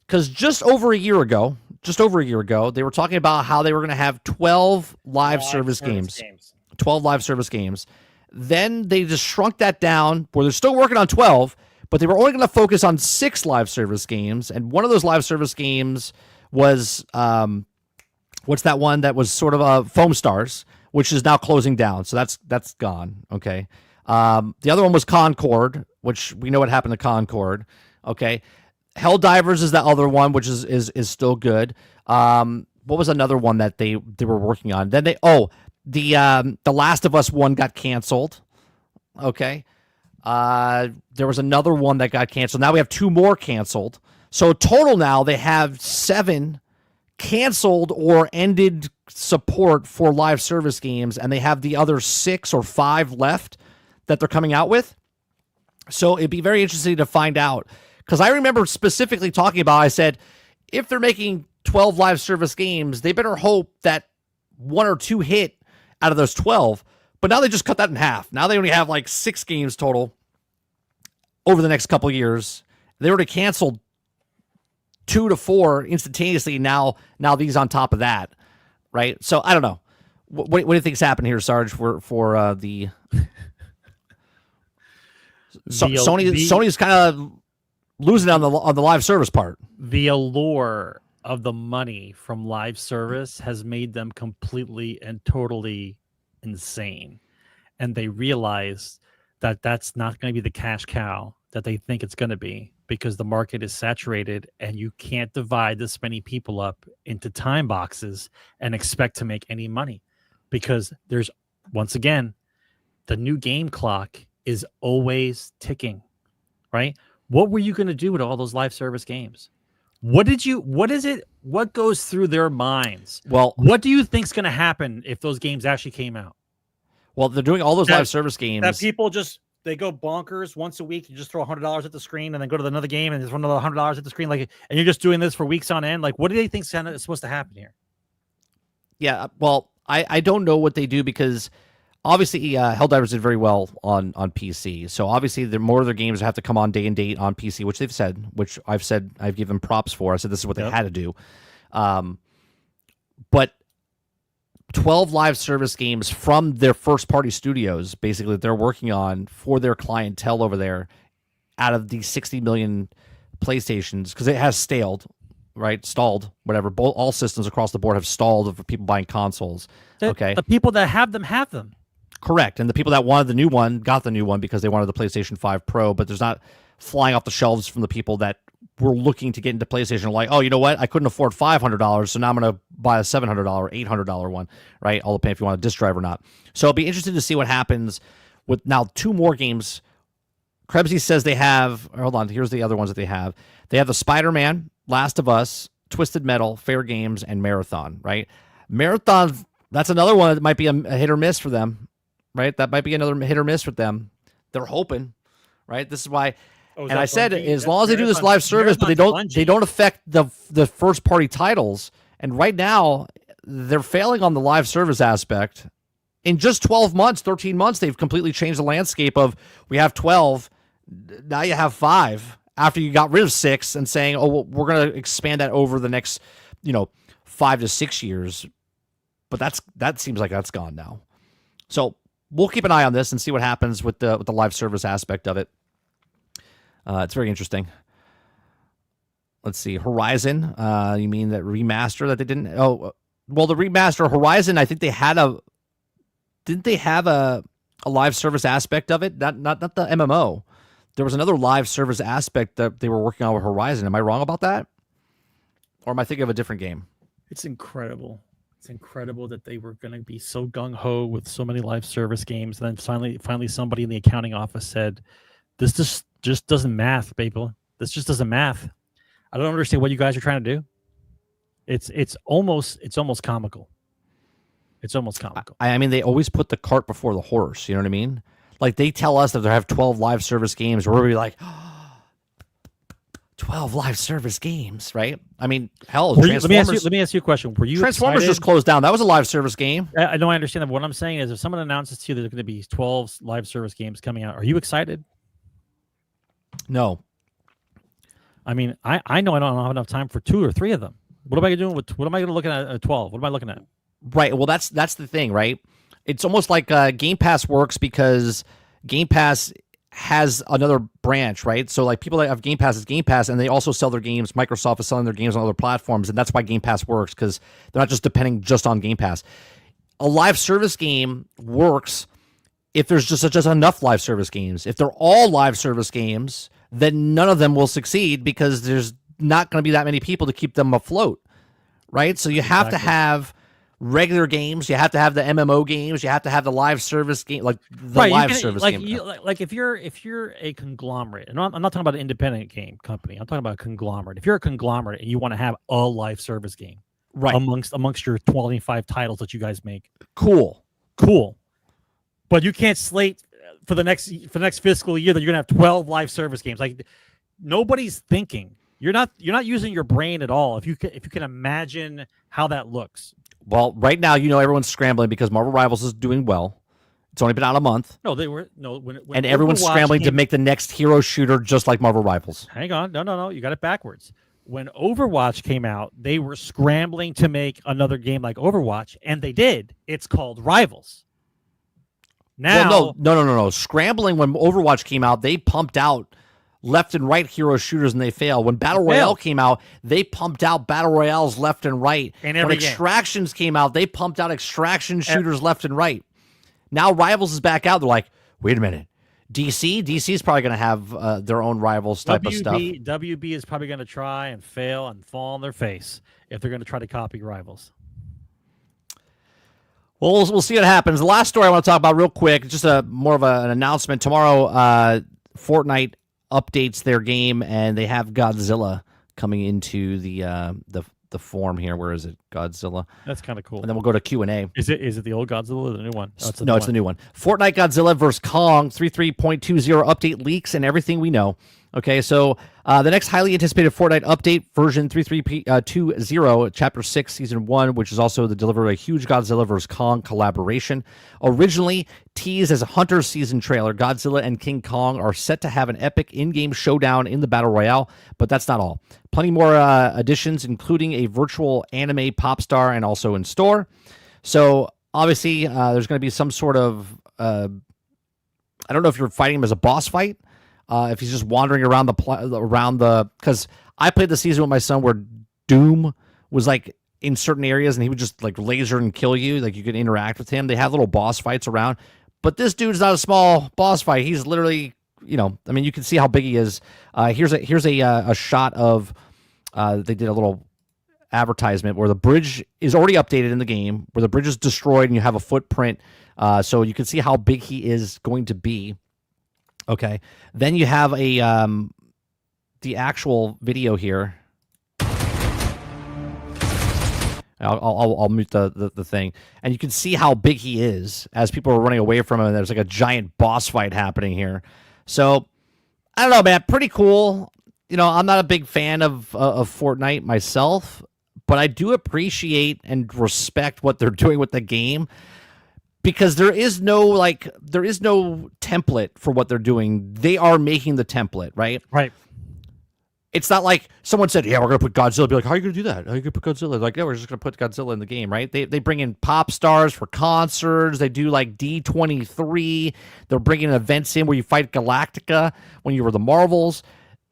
Because just over a year ago, they were talking about how they were going to have 12 live service games. 12 live service games. Then they just shrunk that down where they're still working on 12, but they were only going to focus on 6 live service games. And one of those live service games was, what's that one that was sort of Foam Stars, which is now closing down. So that's gone. Okay. The other one was Concord, which we know what happened to Concord. Okay. Helldivers is the other one, which is still good. What was another one that they were working on? Then the Last of Us one got canceled. Okay. There was another one that got canceled. Now we have 2 more canceled. So total now they have 7 canceled or ended support for live service games, and they have the other 6 or 5 left that they're coming out with. So it'd be very interesting to find out, because I remember specifically talking about, I said, if they're making 12 live service games, they better hope that 1 or 2 hit out of those 12. But now they just cut that in half. Now they only have like 6 games total over the next couple of years. They already canceled 2 to 4 instantaneously. Now these on top of that, right? So I don't know. What do you think's happened here, Sarge? For the Sony's kind of losing on the live service part. The allure of the money from live service has made them completely and totally insane, and they realize that that's not going to be the cash cow that they think it's going to be, because the market is saturated and you can't divide this many people up into time boxes and expect to make any money, because there's, once again, the new game clock is always ticking, right? What were you going to do with all those live service games? What goes through their minds? Well, what do you think's going to happen if those games actually came out? Well, they're doing all those live service games. That people they go bonkers once a week. You just throw $100 at the screen and then go to another game and there's another $100 at the screen. And you're just doing this for weeks on end. What do they think is supposed to happen here? Yeah, well, I don't know what they do, because obviously Helldivers did very well on PC. So obviously more of their games have to come on day and date on PC, which they've said, which I've given props for. I said this is what they had to do. But 12 live service games from their first party studios, basically, that they're working on for their clientele over there, out of the 60 million PlayStations, because it has stalled, whatever. All systems across the board have stalled for people buying consoles. Okay, the people that have them have them. Correct, and the people that wanted the new one got the new one because they wanted the PlayStation 5 Pro, but there's not flying off the shelves from the people that were looking to get into PlayStation, like, oh, you know what? I couldn't afford $500, so now I'm going to buy a $700, $800 one, right? All depending if you want a disc drive or not. So it'll be interesting to see what happens with now 2 more games. Krebsy says they have, hold on, here's the other ones that they have. They have the Spider-Man, Last of Us, Twisted Metal, Fair Games, and Marathon, right? Marathon, that's another one that might be a hit or miss for them, right? That might be another hit or miss with them. They're hoping, right? This is why... and I said, as long as they do this live service, but they don't affect the first party titles. And right now, they're failing on the live service aspect. In just 12 months, 13 months, they've completely changed the landscape of, we have 12, now you have 5. After you got rid of 6 and saying, oh, well, we're going to expand that over the next, 5 to 6 years. But that seems like that's gone now. So we'll keep an eye on this and see what happens with the live service aspect of it. It's very interesting. Let's see. Horizon. You mean that remaster that they didn't? Oh, well, the remaster Horizon. I think they had Didn't they have a live service aspect of it? Not the MMO. There was another live service aspect that they were working on with Horizon. Am I wrong about that? Or am I thinking of a different game? It's incredible. It's incredible that they were going to be so gung-ho with so many live service games. And then finally somebody in the accounting office said, this just doesn't math, people. This just doesn't math. I don't understand what you guys are trying to do. It's almost comical. It's almost comical. I mean, they always put the cart before the horse. You know what I mean? Like they tell us that they have 12 live service games. We're be like, 12 live service games, right? I mean, hell, let me ask you a question. Were you Transformers excited? just closed down? That was a live service game. I know, I understand that. But what I'm saying is, if someone announces to you there's going to be 12 live service games coming out, are you excited? No. I mean, I know I don't have enough time for 2 or 3 of them. What am I doing with? What am I going to look at 12? What am I looking at? Right. Well, that's the thing, right? It's almost like Game Pass works because Game Pass has another branch, right? So like people that have Game Pass is Game Pass, and they also sell their games. Microsoft is selling their games on other platforms, and that's why Game Pass works, because they're not just depending just on Game Pass. A live service game works if there's just enough live service games. If they're all live service games, then none of them will succeed because there's not going to be that many people to keep them afloat, right? So you have to have regular games, you have to have the MMO games, you have to have the live service game, like the live service game. Like if you're a conglomerate, and I'm not talking about an independent game company, I'm talking about a conglomerate. If you're a conglomerate and you want to have a live service game, right, amongst your 25 titles that you guys make, cool, but you can't slate for the next fiscal year that you're gonna have 12 live service games. Like nobody's thinking. You're not using your brain at all. If you can imagine how that looks. Well, right now, everyone's scrambling because Marvel Rivals is doing well. It's only been out a month. No, and everyone's scrambling to make the next hero shooter just like Marvel Rivals. Hang on, no, you got it backwards. When Overwatch came out, they were scrambling to make another game like Overwatch, and they did. It's called Rivals. Now, no. Scrambling when Overwatch came out, they pumped out left and right hero shooters and they fail. When Battle Royale came out, they pumped out Battle Royales left and right. And when Extractions came out, they pumped out extraction shooters left and right. Now Rivals is back out. They're like, wait a minute. DC is probably going to have their own Rivals type of stuff. WB is probably going to try and fail and fall on their face if they're going to try to copy Rivals. Well, we'll see what happens. The last story I want to talk about real quick, just more of an announcement. Tomorrow, Fortnite updates their game, and they have Godzilla coming into the form here. Where is it? Godzilla. That's kind of cool. And then we'll go to Q&A. Is it the old Godzilla or the new one? Oh, it's the new one. Fortnite Godzilla vs. Kong 3.3.20 update leaks and everything we know. Okay, so the next highly anticipated Fortnite update, version 3.3.20, Chapter 6, Season 1, which is also the delivery of a huge Godzilla vs. Kong collaboration. Originally teased as a Hunter season trailer, Godzilla and King Kong are set to have an epic in-game showdown in the Battle Royale, but that's not all. Plenty more additions, including a virtual anime pop star and also in store. So, obviously, there's going to be some sort of... I don't know if you're fighting him as a boss fight, if he's just wandering around because I played the season with my son where Doom was like in certain areas and he would just like laser and kill you. Like you could interact with him. They have little boss fights around, but this dude's not a small boss fight. He's literally, I mean, you can see how big he is. Here's a shot of, they did a little advertisement where the bridge is already updated in the game, where the bridge is destroyed and you have a footprint. So you can see how big he is going to be. Okay, then you have the actual video here. I'll mute the thing, and you can see how big he is as people are running away from him. There's like a giant boss fight happening here. So I don't know, man. Pretty cool. I'm not a big fan of Fortnite myself, but I do appreciate and respect what they're doing with the game. Because there is no template for what they're doing. They are making the template, right? Right. It's not like someone said, yeah, we're going to put Godzilla. Be like, how are you going to do that? How are you going to put Godzilla? Like, yeah, we're just going to put Godzilla in the game, right? They bring in pop stars for concerts. They do like D23. They're bringing events in where you fight Galactica when you were the Marvels.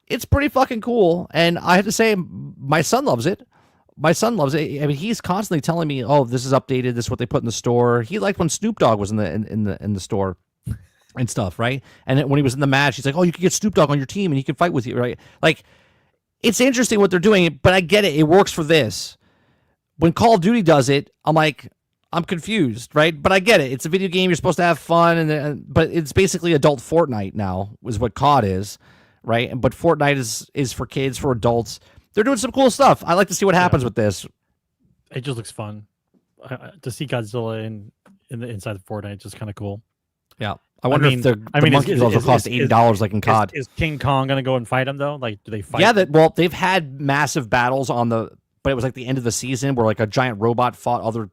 It's pretty fucking cool. And I have to say, my son loves it. I mean, he's constantly telling me, "Oh, this is updated. This is what they put in the store." He liked when Snoop Dogg was in the store and stuff, right? And when he was in the match, he's like, "Oh, you can get Snoop Dogg on your team and he can fight with you," right? Like, it's interesting what they're doing, but I get it. It works for this. When Call of Duty does it, I'm like, I'm confused, right? But I get it. It's a video game. You're supposed to have fun, but it's basically adult Fortnite now, is what COD is, right? But Fortnite is for kids, for adults. They're doing some cool stuff. I like to see what happens with this. It just looks fun. to see Godzilla in the inside of Fortnite is just kind of cool. Yeah, I wonder if the monkey will cost $80 like in COD. Is King Kong gonna go and fight him though? Like, do they fight? Yeah, well, they've had massive battles but it was like the end of the season where like a giant robot fought other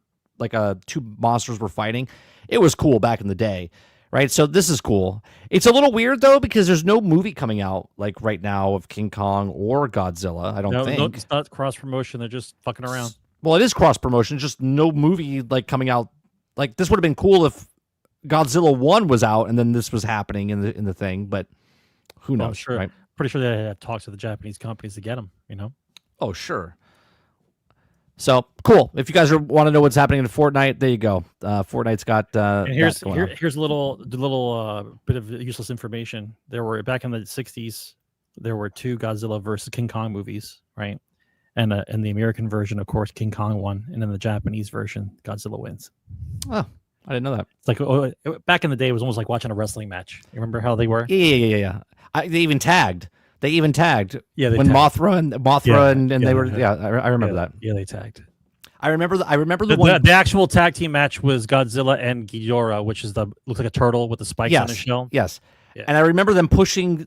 two monsters were fighting. It was cool back in the day, right? So this is cool. It's a little weird though because there's no movie coming out like right now of King Kong or Godzilla. I don't think. No, it's not cross promotion. They're just fucking around. Well, it is cross promotion. Just no movie like coming out. Like this would have been cool if Godzilla 1 was out and then this was happening in the thing, but who knows? Sure. Right? Pretty sure they had talks with the Japanese companies to get them. Oh, sure. So cool. If you guys want to know what's happening in Fortnite, there you go. Fortnite's got. And here's a little bit of useless information. There were back in the '60s, there were 2 Godzilla versus King Kong movies, right? And in the American version, of course, King Kong won, and in the Japanese version, Godzilla wins. Oh, I didn't know that. It's like back in the day, it was almost like watching a wrestling match. You remember how they were? Yeah. They even tagged. Yeah, when tagged. Mothra and they were. Yeah, I remember that. Yeah, they tagged. I remember the one. The actual tag team match was Godzilla and Ghidorah, which is looks like a turtle with the spikes on his shell. Yes, yeah. And I remember them pushing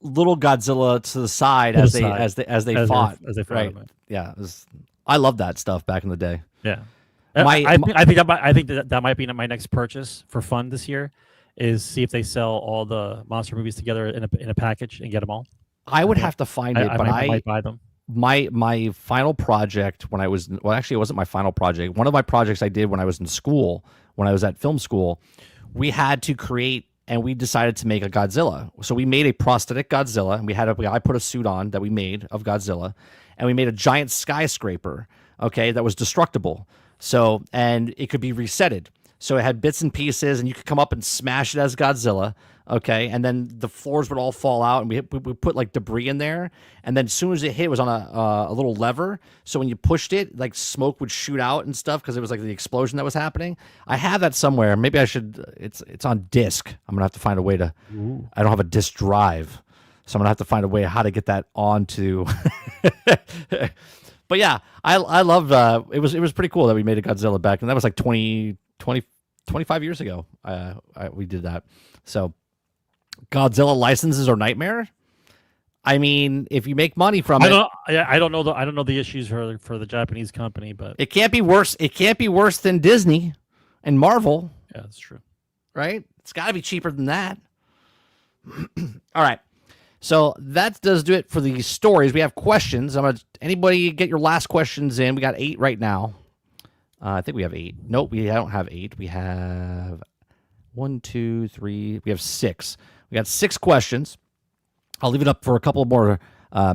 little Godzilla to the side as they fought. Right. Yeah, I love that stuff back in the day. Yeah. I think that might be my next purchase for fun this year, is see if they sell all the monster movies together in a package and get them all. I would have to find it, but I might buy them. My final project actually it wasn't my final project. One of my projects I did when I was in school, when I was at film school, we had to create and we decided to make a Godzilla. So we made a prosthetic Godzilla, and I put a suit on that we made of Godzilla, and we made a giant skyscraper, okay, that was destructible. So, and it could be resetted. So it had bits and pieces, and you could come up and smash it as Godzilla, okay? And then the floors would all fall out, and we put like debris in there. And then as soon as it hit, it was on a little lever. So when you pushed it, like smoke would shoot out and stuff because it was like the explosion that was happening. I have that somewhere. Maybe I should. It's on disc. I'm gonna have to find a way to. Ooh. I don't have a disc drive, so I'm gonna have to find a way how to get that onto. But yeah, I love. It was pretty cool that we made a Godzilla back, and that was like 25 years ago. We did that. So Godzilla licenses are nightmare. I mean, if you make money from it, I don't know the issues for the Japanese company, but it can't be worse. It can't be worse than Disney and Marvel. Yeah, that's true. Right? It's got to be cheaper than that. All right. So that does do it for the stories. We have questions. Anybody get your last questions in? We got 8 right now. I think we have 8. Nope, we don't have 8. We have 1, 2, 3. We have 6. We got 6 questions. I'll leave it up for a couple more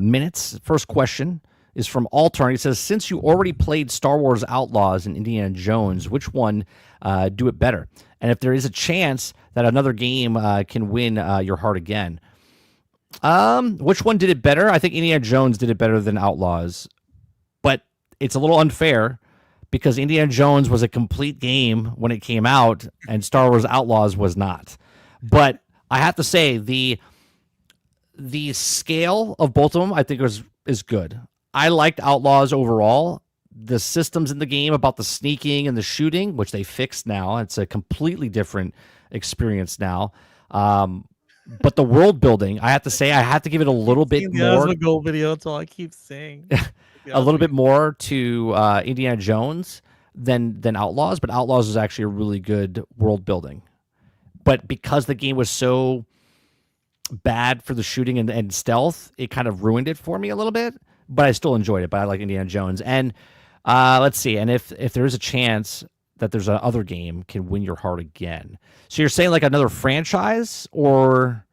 minutes. First question is from Altern. He says, since you already played Star Wars Outlaws and Indiana Jones, which one do it better? And if there is a chance that another game can win your heart again. Which one did it better? I think Indiana Jones did it better than Outlaws. But it's a little unfair because Indiana Jones was a complete game when it came out and Star Wars Outlaws was not. But I have to say the scale of both of them I think is good. I liked Outlaws overall. The systems in the game about the sneaking and the shooting, which they fixed now, it's a completely different experience now. But the world building, I have to say, I have to give it a little bit more. The goal video. That's all I keep saying. A little bit more to Indiana Jones than Outlaws, but Outlaws is actually a really good world building. But because the game was so bad for the shooting and stealth, it kind of ruined it for me a little bit. But I still enjoyed it. But I like Indiana Jones. And let's see. And if there is a chance that there's another game can win your heart again. So you're saying like another franchise or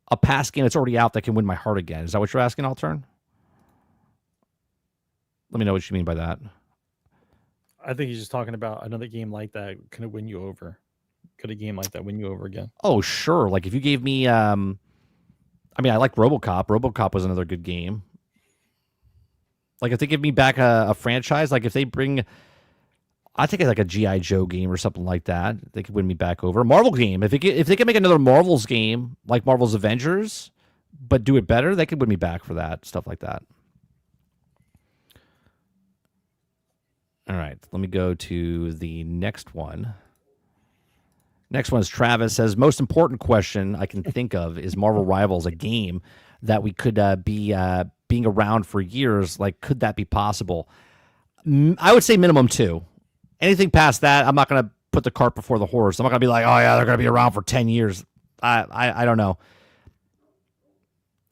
a past game that's already out that can win my heart again? Is that what you're asking, Altern? Let me know what you mean by that. I think he's just talking about another game like that. Can it win you over? Could a game like that win you over again? Oh, sure. Like if you gave me, I like RoboCop. RoboCop was another good game. Like if they give me back a franchise, like if they bring, I think it's like a G.I. Joe game or something like that. They could win me back over. A Marvel game. If they could make another Marvel's game, like Marvel's Avengers, but do it better, they could win me back for that. Stuff like that. All right, let me go to the next one. Next one is Travis says, most important question I can think of is Marvel Rivals a game that we could be being around for years? Like, could that be possible? I would say minimum 2. Anything past that, I'm not going to put the cart before the horse. I'm not going to be like, oh yeah, they're going to be around for 10 years. I don't know.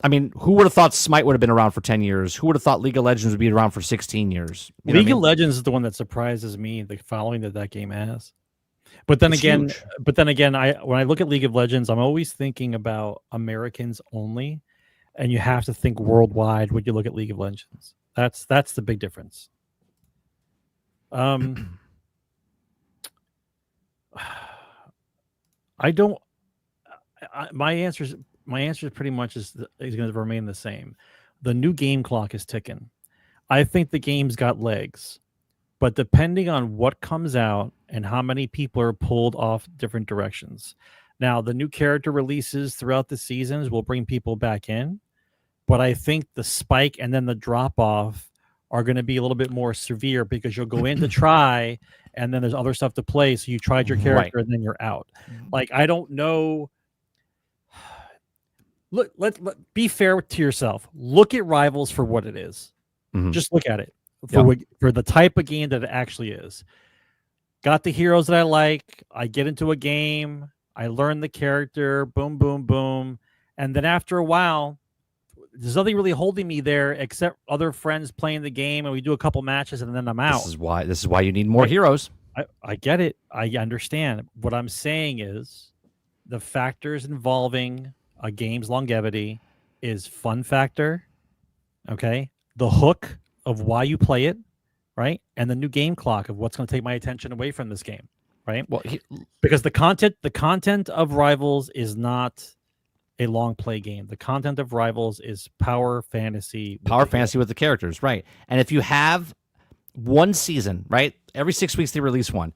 I mean, who would have thought Smite would have been around for 10 years? Who would have thought League of Legends would be around for 16 years? League of Legends is the one that surprises me, the following that game has. But then again, when I look at League of Legends, I'm always thinking about Americans only, and you have to think worldwide when you look at League of Legends. That's the big difference. My answer pretty much is going to remain the same. The new game clock is ticking. I think the game's got legs, but depending on what comes out and how many people are pulled off different directions. Now, the new character releases throughout the seasons will bring people back in, but I think the spike and then the drop off are going to be a little bit more severe because you'll go in to try, and then there's other stuff to play. So you tried your character and then you're out. Like, I don't know. Look, let be fair to yourself. Look at Rivals for what it is. Just look at it for the type of game that it actually is. Got the heroes that I like. I get into a game. I learn the character. Boom, boom, boom. And then after a while, there's nothing really holding me there except other friends playing the game, and we do a couple matches, and then I'm out. This is why you need more heroes. I get it. I understand. What I'm saying is the factors involving a game's longevity is fun factor, okay? The hook of why you play it, right? And the new game clock of what's going to take my attention away from this game, right? Well, because the content of Rivals is not a long play game. The content of Rivals is power fantasy with the characters, right? And if you have one season, right? Every 6 weeks they release one.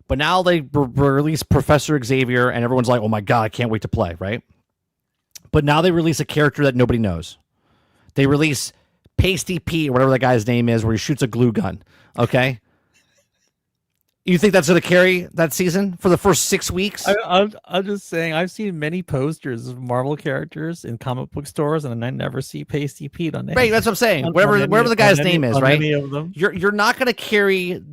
But now they release Professor Xavier and everyone's like, "Oh my god, I can't wait to play," right? But now they release a character that nobody knows. They release Pasty Pete, or whatever that guy's name is, where he shoots a glue gun. Okay? You think that's going to carry that season for the first 6 weeks? I'm just saying, I've seen many posters of Marvel characters in comic book stores, and I never see Pasty Pete on there. Right, that's what I'm saying. Whatever the guy's name is, right? You're not going to carry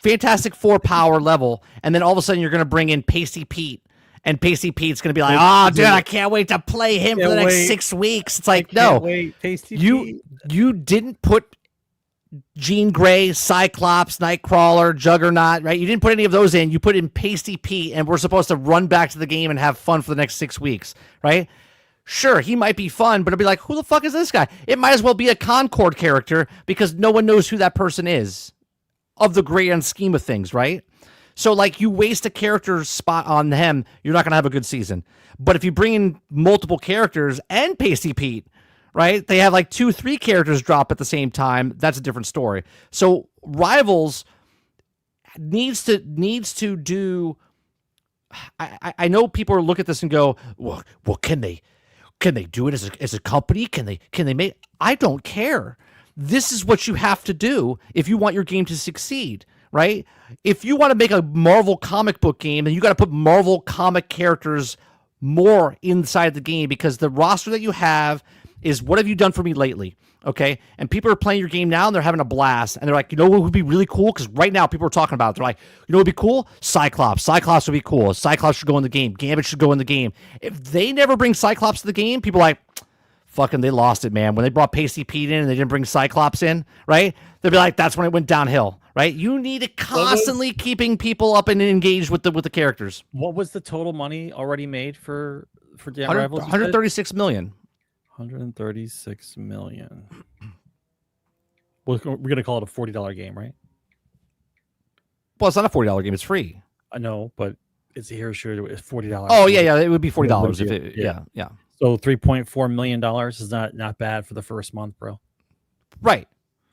Fantastic Four power level, and then all of a sudden you're going to bring in Pasty Pete. And Pasty Pete's going to be like, "Oh, dude, I can't wait to play him for the next 6 weeks." It's like, no, you didn't put Jean Grey, Cyclops, Nightcrawler, Juggernaut, right? You didn't put any of those in. You put in Pasty Pete, and we're supposed to run back to the game and have fun for the next 6 weeks, right? Sure, he might be fun, but it'll be like, who the fuck is this guy? It might as well be a Concord character because no one knows who that person is of the grand scheme of things, right? So, like, you waste a character spot on him, you're not going to have a good season. But if you bring in multiple characters and Pasty Pete, right, they have like 2-3 characters drop at the same time, that's a different story. So, Rivals needs to do... I know people look at this and go, well, can they do it as a company? Can they make... I don't care. This is what you have to do if you want your game to succeed. Right? If you want to make a Marvel comic book game, then you got to put Marvel comic characters more inside the game because the roster that you have is what have you done for me lately? Okay? And people are playing your game now and they're having a blast. And they're like, you know what would be really cool? Because right now people are talking about it. They're like, you know what would be cool? Cyclops. Cyclops would be cool. Cyclops should go in the game. Gambit should go in the game. If they never bring Cyclops to the game, people are like, fucking, they lost it, man. When they brought Pasty Pete in and they didn't bring Cyclops in, right? They'll be like, that's when it went downhill, right? You need to constantly keeping people up and engaged with the characters. What was the total money already made for Rivals? 136 million. 136 million. We're gonna call it a $40 game, right? Well, it's not a $40 game; it's free. I know, but it's here. Sure, it's $40. Oh yeah, it would be $40 if it. Yeah. So $3.4 million is not bad for the first month, bro. Right.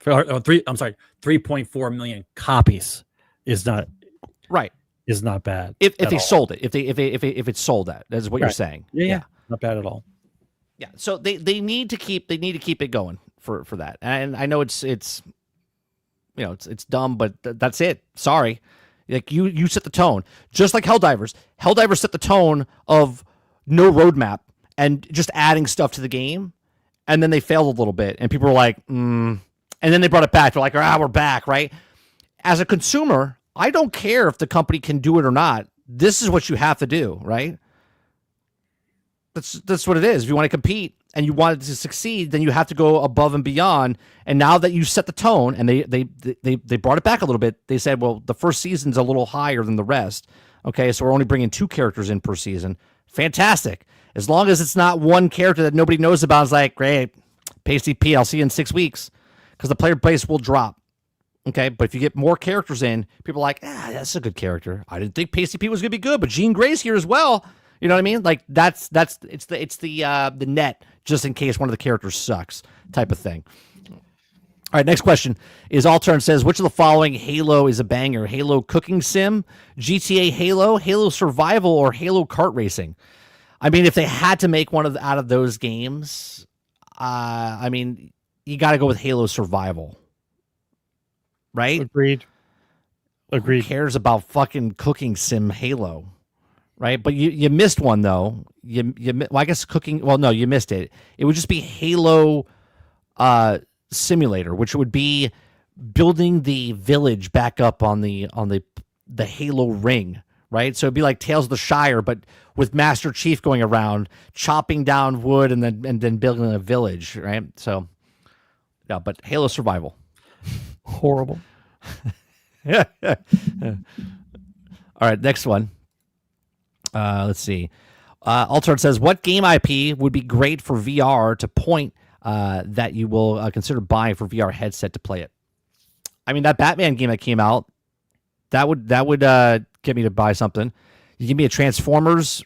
I'm sorry, 3.4 million copies is not right. Is not bad. If they sold it, if it's sold that, that's what you're saying. Yeah, not bad at all. Yeah. So they need to keep it going for that. And I know it's it's dumb, but that's it. Sorry. Like you set the tone. Just like Helldivers. Helldivers set the tone of no roadmap and just adding stuff to the game. And then they failed a little bit, and people were like, And then they brought it back. They're like, we're back, right? As a consumer, I don't care if the company can do it or not. This is what you have to do, right? That's what it is. If you want to compete and you want it to succeed, then you have to go above and beyond. And now that you set the tone, and they brought it back a little bit, they said, well, the first season's a little higher than the rest. Okay, so we're only bringing 2 characters in per season. Fantastic. As long as it's not one character that nobody knows about, it's like, great, pay CP, I'll see you in 6 weeks. Because the player base will drop. Okay, but if you get more characters in, people are like, that's a good character. I didn't think PCP was going to be good, but Jean Grey's here as well. You know what I mean? Like it's the net, just in case one of the characters sucks, type of thing. All right, next question is Altern says, which of the following Halo is a banger? Halo Cooking Sim, GTA Halo, Halo Survival, or Halo Kart Racing? I mean, if they had to make one out of those games, I mean, you got to go with Halo Survival, right? Agreed. Who cares about fucking Cooking Sim Halo? Right, but you missed one though. Well, I guess cooking. Well, no, you missed it. It would just be Halo Simulator, which would be building the village back up on the Halo ring, right? So it'd be like Tales of the Shire, but with Master Chief going around chopping down wood and then building a village, right? So yeah, but Halo Survival, horrible. Yeah. All right, next one. Let's see. Altern says, what game IP would be great for VR to point that you will consider buying for VR headset to play it? I mean, that Batman game that came out, that would get me to buy something. You give me a Transformers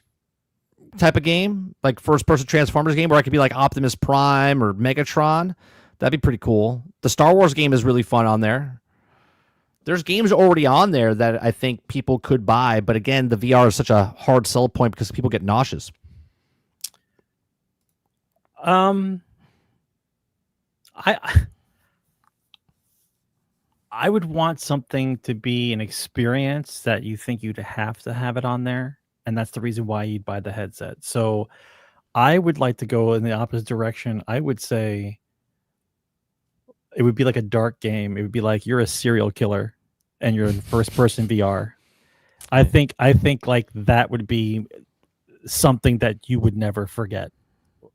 type of game, like first-person Transformers game, where I could be like Optimus Prime or Megatron. That'd be pretty cool. The Star Wars game is really fun on there. There's games already on there that I think people could buy, but again, the VR is such a hard sell point because people get nauseous. I would want something to be an experience that you think you'd have to have it on there, and that's the reason why you'd buy the headset. So I would like to go in the opposite direction. I would say it would be like a dark game. It would be like you're a serial killer and you're in first person VR. I think like that would be something that you would never forget.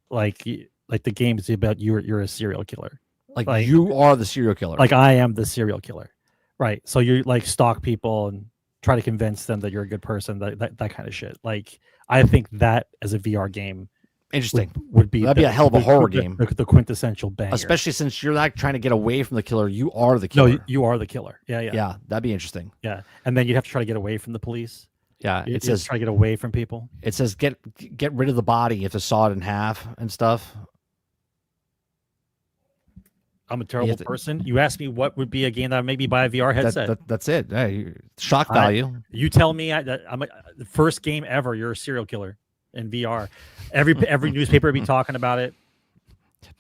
Like the game is about you're a serial killer. Like you are the serial killer. Like I am the serial killer. Right. So you like stalk people and try to convince them that you're a good person, that kind of shit. Like I think that as a VR game interesting would be that'd be a hell of a horror game. The quintessential banger. Especially since you're not trying to get away from the killer, you are the killer. No, you are the killer. Yeah, that'd be interesting. Yeah, and then you'd have to try to get away from the police. Yeah, it says try to get away from people. It says get rid of the body. You have to saw it in half and stuff. I'm a terrible person. You asked me what would be a game that I'd maybe buy a VR headset. That's it. Hey, shock value. You tell me I'm the first game ever. You're a serial killer in VR. Every newspaper would be talking about it.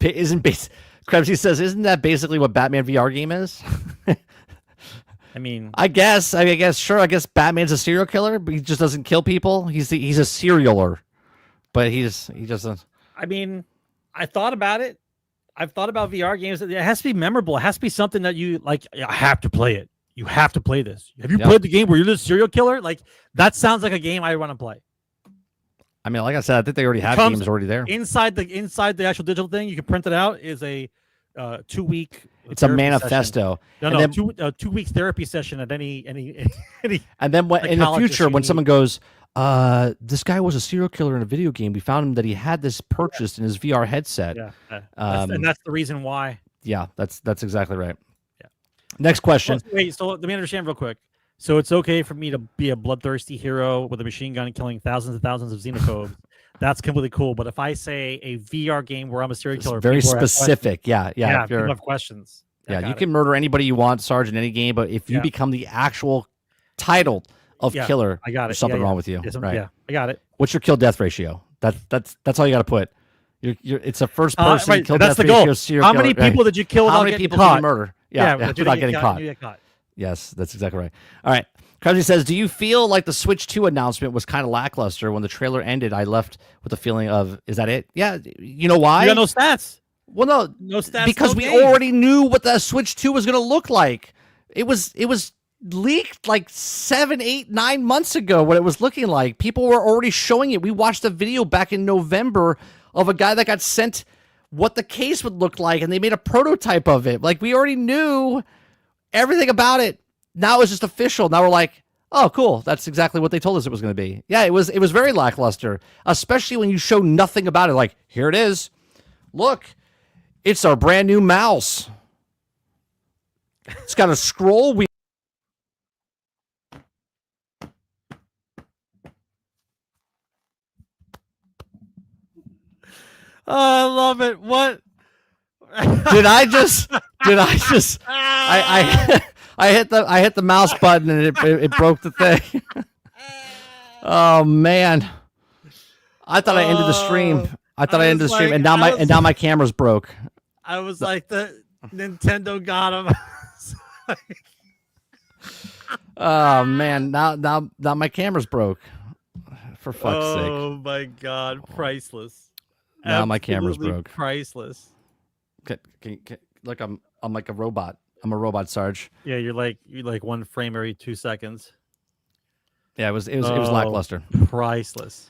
Krebsy says, isn't that basically what Batman VR game is? I mean, I guess sure. I guess Batman's a serial killer, but he just doesn't kill people. He's a serialer, but he doesn't. I mean, I thought about it. I've thought about VR games. It has to be memorable. It has to be something that you like. I have to play it. You have to play this. Have you played the game where you're the serial killer? Like that sounds like a game I want to play. I mean, like I said, I think they already have games already there. Inside the actual digital thing, you can print it out. Is a 2-week. It's a manifesto. No, 2 weeks therapy session at any. And then in the future, when someone goes, this guy was a serial killer in a video game. We found him that he had this purchased in his VR headset. Yeah, and that's the reason why. Yeah, that's exactly right. Yeah. Next question. Wait, so let me understand real quick. So it's okay for me to be a bloodthirsty hero with a machine gun killing thousands and thousands of xenophobes. That's completely cool. But if I say a VR game where I'm a serial killer, it's very specific. Yeah. People have questions. Yeah, you can murder anybody you want, Sarge, in any game. But if you become the actual title of killer, I got it. There's something wrong with you. Right? Yeah, I got it. What's your kill death ratio? That's all you got to put. It's a first person kill that's death the goal. ratio. How many people did you kill? How many people did you murder? Yeah, but without getting caught. You get caught. Yes, that's exactly right. All right. Crouchy says, do you feel like the Switch 2 announcement was kind of lackluster? When the trailer ended, I left with the feeling of, is that it? Yeah. You know why? You got no stats. Well, no stats. Because we already knew what the Switch 2 was going to look like. It was leaked like 7, 8, 9 months ago what it was looking like. People were already showing it. We watched a video back in November of a guy that got sent what the case would look like, and they made a prototype of it. Like, we already knew everything about it. Now it's just official. Now we're like, oh, cool. That's exactly what they told us it was going to be. Yeah, it was very lackluster, especially when you show nothing about it. Like, here it is. Look, it's our brand new mouse. It's got a scroll wheel. Oh, I love it. What? I hit the mouse button and it broke the thing. Oh man. I thought I ended the stream. And now my camera's broke. I was like, the Nintendo got him. Oh man, now my camera's broke. For fuck's sake. Oh my god, priceless. Now my camera's broke. Priceless. Look, I'm like a robot. I'm a robot, Sarge. Yeah, you're like one frame every 2 seconds. Yeah, it was lackluster. Priceless.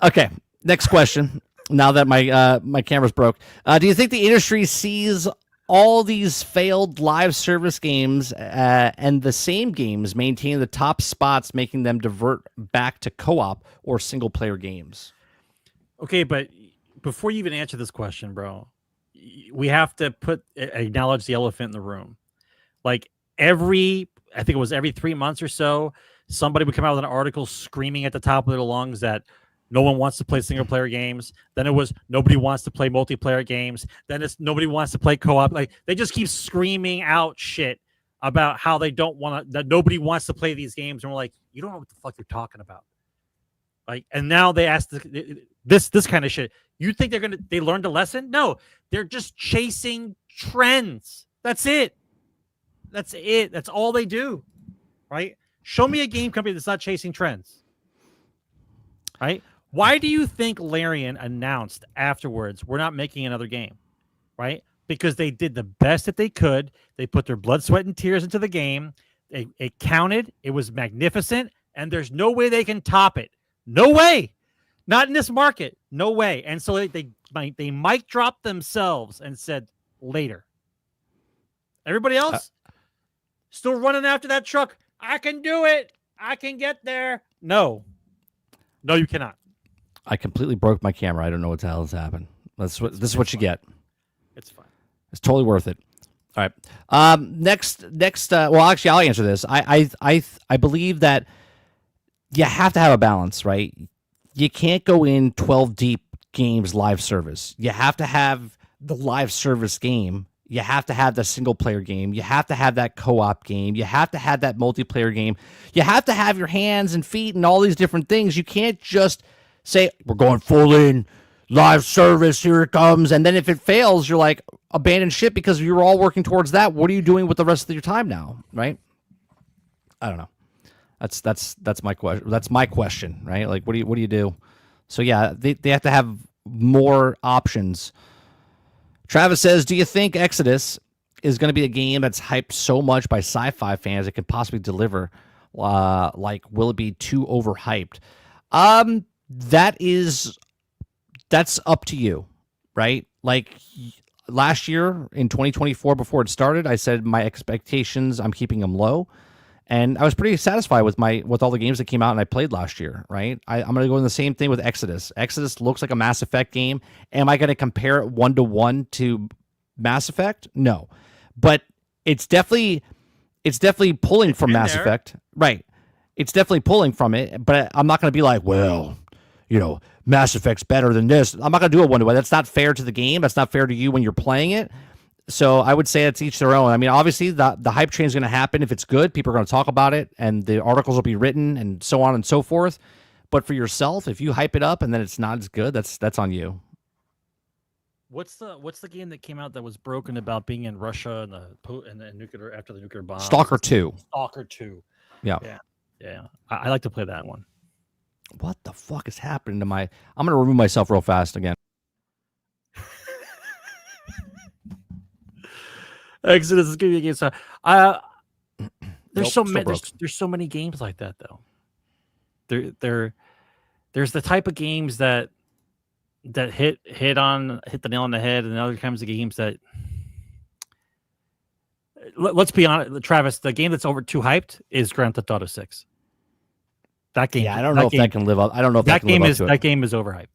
Okay, next question. Now that my camera's broke, do you think the industry sees all these failed live service games and the same games maintain the top spots, making them divert back to co-op or single player games? Okay, but before you even answer this question, bro, we have to acknowledge the elephant in the room. Like I think it was every 3 months or so, somebody would come out with an article screaming at the top of their lungs that no one wants to play single player games. Then it was nobody wants to play multiplayer games. Then it's nobody wants to play co-op. Like they just keep screaming out shit about how they don't want to, that nobody wants to play these games. And we're like, you don't know what the fuck you're talking about. Like, and now they ask this kind of shit. You think they learned a lesson? No, they're just chasing trends. That's it. That's all they do. Right? Show me a game company that's not chasing trends. Right? Why do you think Larian announced afterwards, we're not making another game? Right? Because they did the best that they could. They put their blood, sweat, and tears into the game. It counted. It was magnificent. And there's no way they can top it. No way. Not in this market. No way. And so they mic dropped themselves and said later. Everybody else still running after that truck. I can do it. I can get there. No, you cannot. I completely broke my camera. I don't know what the hell has happened. This is what you get. It's fine. It's totally worth it. All right. Next. Well, actually, I'll answer this. I believe that you have to have a balance, right? You can't go in 12 deep games live service. You have to have the live service game. You have to have the single player game. You have to have that co-op game. You have to have that multiplayer game. You have to have your hands and feet and all these different things. You can't just say, we're going full in live service, here it comes. And then if it fails, you're like, abandon ship because you're all working towards that. What are you doing with the rest of your time now? Right? I don't know. That's my question. That's my question, right? Like, what do you do? So yeah, they have to have more options. Travis says, do you think Exodus is going to be a game that's hyped so much by sci-fi fans it can possibly deliver? Like, will it be too overhyped? That's up to you, right? Like last year in 2024, before it started, I said my expectations, I'm keeping them low. And I was pretty satisfied with all the games that came out and I played last year, right? I'm going to go in the same thing with Exodus. Exodus looks like a Mass Effect game. Am I going to compare it 1-to-1 to Mass Effect? No. But it's definitely pulling from Mass Effect. Right. It's definitely pulling from it, but I'm not going to be like, well, Mass Effect's better than this. I'm not going to do it 1-to-1. That's not fair to the game. That's not fair to you when you're playing it. So I would say it's each their own. I mean, obviously the hype train is going to happen. If it's good, people are going to talk about it and the articles will be written and so on and so forth. But for yourself, if you hype it up and then it's not as good, that's on you. What's the game that came out that was broken about being in Russia and the nuclear after the nuclear bomb? Stalker 2. Stalker 2. Yeah. Yeah. I like to play that one. What the fuck is happening to my? I'm gonna remove myself real fast again. Exodus is giving me a game. So, there's Nope, there's so many games like that though. There's the type of games that hit the nail on the head, and other kinds of games that let's be honest, Travis, the game that's over too hyped is Grand Theft Auto 6. That game, yeah, I don't know if that can live up. I don't know if that game is that game is overhyped.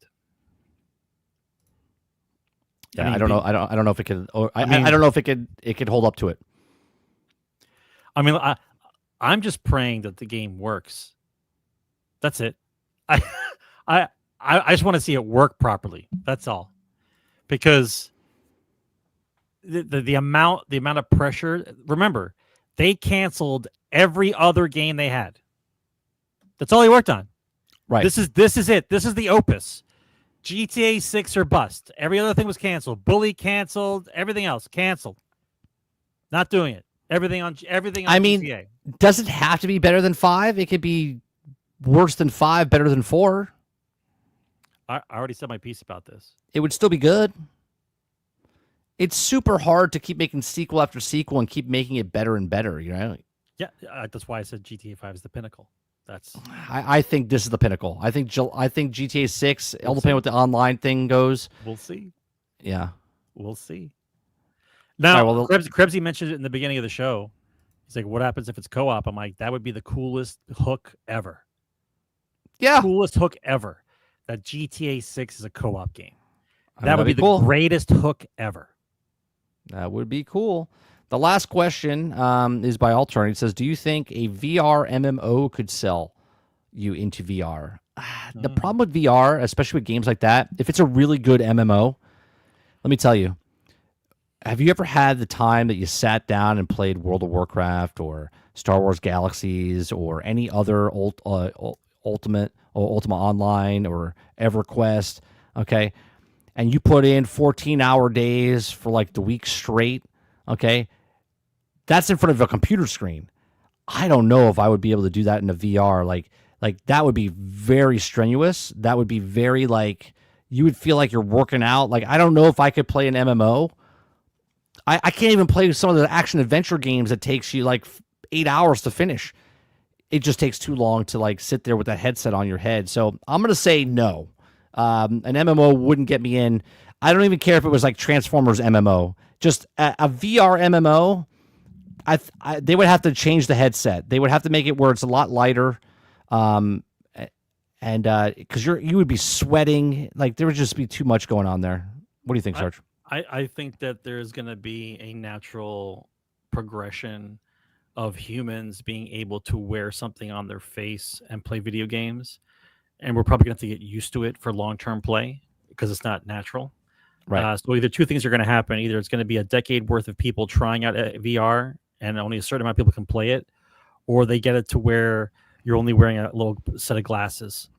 Yeah, I don't know. I don't know if it can. I don't know if it could hold up to it. I mean, I'm just praying that the game works. That's it. I just want to see it work properly. That's all. Because the amount of pressure. Remember, they canceled every other game they had. That's all he worked on. Right. This is it. This is the opus. GTA 6 or bust. Every other thing was canceled. Bully canceled. Everything else canceled. Not doing it. Everything on I mean, GTA. Does it have to be better than 5? It could be worse than 5, better than 4. I already said my piece about this. It would still be good. It's super hard to keep making sequel after sequel and keep making it better and better, you know? Yeah, that's why I said GTA 5 is the pinnacle. I think this is the pinnacle. I think GTA 6, all depending what the online thing goes. We'll see. Yeah. We'll see. Now, right, well, Krebsy mentioned it in the beginning of the show. He's like, what happens if it's co-op? I'm like, that would be the coolest hook ever. Yeah. Coolest hook ever. That GTA 6 is a co-op game. That would be the cool. greatest hook ever. That would be cool. The last question is by Alternate. It says, do you think a VR MMO could sell you into VR? The problem with VR, especially with games like that, if it's a really good MMO, let me tell you, have you ever had the time that you sat down and played World of Warcraft or Star Wars Galaxies or any other Ultima Online or EverQuest, okay, and you put in 14-hour days for like the week straight, okay, that's in front of a computer screen. I don't know if I would be able to do that in a VR. Like that would be very strenuous. That would be very like, you would feel like you're working out. Like, I don't know if I could play an MMO. I can't even play some of the action adventure games that takes you like 8 hours to finish. It just takes too long to like sit there with that headset on your head. So I'm going to say no. An MMO wouldn't get me in. I don't even care if it was like Transformers MMO. Just a VR MMO, they would have to change the headset. They would have to make it where it's a lot lighter, and because you would be sweating. Like, there would just be too much going on there. What do you think, Sarge? I think that there's going to be a natural progression of humans being able to wear something on their face and play video games, and we're probably going to have to get used to it for long-term play because it's not natural. Right. So either two things are going to happen. Either it's going to be a decade worth of people trying out VR and only a certain amount of people can play it, or they get it to where you're only wearing a little set of glasses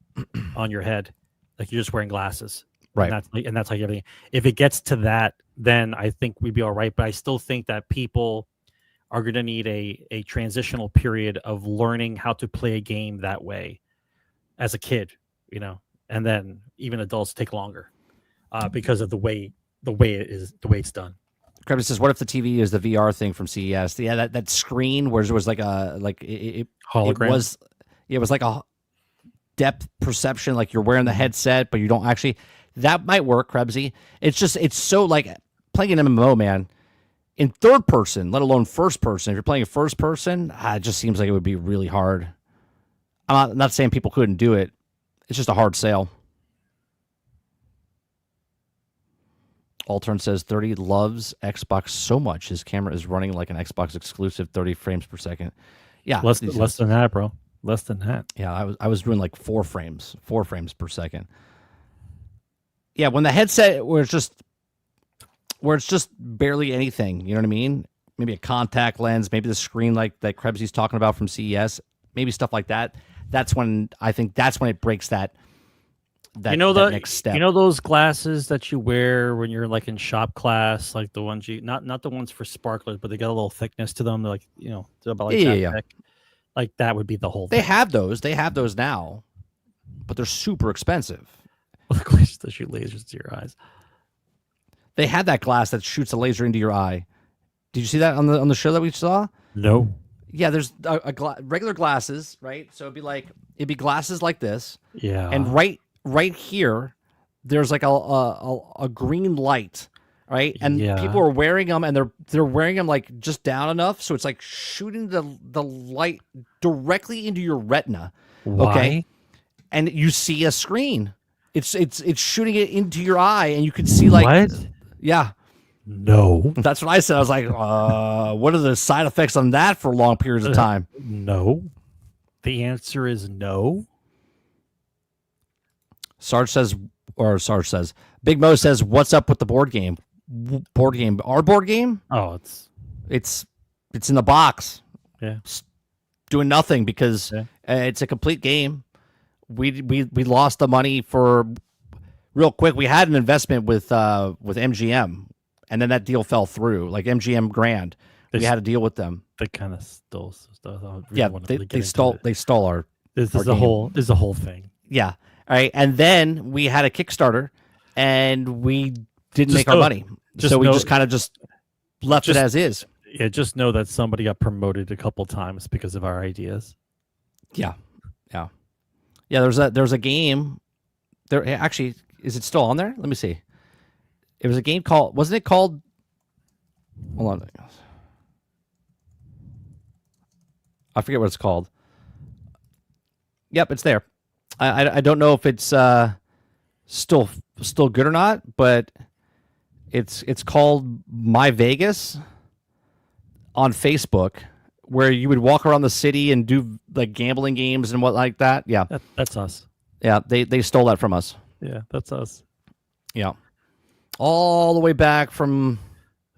on your head. Like, you're just wearing glasses. Right. And that's like everything. If it gets to that, then I think we'd be all right. But I still think that people are going to need a transitional period of learning how to play a game that way as a kid, you know, and then even adults take longer because of the way it's done. Krebs says, what if the TV is the VR thing from CES? Yeah, that screen where there was like it hologram. It was like a depth perception, like you're wearing the headset, but you don't actually. That might work, Krebsy. It's so like playing an MMO, man. In third person, let alone first person. If you're playing a first person, it just seems like it would be really hard. I'm not saying people couldn't do it. It's just a hard sale. Altern says 30 loves Xbox so much his camera is running like an Xbox exclusive 30 frames per second. Yeah, less than that, bro. Less than that. Yeah, I was doing like 4 frames per second. Yeah, when the headset where it's just barely anything, you know what I mean? Maybe a contact lens, maybe the screen like that Krebsy's talking about from CES, maybe stuff like that. That's when it breaks that that, you know that next step. You know those glasses that you wear when you're like in shop class, like the ones not the ones for sparklers, but they got a little thickness to them. They're like, they're about like that thick. Like that would be the whole thing. They have those. They have those now, but they're super expensive. Of course, they shoot lasers to your eyes. They had that glass that shoots a laser into your eye. Did you see that on the show that we saw? No. Yeah, there's regular glasses, right? So it'd be glasses like this. Yeah. And right here, there's like a green light, right? And people are wearing them, and they're wearing them like just down enough, so it's like shooting the light directly into your retina. Why? Okay, and you see a screen. It's shooting it into your eye, and you can see like what? Yeah. No. That's what I said. I was like, what are the side effects on that for long periods of time? No. The answer is no. Sarge says, Big Mo says, what's up with the board game? Board game? Our board game? Oh, it's in the box. Yeah. It's doing nothing because it's a complete game. We lost the money for real quick. We had an investment with MGM. And then that deal fell through, like MGM Grand. We had to deal with them. They kind of stole stuff. They stole our. This is the whole thing. Yeah. All right. And then we had a Kickstarter, and we didn't make our money, so we just kind of left it as is. Yeah. Just know that somebody got promoted a couple times because of our ideas. Yeah. Yeah. Yeah. There's a game. There actually is it still on there? Let me see. It was a game called, wasn't it called? Hold on. I forget what it's called. Yep, it's there. I don't know if it's still good or not, but it's called My Vegas on Facebook, where you would walk around the city and do like gambling games and what like that. Yeah, that's us. Yeah, they stole that from us. Yeah, that's us. Yeah. All the way back from...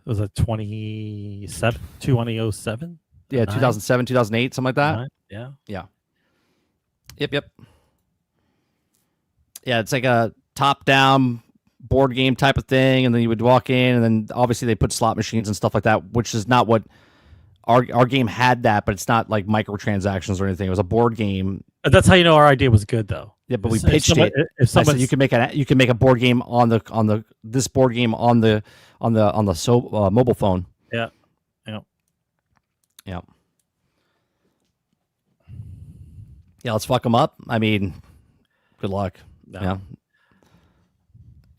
Was it 2007? Yeah, 2007, 2008, something like that. Yeah. Yeah. Yep. Yeah, it's like a top-down board game type of thing, and then you would walk in, and then obviously they put slot machines and stuff like that, which is not what... Our game had that, but it's not like microtransactions or anything. It was a board game. That's how you know our idea was good, though. Yeah, but we pitched it. If someone you can make a board game on this board game on the mobile phone. Yeah. Let's fuck them up. I mean, good luck. No.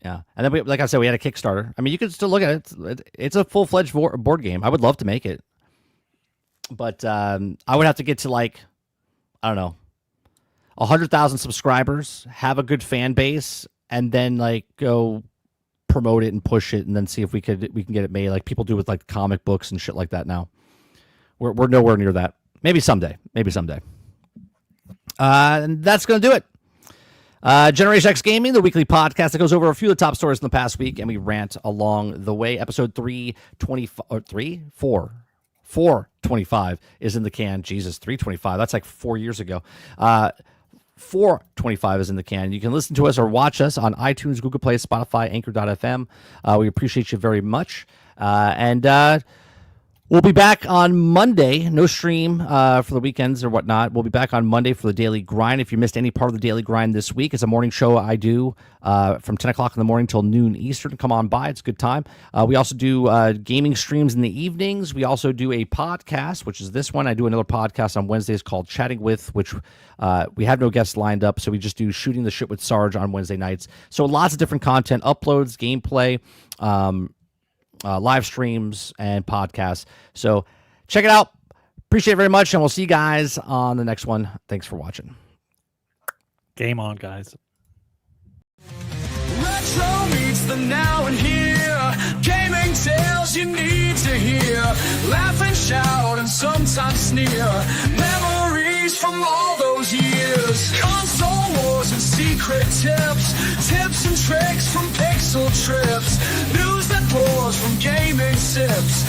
Yeah. And then like I said, we had a Kickstarter. I mean, you can still look at it. It's a full-fledged board game. I would love to make it, but I would have to get to like, I don't know, 100,000 subscribers, have a good fan base, and then like go promote it and push it, and then see if we can get it made like people do with like comic books and shit like that. Now we're nowhere near that. Maybe someday. And that's gonna do it. Generation X Gaming, the weekly podcast that goes over a few of the top stories in the past week, and we rant along the way. Episode 425 is in the can. Jesus, 325. That's like 4 years ago. 425 is in the can. You can listen to us or watch us on iTunes, Google Play, Spotify, Anchor.fm. We appreciate you very much. And we'll be back on Monday. No stream for the weekends or whatnot. We'll be back on Monday for the Daily Grind. If you missed any part of the Daily Grind this week, it's a morning show I do from 10 o'clock in the morning till noon Eastern. Come on by. It's a good time. We also do gaming streams in the evenings. We also do a podcast, which is this one. I do another podcast on Wednesdays called Chatting With, which we have no guests lined up, so we just do Shooting the Shit with Sarge on Wednesday nights. So lots of different content, uploads, gameplay, live streams, and podcasts. So check it out. Appreciate it very much, and we'll see you guys on the next one. Thanks for watching. Game on, guys. Retro meets the now and here. Gaming tales you need to hear. Laugh and shout and sometimes sneer. Memories from all those years. Console wars and secret tips. Tips and tricks from pixel trips. News that pours from gaming sips.